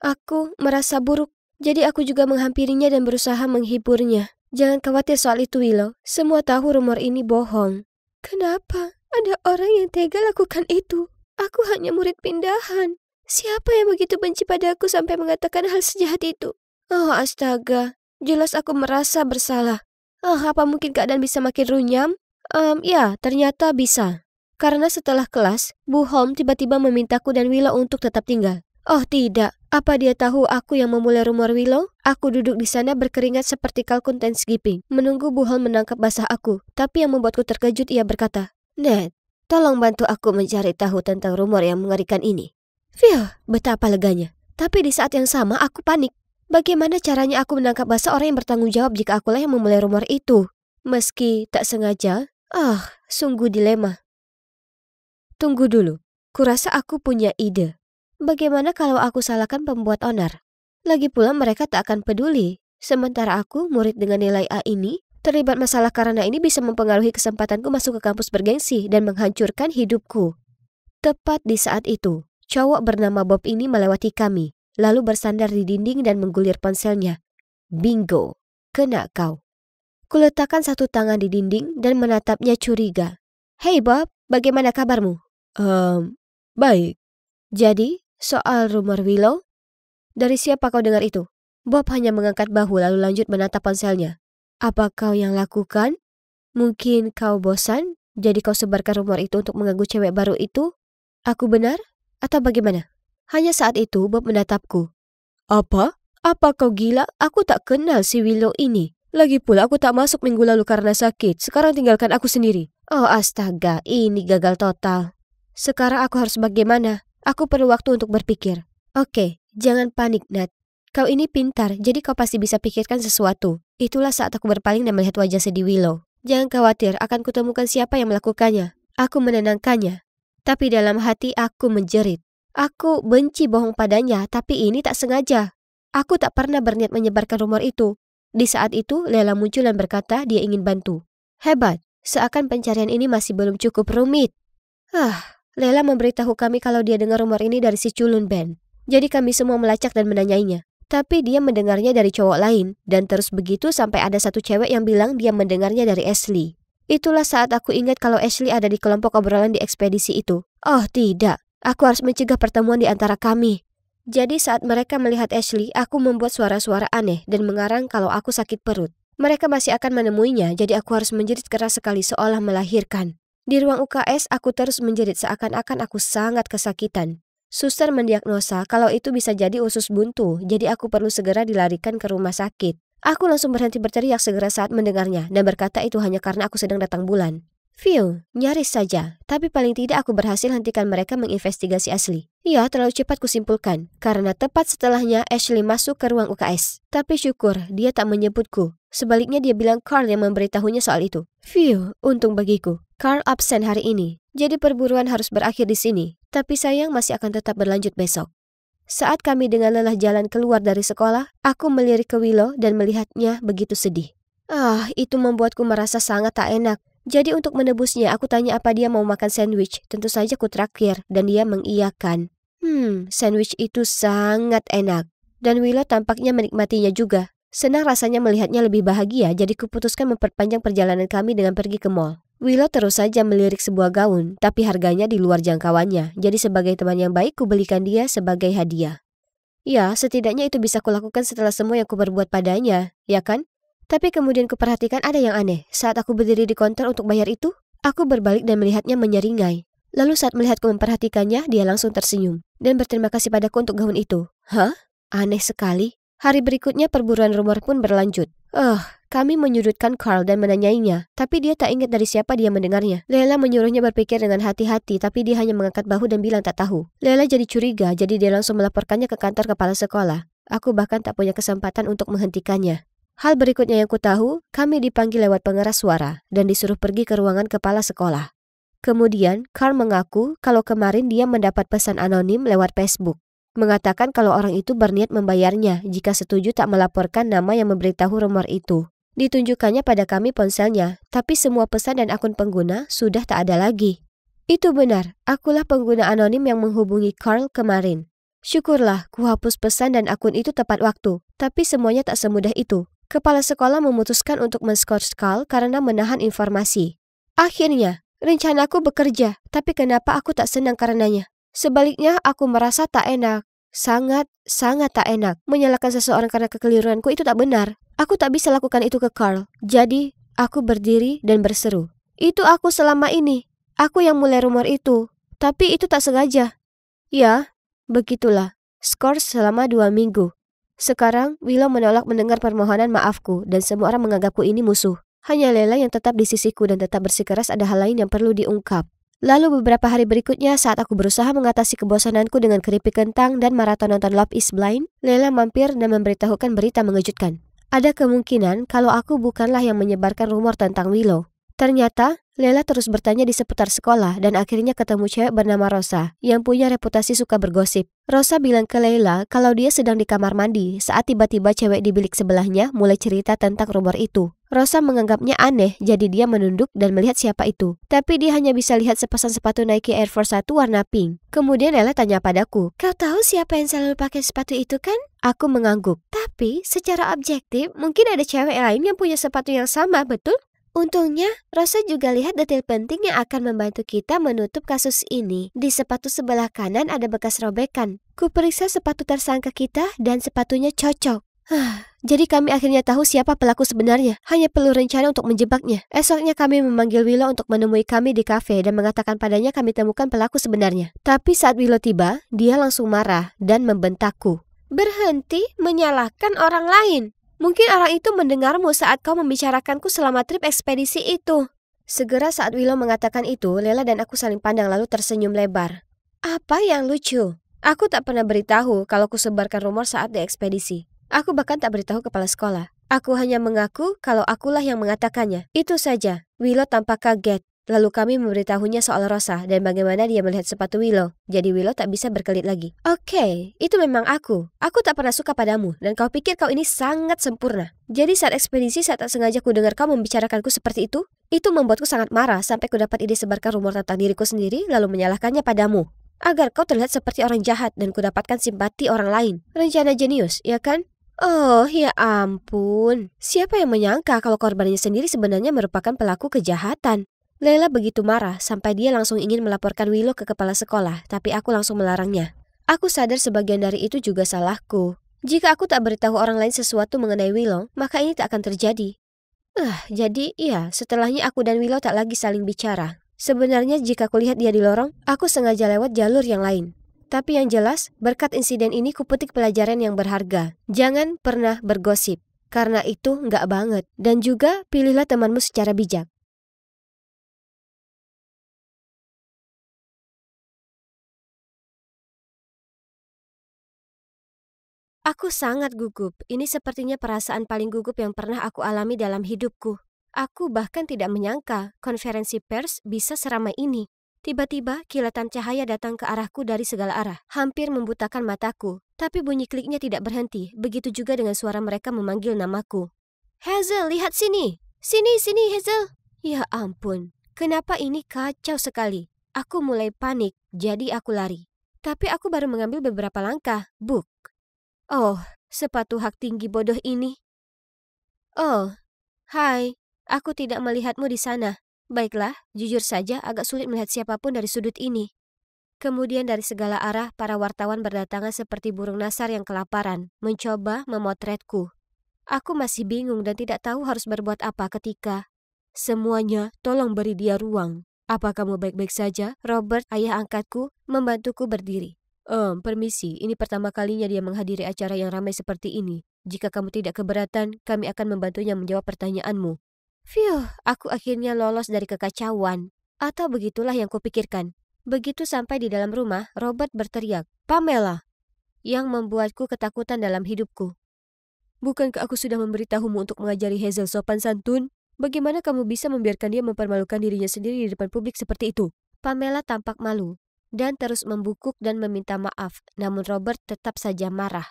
Speaker 1: Aku merasa buruk, jadi aku juga menghampirinya dan berusaha menghiburnya. Jangan khawatir soal itu Willow, semua tahu rumor ini bohong. Kenapa ada orang yang tega lakukan itu? Aku hanya murid pindahan. Siapa yang begitu benci padaku sampai mengatakan hal sejahat itu? Oh astaga, jelas aku merasa bersalah. Apa mungkin keadaan bisa makin runyam? Ya, ternyata bisa. Karena setelah kelas, Bu Holm tiba-tiba memintaku dan Willow untuk tetap tinggal. Oh tidak, apa dia tahu aku yang memulai rumor Willow? Aku duduk di sana berkeringat seperti kalkun Thanksgiving, menunggu Bu Holm menangkap basah aku. Tapi yang membuatku terkejut, ia berkata, Ned, tolong bantu aku mencari tahu tentang rumor yang mengerikan ini. Betapa leganya. Tapi di saat yang sama aku panik. Bagaimana caranya aku menangkap basah orang yang bertanggung jawab jika akulah yang memulai rumor itu? Meski tak sengaja, sungguh dilema. Tunggu dulu, kurasa aku punya ide. Bagaimana kalau aku salahkan pembuat onar? Lagi pula mereka tak akan peduli. Sementara aku, murid dengan nilai A ini, terlibat masalah karena ini bisa mempengaruhi kesempatanku masuk ke kampus bergengsi dan menghancurkan hidupku. Tepat di saat itu, cowok bernama Bob ini melewati kami, lalu bersandar di dinding dan menggulir ponselnya. Bingo, kena kau. Kuletakkan satu tangan di dinding dan menatapnya curiga. Hei Bob, bagaimana kabarmu? Baik. Jadi, soal rumor Willow? Dari siapa kau dengar itu? Bob hanya mengangkat bahu lalu lanjut menatap ponselnya. Apa kau yang lakukan? Mungkin kau bosan, jadi kau sebarkan rumor itu untuk mengganggu cewek baru itu? Aku benar? Atau bagaimana? Hanya saat itu Bob menatapku. Apa? Apa kau gila? Aku tak kenal si Willow ini. Lagi pula aku tak masuk minggu lalu karena sakit. Sekarang tinggalkan aku sendiri. Oh astaga, ini gagal total. Sekarang aku harus bagaimana? Aku perlu waktu untuk berpikir. Oke, jangan panik Nat. Kau ini pintar, jadi kau pasti bisa pikirkan sesuatu. Itulah saat aku berpaling dan melihat wajah sedih Willow. Jangan khawatir, akan kutemukan siapa yang melakukannya. Aku menenangkannya. Tapi dalam hati aku menjerit. Aku benci bohong padanya, tapi ini tak sengaja. Aku tak pernah berniat menyebarkan rumor itu. Di saat itu, Lela muncul dan berkata dia ingin bantu. Hebat, seakan pencarian ini masih belum cukup rumit. Lela memberitahu kami kalau dia dengar rumor ini dari si culun Ben. Jadi kami semua melacak dan menanyainya. Tapi dia mendengarnya dari cowok lain, dan terus begitu sampai ada satu cewek yang bilang dia mendengarnya dari Ashley. Itulah saat aku ingat kalau Ashley ada di kelompok obrolan di ekspedisi itu. Oh tidak, aku harus mencegah pertemuan di antara kami. Jadi saat mereka melihat Ashley, aku membuat suara-suara aneh dan mengarang kalau aku sakit perut. Mereka masih akan menemuinya, jadi aku harus menjerit keras sekali seolah melahirkan. Di ruang UKS, aku terus menjerit seakan-akan aku sangat kesakitan. Suster mendiagnosa kalau itu bisa jadi usus buntu, jadi aku perlu segera dilarikan ke rumah sakit. Aku langsung berhenti berteriak segera saat mendengarnya dan berkata itu hanya karena aku sedang datang bulan. Phew, nyaris saja, tapi paling tidak aku berhasil hentikan mereka menginvestigasi Ashley. Ya, terlalu cepat kusimpulkan, karena tepat setelahnya Ashley masuk ke ruang UKS. Tapi syukur, dia tak menyebutku. Sebaliknya dia bilang Carl yang memberitahunya soal itu. Phew, untung bagiku. Carl absen hari ini, jadi perburuan harus berakhir di sini. Tapi sayang masih akan tetap berlanjut besok. Saat kami dengan lelah jalan keluar dari sekolah, aku melirik ke Willow dan melihatnya begitu sedih. Itu membuatku merasa sangat tak enak. Jadi untuk menebusnya, aku tanya apa dia mau makan sandwich. Tentu saja ku traktir dan dia mengiyakan. Sandwich itu sangat enak. Dan Willow tampaknya menikmatinya juga. Senang rasanya melihatnya lebih bahagia, jadi kuputuskan memperpanjang perjalanan kami dengan pergi ke mall. Willow terus saja melirik sebuah gaun, tapi harganya di luar jangkauannya. Jadi sebagai teman yang baik, kubelikan dia sebagai hadiah. Ya, setidaknya itu bisa kulakukan setelah semua yang kuperbuat padanya, ya kan? Tapi kemudian kuperhatikan ada yang aneh. Saat aku berdiri di konter untuk bayar itu, aku berbalik dan melihatnya menyeringai. Lalu saat melihatku memperhatikannya, dia langsung tersenyum dan berterima kasih padaku untuk gaun itu. Hah? Aneh sekali. Hari berikutnya perburuan rumor pun berlanjut. Kami menyudutkan Carl dan menanyainya, tapi dia tak ingat dari siapa dia mendengarnya. Lela menyuruhnya berpikir dengan hati-hati, tapi dia hanya mengangkat bahu dan bilang tak tahu. Lela jadi curiga, jadi dia langsung melaporkannya ke kantor kepala sekolah. Aku bahkan tak punya kesempatan untuk menghentikannya. Hal berikutnya yang ku tahu, kami dipanggil lewat pengeras suara dan disuruh pergi ke ruangan kepala sekolah. Kemudian, Carl mengaku kalau kemarin dia mendapat pesan anonim lewat Facebook. Mengatakan kalau orang itu berniat membayarnya jika setuju tak melaporkan nama yang memberitahu rumor itu. Ditunjukkannya pada kami ponselnya, tapi semua pesan dan akun pengguna sudah tak ada lagi. Itu benar, akulah pengguna anonim yang menghubungi Carl kemarin. Syukurlah, ku hapus pesan dan akun itu tepat waktu, tapi semuanya tak semudah itu. Kepala sekolah memutuskan untuk men-skors Carl karena menahan informasi. Akhirnya, rencanaku bekerja, tapi kenapa aku tak senang karenanya? Sebaliknya, aku merasa tak enak. Sangat tak enak. Menyalahkan seseorang karena kekeliruanku itu tak benar. Aku tak bisa lakukan itu ke Carl. Jadi, aku berdiri dan berseru. Itu aku selama ini. Aku yang mulai rumor itu. Tapi itu tak sengaja. Ya, begitulah. Skors selama 2 minggu. Sekarang, Willow menolak mendengar permohonan maafku dan semua orang menganggapku ini musuh. Hanya Lela yang tetap di sisiku dan tetap bersikeras ada hal lain yang perlu diungkap. Lalu beberapa hari berikutnya saat aku berusaha mengatasi kebosananku dengan keripik kentang dan maraton nonton Love is Blind, Lela mampir dan memberitahukan berita mengejutkan. Ada kemungkinan kalau aku bukanlah yang menyebarkan rumor tentang Willow. Ternyata, Lela terus bertanya di seputar sekolah dan akhirnya ketemu cewek bernama Rosa yang punya reputasi suka bergosip. Rosa bilang ke Lela kalau dia sedang di kamar mandi saat tiba-tiba cewek di bilik sebelahnya mulai cerita tentang rumor itu. Rosa menganggapnya aneh, jadi dia menunduk dan melihat siapa itu. Tapi dia hanya bisa lihat sepasang sepatu Nike Air Force 1 warna pink. Kemudian Lela tanya padaku, "Kau tahu siapa yang selalu pakai sepatu itu kan?" Aku mengangguk. Tapi secara objektif, mungkin ada cewek lain yang punya sepatu yang sama, betul? Untungnya, Rosa juga lihat detail penting yang akan membantu kita menutup kasus ini. Di sepatu sebelah kanan ada bekas robekan. Kuperiksa sepatu tersangka kita dan sepatunya cocok. Jadi kami akhirnya tahu siapa pelaku sebenarnya. Hanya perlu rencana untuk menjebaknya. Esoknya kami memanggil Willow untuk menemui kami di kafe dan mengatakan padanya kami temukan pelaku sebenarnya. Tapi saat Willow tiba, dia langsung marah dan membentakku. Berhenti menyalahkan orang lain. Mungkin orang itu mendengarmu saat kau membicarakanku selama trip ekspedisi itu. Segera saat Willow mengatakan itu, Lela dan aku saling pandang lalu tersenyum lebar. Apa yang lucu? Aku tak pernah beritahu kalau kusebarkan rumor saat di ekspedisi. Aku bahkan tak beritahu kepala sekolah. Aku hanya mengaku kalau akulah yang mengatakannya. Itu saja. Willow tampak kaget. Lalu kami memberitahunya soal Rosa dan bagaimana dia melihat sepatu Willow. Jadi Willow tak bisa berkelit lagi. Oke, itu memang aku. Aku tak pernah suka padamu dan kau pikir kau ini sangat sempurna. Jadi saat ekspedisi tak sengaja ku dengar kau membicarakanku seperti itu membuatku sangat marah sampai ku dapat ide sebarkan rumor tentang diriku sendiri lalu menyalahkannya padamu. Agar kau terlihat seperti orang jahat dan ku dapatkan simpati orang lain. Rencana jenius, ya kan? Oh, ya ampun. Siapa yang menyangka kalau korbannya sendiri sebenarnya merupakan pelaku kejahatan? Layla begitu marah sampai dia langsung ingin melaporkan Willow ke kepala sekolah, tapi aku langsung melarangnya. Aku sadar sebagian dari itu juga salahku. Jika aku tak beritahu orang lain sesuatu mengenai Willow, maka ini tak akan terjadi. Jadi iya, setelahnya aku dan Willow tak lagi saling bicara. Sebenarnya jika kulihat dia di lorong, aku sengaja lewat jalur yang lain. Tapi yang jelas, berkat insiden ini kupetik pelajaran yang berharga. Jangan pernah bergosip, karena itu nggak banget. Dan juga pilihlah temanmu secara bijak. Aku sangat gugup. Ini sepertinya perasaan paling gugup yang pernah aku alami dalam hidupku. Aku bahkan tidak menyangka konferensi pers bisa seramai ini. Tiba-tiba kilatan cahaya datang ke arahku dari segala arah, hampir membutakan mataku. Tapi bunyi kliknya tidak berhenti, begitu juga dengan suara mereka memanggil namaku. Hazel, lihat sini! Sini, Hazel! Ya ampun, kenapa ini kacau sekali? Aku mulai panik, jadi aku lari. Tapi aku baru mengambil beberapa langkah, buk. Oh, sepatu hak tinggi bodoh ini. Oh, hai, aku tidak melihatmu di sana. Baiklah, jujur saja agak sulit melihat siapapun dari sudut ini. Kemudian dari segala arah, para wartawan berdatangan seperti burung nasar yang kelaparan, mencoba memotretku. Aku masih bingung dan tidak tahu harus berbuat apa ketika... Semuanya, tolong beri dia ruang. Apa kamu baik-baik saja? Robert, ayah angkatku, membantuku berdiri. Permisi, ini pertama kalinya dia menghadiri acara yang ramai seperti ini. Jika kamu tidak keberatan, kami akan membantunya menjawab pertanyaanmu. Phew, aku akhirnya lolos dari kekacauan. Atau begitulah yang kupikirkan. Begitu sampai di dalam rumah, Robert berteriak, Pamela, yang membuatku ketakutan dalam hidupku. Bukankah aku sudah memberitahumu untuk mengajari Hazel sopan santun? Bagaimana kamu bisa membiarkan dia mempermalukan dirinya sendiri di depan publik seperti itu? Pamela tampak malu dan terus membungkuk dan meminta maaf, namun Robert tetap saja marah.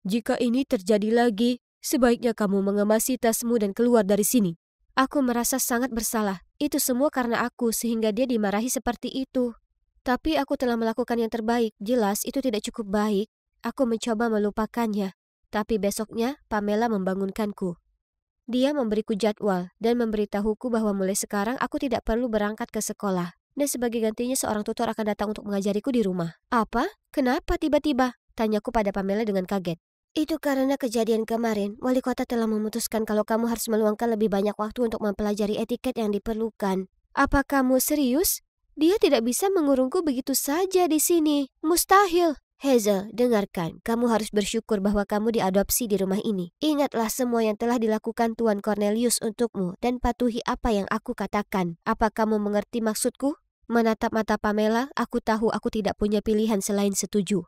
Speaker 1: Jika ini terjadi lagi, sebaiknya kamu mengemasi tasmu dan keluar dari sini. Aku merasa sangat bersalah. Itu semua karena aku sehingga dia dimarahi seperti itu. Tapi aku telah melakukan yang terbaik. Jelas itu tidak cukup baik. Aku mencoba melupakannya. Tapi besoknya Pamela membangunkanku. Dia memberiku jadwal dan memberitahuku bahwa mulai sekarang aku tidak perlu berangkat ke sekolah. Dan sebagai gantinya seorang tutor akan datang untuk mengajariku di rumah. Apa? Kenapa tiba-tiba? Tanyaku pada Pamela dengan kaget. Itu karena kejadian kemarin, wali kota telah memutuskan kalau kamu harus meluangkan lebih banyak waktu untuk mempelajari etiket yang diperlukan. Apa kamu serius? Dia tidak bisa mengurungku begitu saja di sini. Mustahil. Hazel, dengarkan, kamu harus bersyukur bahwa kamu diadopsi di rumah ini. Ingatlah semua yang telah dilakukan Tuan Cornelius untukmu dan patuhi apa yang aku katakan. Apa kamu mengerti maksudku? Menatap mata Pamela, aku tahu aku tidak punya pilihan selain setuju.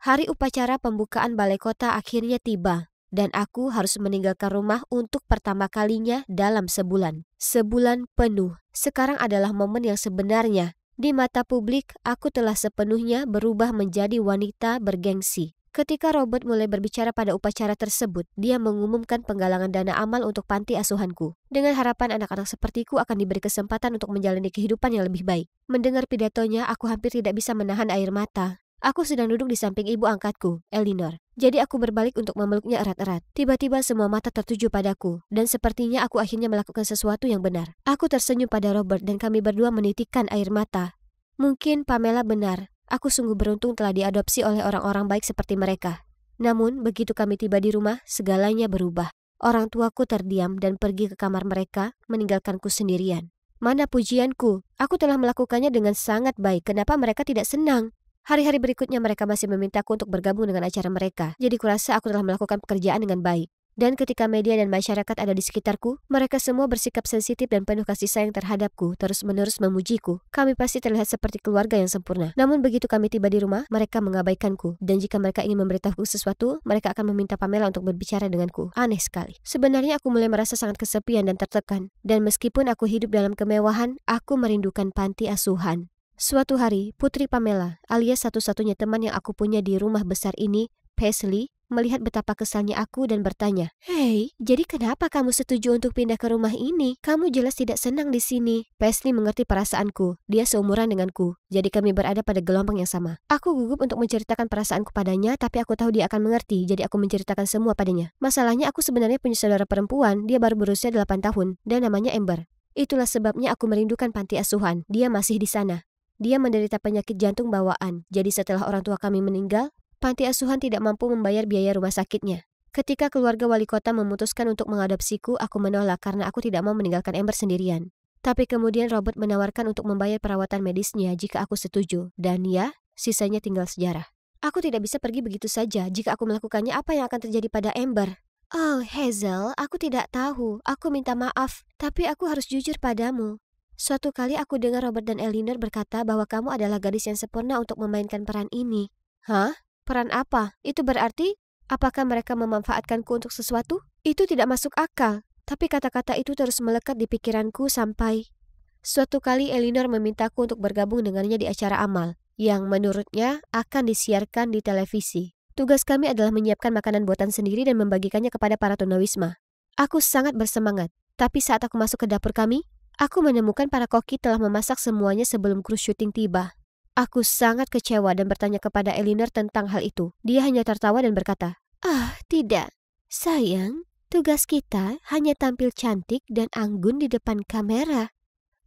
Speaker 1: Hari upacara pembukaan balai kota akhirnya tiba, dan aku harus meninggalkan rumah untuk pertama kalinya dalam sebulan. Sebulan penuh. Sekarang adalah momen yang sebenarnya. Di mata publik, aku telah sepenuhnya berubah menjadi wanita bergengsi. Ketika Robert mulai berbicara pada upacara tersebut, dia mengumumkan penggalangan dana amal untuk panti asuhanku. Dengan harapan anak-anak sepertiku akan diberi kesempatan untuk menjalani kehidupan yang lebih baik. Mendengar pidatonya, aku hampir tidak bisa menahan air mata. Aku sedang duduk di samping ibu angkatku, Eleanor. Jadi aku berbalik untuk memeluknya erat-erat. Tiba-tiba semua mata tertuju padaku, dan sepertinya aku akhirnya melakukan sesuatu yang benar. Aku tersenyum pada Robert dan kami berdua menitikkan air mata. Mungkin Pamela benar. Aku sungguh beruntung telah diadopsi oleh orang-orang baik seperti mereka. Namun, begitu kami tiba di rumah, segalanya berubah. Orang tuaku terdiam dan pergi ke kamar mereka, meninggalkanku sendirian. Mana pujianku? Aku telah melakukannya dengan sangat baik. Kenapa mereka tidak senang? Hari-hari berikutnya mereka masih memintaku untuk bergabung dengan acara mereka. Jadi kurasa aku telah melakukan pekerjaan dengan baik. Dan ketika media dan masyarakat ada di sekitarku, mereka semua bersikap sensitif dan penuh kasih sayang terhadapku, terus-menerus memujiku. Kami pasti terlihat seperti keluarga yang sempurna. Namun begitu kami tiba di rumah, mereka mengabaikanku. Dan jika mereka ingin memberitahuku sesuatu, mereka akan meminta Pamela untuk berbicara denganku. Aneh sekali. Sebenarnya aku mulai merasa sangat kesepian dan tertekan. Dan meskipun aku hidup dalam kemewahan, aku merindukan panti asuhan. Suatu hari, Putri Pamela, alias satu-satunya teman yang aku punya di rumah besar ini, Paisley, melihat betapa kesalnya aku dan bertanya, "Hei, jadi kenapa kamu setuju untuk pindah ke rumah ini? Kamu jelas tidak senang di sini." Paisley mengerti perasaanku. Dia seumuran denganku, jadi kami berada pada gelombang yang sama. Aku gugup untuk menceritakan perasaanku padanya, tapi aku tahu dia akan mengerti, jadi aku menceritakan semua padanya. Masalahnya aku sebenarnya punya saudara perempuan, dia baru berusia 8 tahun, dan namanya Amber. Itulah sebabnya aku merindukan panti asuhan. Dia masih di sana. Dia menderita penyakit jantung bawaan, jadi setelah orang tua kami meninggal, panti asuhan tidak mampu membayar biaya rumah sakitnya. Ketika keluarga wali kota memutuskan untuk mengadopsiku, aku menolak karena aku tidak mau meninggalkan Amber sendirian. Tapi kemudian Robert menawarkan untuk membayar perawatan medisnya jika aku setuju, dan ya, sisanya tinggal sejarah. Aku tidak bisa pergi begitu saja. Jika aku melakukannya, apa yang akan terjadi pada Amber? Oh, Hazel, aku tidak tahu. Aku minta maaf, tapi aku harus jujur padamu. Suatu kali aku dengar Robert dan Eleanor berkata bahwa kamu adalah gadis yang sempurna untuk memainkan peran ini. Hah? Peran apa? Itu berarti, apakah mereka memanfaatkanku untuk sesuatu? Itu tidak masuk akal. Tapi kata-kata itu terus melekat di pikiranku sampai suatu kali Eleanor memintaku untuk bergabung dengannya di acara amal, yang menurutnya akan disiarkan di televisi. Tugas kami adalah menyiapkan makanan buatan sendiri dan membagikannya kepada para tunawisma. Aku sangat bersemangat, tapi saat aku masuk ke dapur kami, aku menemukan para koki telah memasak semuanya sebelum kru syuting tiba. Aku sangat kecewa dan bertanya kepada Eleanor tentang hal itu. Dia hanya tertawa dan berkata, "Ah, tidak. Sayang, tugas kita hanya tampil cantik dan anggun di depan kamera."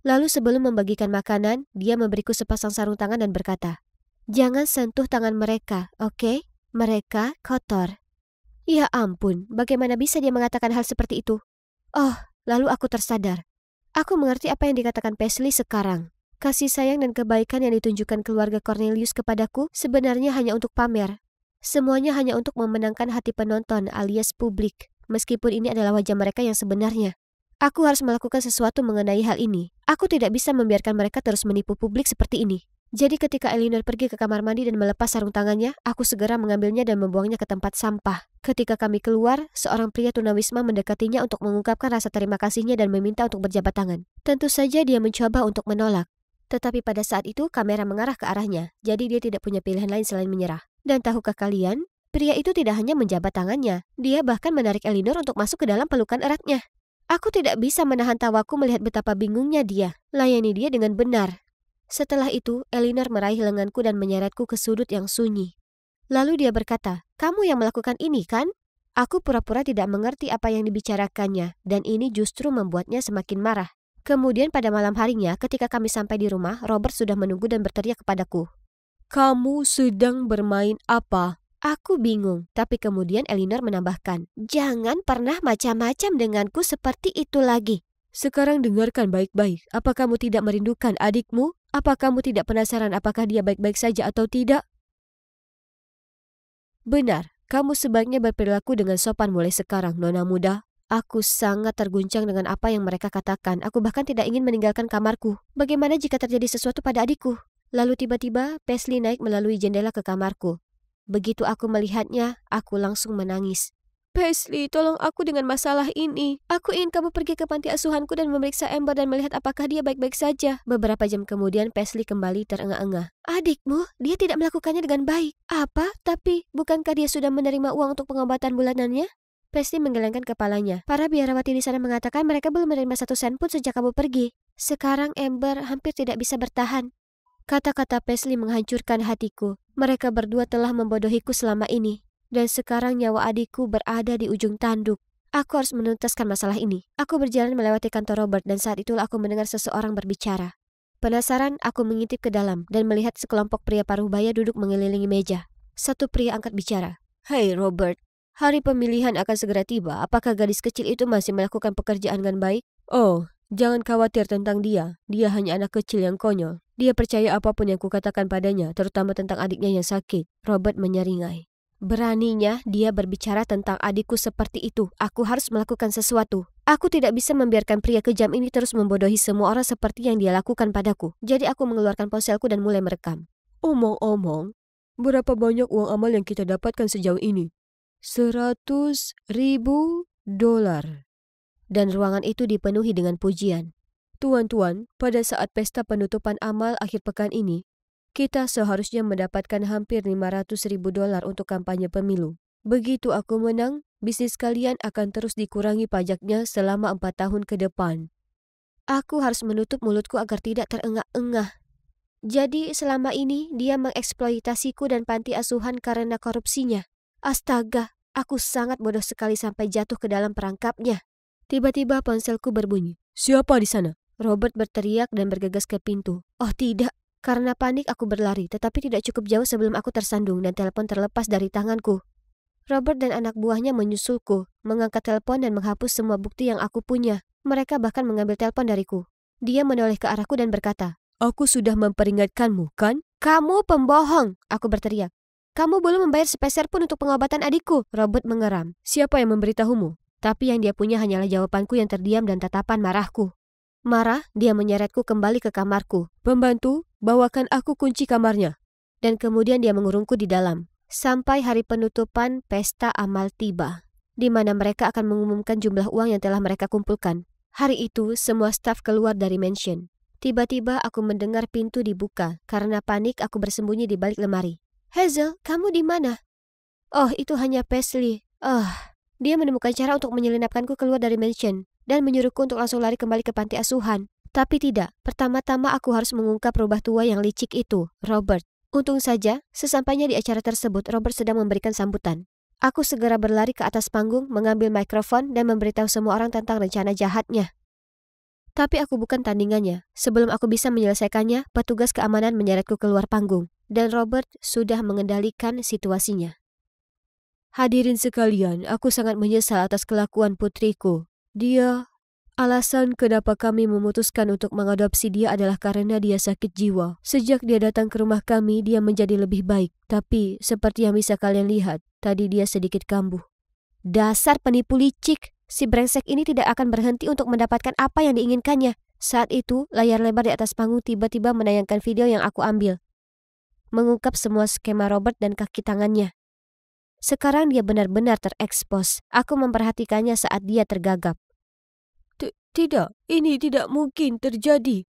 Speaker 1: Lalu sebelum membagikan makanan, dia memberiku sepasang sarung tangan dan berkata, "Jangan sentuh tangan mereka, oke? Mereka kotor." Ya ampun, bagaimana bisa dia mengatakan hal seperti itu? Oh, lalu aku tersadar. Aku mengerti apa yang dikatakan Paisley sekarang. Kasih sayang dan kebaikan yang ditunjukkan keluarga Cornelius kepadaku sebenarnya hanya untuk pamer. Semuanya hanya untuk memenangkan hati penonton alias publik, meskipun ini adalah wajah mereka yang sebenarnya. Aku harus melakukan sesuatu mengenai hal ini. Aku tidak bisa membiarkan mereka terus menipu publik seperti ini. Jadi ketika Eleanor pergi ke kamar mandi dan melepas sarung tangannya, aku segera mengambilnya dan membuangnya ke tempat sampah. Ketika kami keluar, seorang pria tunawisma mendekatinya untuk mengungkapkan rasa terima kasihnya dan meminta untuk berjabat tangan. Tentu saja dia mencoba untuk menolak. Tetapi pada saat itu kamera mengarah ke arahnya, jadi dia tidak punya pilihan lain selain menyerah. Dan tahukah kalian, pria itu tidak hanya menjabat tangannya, dia bahkan menarik Eleanor untuk masuk ke dalam pelukan eratnya. Aku tidak bisa menahan tawaku melihat betapa bingungnya dia. Layani dia dengan benar. Setelah itu, Eleanor meraih lenganku dan menyeretku ke sudut yang sunyi. Lalu dia berkata, "Kamu yang melakukan ini, kan?" Aku pura-pura tidak mengerti apa yang dibicarakannya, dan ini justru membuatnya semakin marah. Kemudian pada malam harinya, ketika kami sampai di rumah, Robert sudah menunggu dan berteriak kepadaku, "Kamu sedang bermain apa?" Aku bingung, tapi kemudian Eleanor menambahkan, "Jangan pernah macam-macam denganku seperti itu lagi." Sekarang dengarkan baik-baik, apa kamu tidak merindukan adikmu? Apa kamu tidak penasaran apakah dia baik-baik saja atau tidak? Benar, kamu sebaiknya berperilaku dengan sopan mulai sekarang, nona muda. Aku sangat terguncang dengan apa yang mereka katakan. Aku bahkan tidak ingin meninggalkan kamarku. Bagaimana jika terjadi sesuatu pada adikku? Lalu tiba-tiba Paisley naik melalui jendela ke kamarku. Begitu aku melihatnya, aku langsung menangis. "Paisley, tolong aku dengan masalah ini. Aku ingin kamu pergi ke panti asuhanku dan memeriksa Amber dan melihat apakah dia baik-baik saja." Beberapa jam kemudian Paisley kembali terengah-engah. "Adikmu, dia tidak melakukannya dengan baik." "Apa? Tapi, bukankah dia sudah menerima uang untuk pengobatan bulanannya?" Paisley menggelengkan kepalanya. "Para biarawati di sana mengatakan mereka belum menerima 1 sen pun sejak kamu pergi. Sekarang Amber hampir tidak bisa bertahan." Kata-kata Paisley menghancurkan hatiku. Mereka berdua telah membodohiku selama ini. Dan sekarang nyawa adikku berada di ujung tanduk. Aku harus menuntaskan masalah ini. Aku berjalan melewati kantor Robert dan saat itulah aku mendengar seseorang berbicara. Penasaran, aku mengintip ke dalam dan melihat sekelompok pria paruh baya duduk mengelilingi meja. Satu pria angkat bicara. "Hei Robert, hari pemilihan akan segera tiba. Apakah gadis kecil itu masih melakukan pekerjaan dengan baik?" "Oh, jangan khawatir tentang dia. Dia hanya anak kecil yang konyol. Dia percaya apapun yang kukatakan padanya, terutama tentang adiknya yang sakit." Robert menyeringai. Beraninya dia berbicara tentang adikku seperti itu. Aku harus melakukan sesuatu. Aku tidak bisa membiarkan pria kejam ini terus membodohi semua orang seperti yang dia lakukan padaku. Jadi aku mengeluarkan ponselku dan mulai merekam. Omong-omong, berapa banyak uang amal yang kita dapatkan sejauh ini? $100.000. Dan ruangan itu dipenuhi dengan pujian. Tuan-tuan, pada saat pesta penutupan amal akhir pekan ini, kita seharusnya mendapatkan hampir $500.000 untuk kampanye pemilu. Begitu aku menang, bisnis kalian akan terus dikurangi pajaknya selama 4 tahun ke depan. Aku harus menutup mulutku agar tidak terengah-engah. Jadi selama ini dia mengeksploitasiku dan panti asuhan karena korupsinya. Astaga, aku sangat bodoh sekali sampai jatuh ke dalam perangkapnya. Tiba-tiba ponselku berbunyi. Siapa di sana? Robert berteriak dan bergegas ke pintu. Oh tidak. Karena panik aku berlari, tetapi tidak cukup jauh sebelum aku tersandung dan telepon terlepas dari tanganku. Robert dan anak buahnya menyusulku, mengangkat telepon dan menghapus semua bukti yang aku punya. Mereka bahkan mengambil telepon dariku. Dia menoleh ke arahku dan berkata, "Aku sudah memperingatkanmu, kan?" "Kamu pembohong!" aku berteriak. "Kamu belum membayar sepeser pun untuk pengobatan adikku." Robert mengeram. "Siapa yang memberitahumu?" Tapi yang dia punya hanyalah jawabanku yang terdiam dan tatapan marahku. Marah, dia menyeretku kembali ke kamarku. "Pembantu, bawakan aku kunci kamarnya." Dan kemudian dia mengurungku di dalam. Sampai hari penutupan pesta amal tiba, di mana mereka akan mengumumkan jumlah uang yang telah mereka kumpulkan. Hari itu, semua staf keluar dari mansion. Tiba-tiba aku mendengar pintu dibuka. Karena panik, aku bersembunyi di balik lemari. "Hazel, kamu di mana?" "Oh, itu hanya Paisley." Dia menemukan cara untuk menyelinapkanku keluar dari mansion dan menyuruhku untuk langsung lari kembali ke panti asuhan. Tapi tidak, pertama-tama aku harus mengungkap rubah tua yang licik itu, Robert. Untung saja, sesampainya di acara tersebut, Robert sedang memberikan sambutan. Aku segera berlari ke atas panggung, mengambil mikrofon dan memberitahu semua orang tentang rencana jahatnya. Tapi aku bukan tandingannya. Sebelum aku bisa menyelesaikannya, petugas keamanan menyeretku keluar panggung, dan Robert sudah mengendalikan situasinya. Hadirin sekalian, aku sangat menyesal atas kelakuan putriku. Alasan kenapa kami memutuskan untuk mengadopsi dia adalah karena dia sakit jiwa. Sejak dia datang ke rumah kami, dia menjadi lebih baik. Tapi, seperti yang bisa kalian lihat, tadi dia sedikit kambuh. Dasar penipu licik! Si brengsek ini tidak akan berhenti untuk mendapatkan apa yang diinginkannya. Saat itu, layar lebar di atas panggung tiba-tiba menayangkan video yang aku ambil. Mengungkap semua skema Robert dan kaki tangannya. Sekarang dia benar-benar terekspos. Aku memperhatikannya saat dia tergagap. Tidak, ini tidak mungkin terjadi.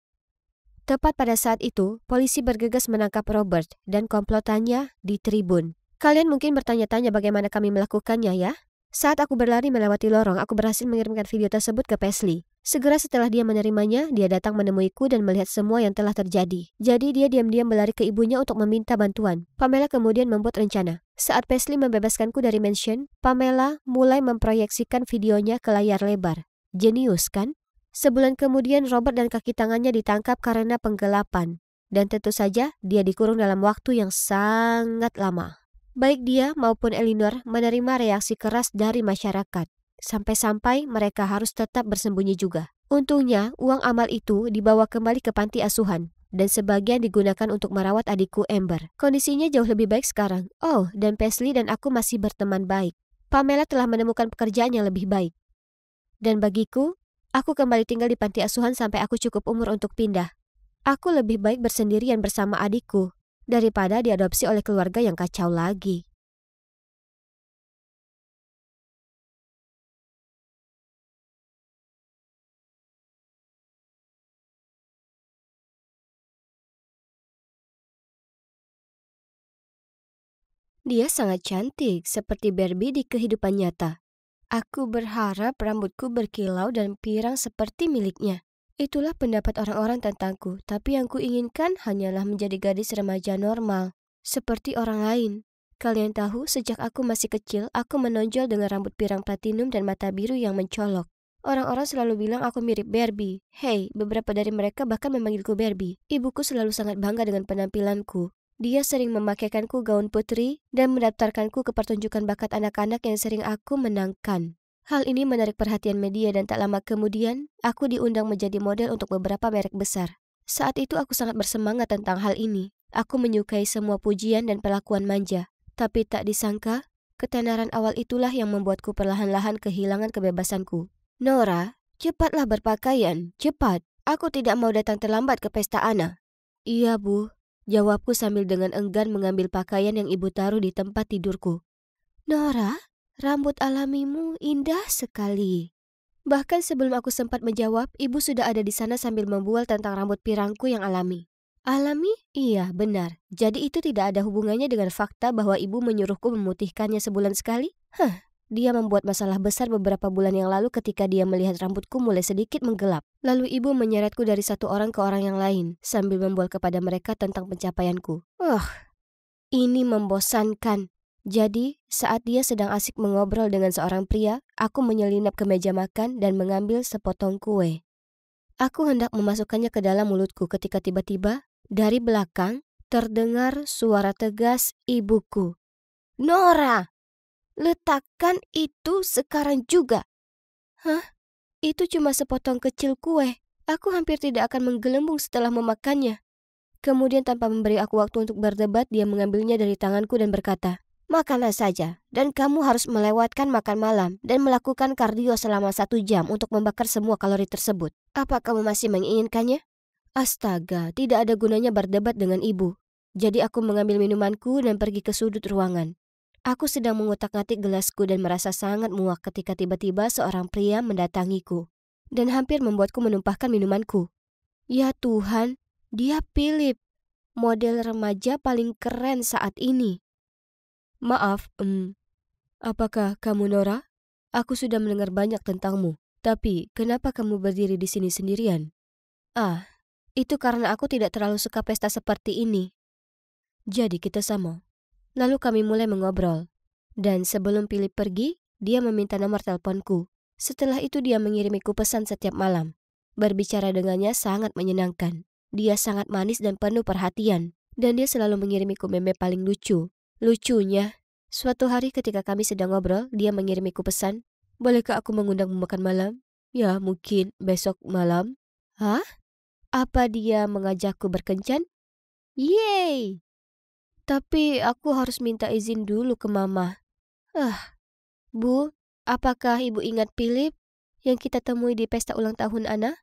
Speaker 1: Tepat pada saat itu, polisi bergegas menangkap Robert dan komplotannya di tribun. Kalian mungkin bertanya-tanya bagaimana kami melakukannya ya? Saat aku berlari melewati lorong, aku berhasil mengirimkan video tersebut ke Paisley. Segera setelah dia menerimanya, dia datang menemuiku dan melihat semua yang telah terjadi. Jadi dia diam-diam berlari ke ibunya untuk meminta bantuan. Pamela kemudian membuat rencana. Saat Paisley membebaskanku dari mansion, Pamela mulai memproyeksikan videonya ke layar lebar. Jenius kan? Sebulan kemudian Robert dan kaki tangannya ditangkap karena penggelapan. Dan tentu saja dia dikurung dalam waktu yang sangat lama. Baik dia maupun Eleanor menerima reaksi keras dari masyarakat. Sampai-sampai mereka harus tetap bersembunyi juga. Untungnya uang amal itu dibawa kembali ke panti asuhan. Dan sebagian digunakan untuk merawat adikku Amber. Kondisinya jauh lebih baik sekarang. Oh, dan Paisley dan aku masih berteman baik. Pamela telah menemukan pekerjaan yang lebih baik. Dan bagiku, aku kembali tinggal di panti asuhan sampai aku cukup umur untuk pindah. Aku lebih baik bersendirian bersama adikku daripada diadopsi oleh keluarga yang kacau lagi. Dia sangat cantik, seperti Barbie di kehidupan nyata. Aku berharap rambutku berkilau dan pirang seperti miliknya. Itulah pendapat orang-orang tentangku, tapi yang kuinginkan hanyalah menjadi gadis remaja normal, seperti orang lain. Kalian tahu, sejak aku masih kecil, aku menonjol dengan rambut pirang platinum dan mata biru yang mencolok. Orang-orang selalu bilang aku mirip Barbie. Hei, beberapa dari mereka bahkan memanggilku Barbie. Ibuku selalu sangat bangga dengan penampilanku. Dia sering memakaikanku gaun putri dan mendaftarkanku ke pertunjukan bakat anak-anak yang sering aku menangkan. Hal ini menarik perhatian media dan tak lama kemudian, aku diundang menjadi model untuk beberapa merek besar. Saat itu aku sangat bersemangat tentang hal ini. Aku menyukai semua pujian dan perlakuan manja. Tapi tak disangka, ketenaran awal itulah yang membuatku perlahan-lahan kehilangan kebebasanku. Nora, cepatlah berpakaian, cepat. Aku tidak mau datang terlambat ke pesta Ana. Iya, Bu. Jawabku sambil dengan enggan mengambil pakaian yang ibu taruh di tempat tidurku. Nora, rambut alamimu indah sekali. Bahkan sebelum aku sempat menjawab, ibu sudah ada di sana sambil membual tentang rambut pirangku yang alami. Alami? Iya, benar. Jadi itu tidak ada hubungannya dengan fakta bahwa ibu menyuruhku memutihkannya sebulan sekali? Dia membuat masalah besar beberapa bulan yang lalu ketika dia melihat rambutku mulai sedikit menggelap. Lalu ibu menyeretku dari satu orang ke orang yang lain, sambil membual kepada mereka tentang pencapaianku. Ini membosankan. Jadi, saat dia sedang asik mengobrol dengan seorang pria, aku menyelinap ke meja makan dan mengambil sepotong kue. Aku hendak memasukkannya ke dalam mulutku ketika tiba-tiba, dari belakang, terdengar suara tegas ibuku. Nora! Letakkan itu sekarang juga. Itu cuma sepotong kecil kue. Aku hampir tidak akan menggelembung setelah memakannya. Kemudian tanpa memberi aku waktu untuk berdebat, dia mengambilnya dari tanganku dan berkata, makanlah saja, dan kamu harus melewatkan makan malam dan melakukan kardio selama 1 jam untuk membakar semua kalori tersebut. Apa kamu masih menginginkannya? Astaga, tidak ada gunanya berdebat dengan ibu. Jadi aku mengambil minumanku dan pergi ke sudut ruangan. Aku sedang mengutak-ngatik gelasku dan merasa sangat muak ketika tiba-tiba seorang pria mendatangiku dan hampir membuatku menumpahkan minumanku. Ya Tuhan, dia Philip, model remaja paling keren saat ini. Maaf, apakah kamu Nora? Aku sudah mendengar banyak tentangmu, tapi kenapa kamu berdiri di sini sendirian? Itu karena aku tidak terlalu suka pesta seperti ini. Jadi kita sama. Lalu kami mulai mengobrol. Dan sebelum Philip pergi, dia meminta nomor teleponku. Setelah itu dia mengirimiku pesan setiap malam. Berbicara dengannya sangat menyenangkan. Dia sangat manis dan penuh perhatian. Dan dia selalu mengirimiku meme paling lucu. Lucunya, suatu hari ketika kami sedang ngobrol, dia mengirimiku pesan, bolehkah aku mengundangmu makan malam? Ya, mungkin besok malam. Apa dia mengajakku berkencan? Yeay! Tapi aku harus minta izin dulu ke mama. Bu, apakah ibu ingat Philip yang kita temui di pesta ulang tahun Ana?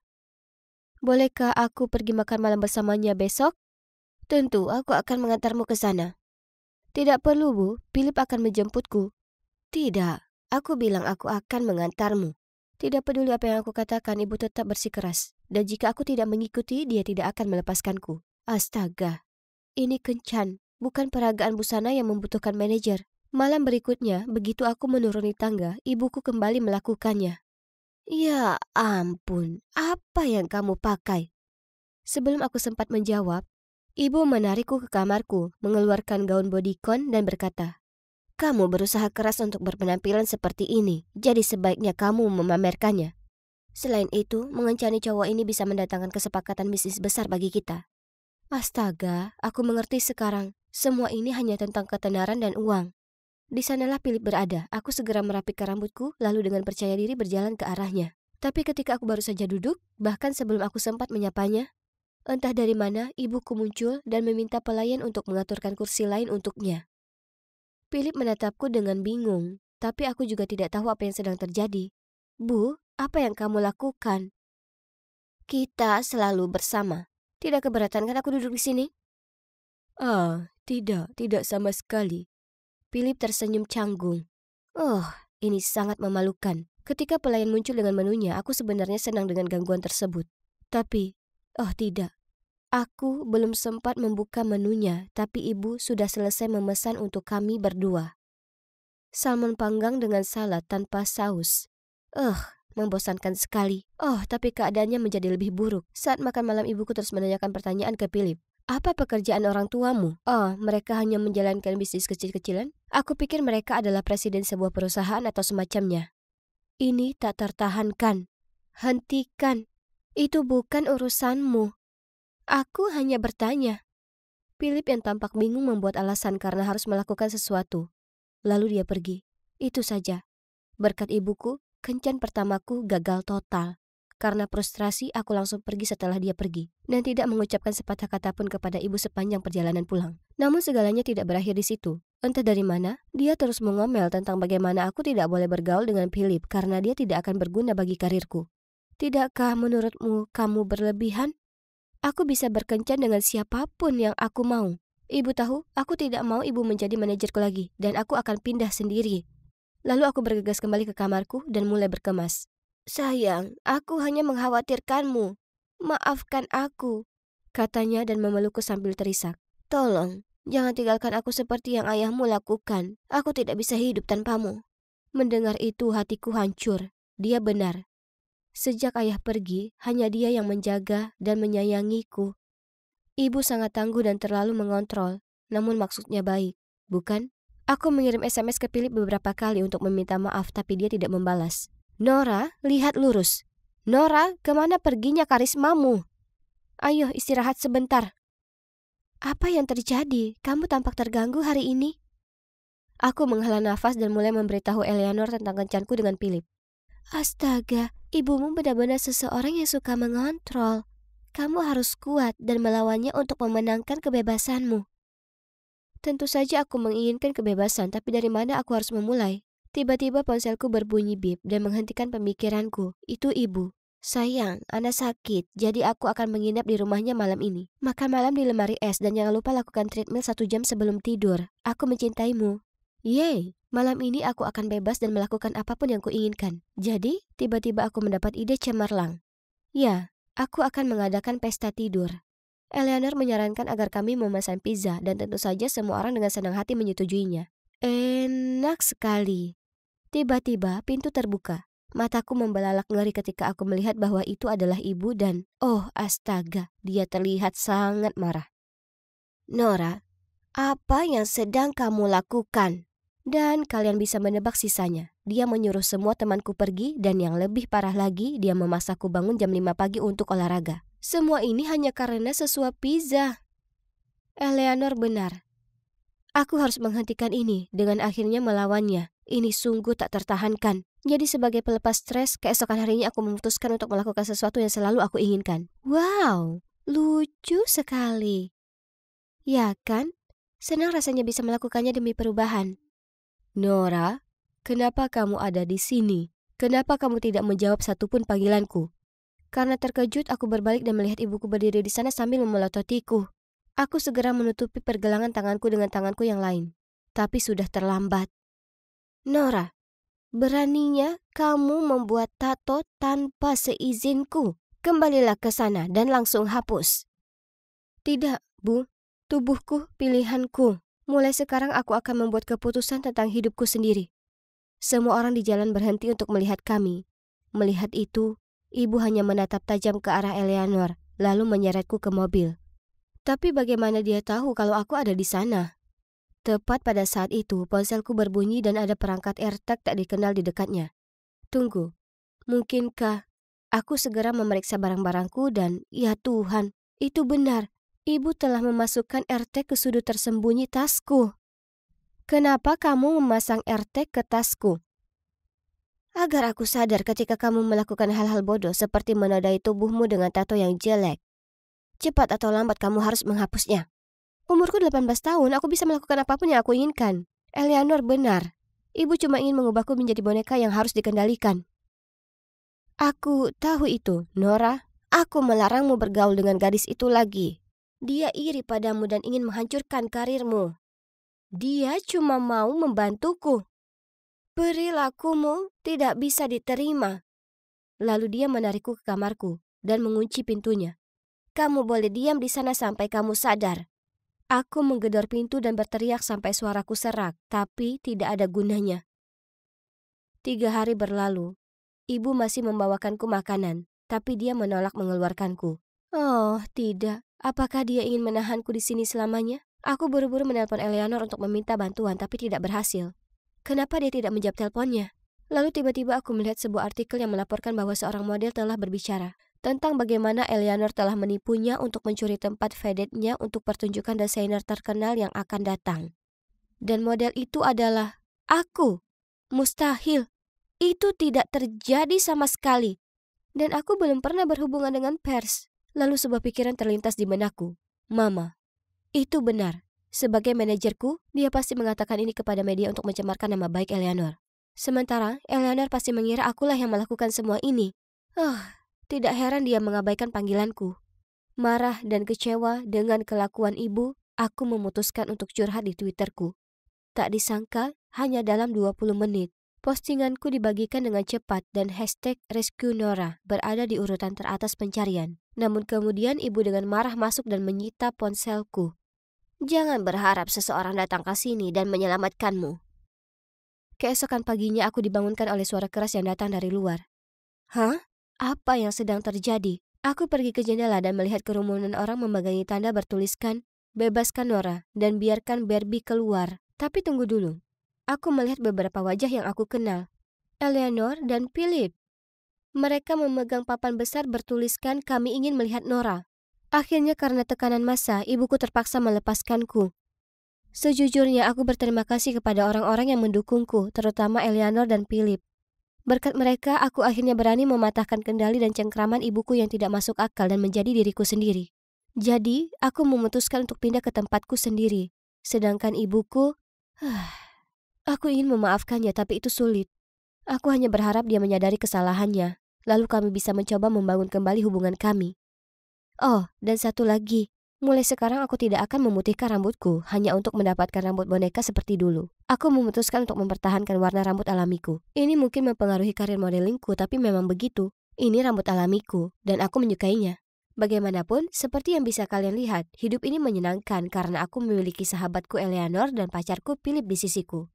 Speaker 1: Bolehkah aku pergi makan malam bersamanya besok? Tentu, aku akan mengantarmu ke sana. Tidak perlu, Bu. Philip akan menjemputku. Tidak, aku bilang aku akan mengantarmu. Tidak peduli apa yang aku katakan, ibu tetap bersikeras. Dan jika aku tidak mengikuti, dia tidak akan melepaskanku. Astaga, ini kencan. Bukan peragaan busana yang membutuhkan manajer. Malam berikutnya, begitu aku menuruni tangga, ibuku kembali melakukannya. Ya ampun, apa yang kamu pakai? Sebelum aku sempat menjawab, ibu menarikku ke kamarku, mengeluarkan gaun bodycon dan berkata, kamu berusaha keras untuk berpenampilan seperti ini, jadi sebaiknya kamu memamerkannya. Selain itu, mengencani cowok ini bisa mendatangkan kesepakatan bisnis besar bagi kita. Astaga, aku mengerti sekarang. Semua ini hanya tentang ketenaran dan uang. Di sanalah Philip berada. Aku segera merapikan rambutku, lalu dengan percaya diri berjalan ke arahnya. Tapi ketika aku baru saja duduk, bahkan sebelum aku sempat menyapanya, entah dari mana ibuku muncul dan meminta pelayan untuk mengaturkan kursi lain untuknya. Philip menatapku dengan bingung, tapi aku juga tidak tahu apa yang sedang terjadi. Bu, apa yang kamu lakukan? Kita selalu bersama. Tidak keberatan kan aku duduk di sini? Tidak sama sekali. Philip tersenyum canggung. Ini sangat memalukan. Ketika pelayan muncul dengan menunya, aku sebenarnya senang dengan gangguan tersebut. Tapi, tidak. Aku belum sempat membuka menunya, tapi ibu sudah selesai memesan untuk kami berdua. Salmon panggang dengan salad tanpa saus. Membosankan sekali. Tapi keadaannya menjadi lebih buruk. Saat makan malam ibuku terus menanyakan pertanyaan ke Philip. Apa pekerjaan orang tuamu? Mereka hanya menjalankan bisnis kecil-kecilan. Aku pikir mereka adalah presiden sebuah perusahaan atau semacamnya. Ini tak tertahankan. Hentikan. Itu bukan urusanmu. Aku hanya bertanya. Philip yang tampak bingung membuat alasan karena harus melakukan sesuatu. Lalu dia pergi. Itu saja. Berkat ibuku, kencan pertamaku gagal total. Karena frustrasi, aku langsung pergi setelah dia pergi. Dan tidak mengucapkan sepatah kata pun kepada ibu sepanjang perjalanan pulang. Namun segalanya tidak berakhir di situ. Entah dari mana, dia terus mengomel tentang bagaimana aku tidak boleh bergaul dengan Philip karena dia tidak akan berguna bagi karirku. Tidakkah menurutmu kamu berlebihan? Aku bisa berkencan dengan siapapun yang aku mau. Ibu tahu, aku tidak mau ibu menjadi manajerku lagi dan aku akan pindah sendiri. Lalu aku bergegas kembali ke kamarku dan mulai berkemas. Sayang, aku hanya mengkhawatirkanmu. Maafkan aku, katanya dan memelukku sambil terisak. Tolong, jangan tinggalkan aku seperti yang ayahmu lakukan. Aku tidak bisa hidup tanpamu. Mendengar itu hatiku hancur. Dia benar. Sejak ayah pergi, hanya dia yang menjaga dan menyayangiku. Ibu sangat tangguh dan terlalu mengontrol, namun maksudnya baik, bukan? Aku mengirim SMS ke Philip beberapa kali untuk meminta maaf, tapi dia tidak membalas. Nora, lihat lurus. Nora, kemana perginya karismamu? Ayo istirahat sebentar. Apa yang terjadi? Kamu tampak terganggu hari ini. Aku menghela nafas dan mulai memberitahu Eleanor tentang kencanku dengan Philip. Astaga, ibumu benar-benar seseorang yang suka mengontrol. Kamu harus kuat dan melawannya untuk memenangkan kebebasanmu. Tentu saja aku menginginkan kebebasan, tapi dari mana aku harus memulai? Tiba-tiba ponselku berbunyi bip dan menghentikan pemikiranku. Itu ibu. Sayang, Ana sakit, jadi aku akan menginap di rumahnya malam ini. Makan malam di lemari es dan jangan lupa lakukan treadmill 1 jam sebelum tidur. Aku mencintaimu. Yeay, malam ini aku akan bebas dan melakukan apapun yang kuinginkan. Jadi, tiba-tiba aku mendapat ide cemerlang. Ya, aku akan mengadakan pesta tidur. Eleanor menyarankan agar kami memesan pizza dan tentu saja semua orang dengan senang hati menyetujuinya. Enak sekali. Tiba-tiba pintu terbuka. Mataku membelalak ngeri ketika aku melihat bahwa itu adalah ibu dan, oh astaga, dia terlihat sangat marah. Nora, apa yang sedang kamu lakukan? Dan kalian bisa menebak sisanya. Dia menyuruh semua temanku pergi dan yang lebih parah lagi, dia memasakku bangun jam 5 pagi untuk olahraga. Semua ini hanya karena sesuap pizza. Eleanor benar. Aku harus menghentikan ini dengan akhirnya melawannya. Ini sungguh tak tertahankan. Jadi sebagai pelepas stres, keesokan harinya aku memutuskan untuk melakukan sesuatu yang selalu aku inginkan. Wow, lucu sekali. Ya kan? Senang rasanya bisa melakukannya demi perubahan. Nora, kenapa kamu ada di sini? Kenapa kamu tidak menjawab satupun panggilanku? Karena terkejut, aku berbalik dan melihat ibuku berdiri di sana sambil memelototiku. Aku segera menutupi pergelangan tanganku dengan tanganku yang lain. Tapi sudah terlambat. Nora, beraninya kamu membuat tato tanpa seizinku. Kembalilah ke sana dan langsung hapus. Tidak, Bu. Tubuhku, pilihanku. Mulai sekarang aku akan membuat keputusan tentang hidupku sendiri. Semua orang di jalan berhenti untuk melihat kami. Melihat itu, ibu hanya menatap tajam ke arah Eleanor, lalu menyeretku ke mobil. Tapi bagaimana dia tahu kalau aku ada di sana? Tepat pada saat itu, ponselku berbunyi dan ada perangkat AirTag tak dikenal di dekatnya. Tunggu, mungkinkah aku segera memeriksa barang-barangku dan, ya Tuhan, itu benar. Ibu telah memasukkan AirTag ke sudut tersembunyi tasku. Kenapa kamu memasang AirTag ke tasku? Agar aku sadar ketika kamu melakukan hal-hal bodoh seperti menodai tubuhmu dengan tato yang jelek. Cepat atau lambat kamu harus menghapusnya. Umurku 18 tahun, aku bisa melakukan apapun yang aku inginkan. Eleanor benar. Ibu cuma ingin mengubahku menjadi boneka yang harus dikendalikan. Aku tahu itu, Nora. Aku melarangmu bergaul dengan gadis itu lagi. Dia iri padamu dan ingin menghancurkan karirmu. Dia cuma mau membantuku. Perilakumu tidak bisa diterima. Lalu dia menarikku ke kamarku dan mengunci pintunya. Kamu boleh diam di sana sampai kamu sadar. Aku menggedor pintu dan berteriak sampai suaraku serak, tapi tidak ada gunanya. 3 hari berlalu. Ibu masih membawakanku makanan, tapi dia menolak mengeluarkanku. Oh, tidak. Apakah dia ingin menahanku di sini selamanya? Aku buru-buru menelpon Eleanor untuk meminta bantuan, tapi tidak berhasil. Kenapa dia tidak menjawab teleponnya? Lalu tiba-tiba aku melihat sebuah artikel yang melaporkan bahwa seorang model telah berbicara tentang bagaimana Eleanor telah menipunya untuk mencuri tempat vedetnya untuk pertunjukan desainer terkenal yang akan datang. Dan model itu adalah aku. Mustahil. Itu tidak terjadi sama sekali. Dan aku belum pernah berhubungan dengan pers. Lalu sebuah pikiran terlintas di benakku. Mama, itu benar. Sebagai manajerku, dia pasti mengatakan ini kepada media untuk mencemarkan nama baik Eleanor. Sementara, Eleanor pasti mengira akulah yang melakukan semua ini. Tidak heran dia mengabaikan panggilanku. Marah dan kecewa dengan kelakuan ibu, aku memutuskan untuk curhat di Twitterku. Tak disangka, hanya dalam 20 menit, postinganku dibagikan dengan cepat dan hashtag Rescue Nora berada di urutan teratas pencarian. Namun kemudian ibu dengan marah masuk dan menyita ponselku. Jangan berharap seseorang datang ke sini dan menyelamatkanmu. Keesokan paginya aku dibangunkan oleh suara keras yang datang dari luar. Hah? Apa yang sedang terjadi? Aku pergi ke jendela dan melihat kerumunan orang memegangi tanda bertuliskan, "Bebaskan Nora dan biarkan Barbie keluar." Tapi tunggu dulu. Aku melihat beberapa wajah yang aku kenal. Eleanor dan Philip. Mereka memegang papan besar bertuliskan, "Kami ingin melihat Nora." Akhirnya karena tekanan massa, ibuku terpaksa melepaskanku. Sejujurnya aku berterima kasih kepada orang-orang yang mendukungku, terutama Eleanor dan Philip. Berkat mereka, aku akhirnya berani mematahkan kendali dan cengkraman ibuku yang tidak masuk akal dan menjadi diriku sendiri. Jadi, aku memutuskan untuk pindah ke tempatku sendiri. Sedangkan ibuku, aku ingin memaafkannya tapi itu sulit. Aku hanya berharap dia menyadari kesalahannya, lalu kami bisa mencoba membangun kembali hubungan kami. Oh, dan satu lagi. Mulai sekarang aku tidak akan memutihkan rambutku hanya untuk mendapatkan rambut boneka seperti dulu. Aku memutuskan untuk mempertahankan warna rambut alamiku. Ini mungkin mempengaruhi karir modelingku, tapi memang begitu. Ini rambut alamiku, dan aku menyukainya. Bagaimanapun, seperti yang bisa kalian lihat, hidup ini menyenangkan karena aku memiliki sahabatku Eleanor dan pacarku Philip di sisiku.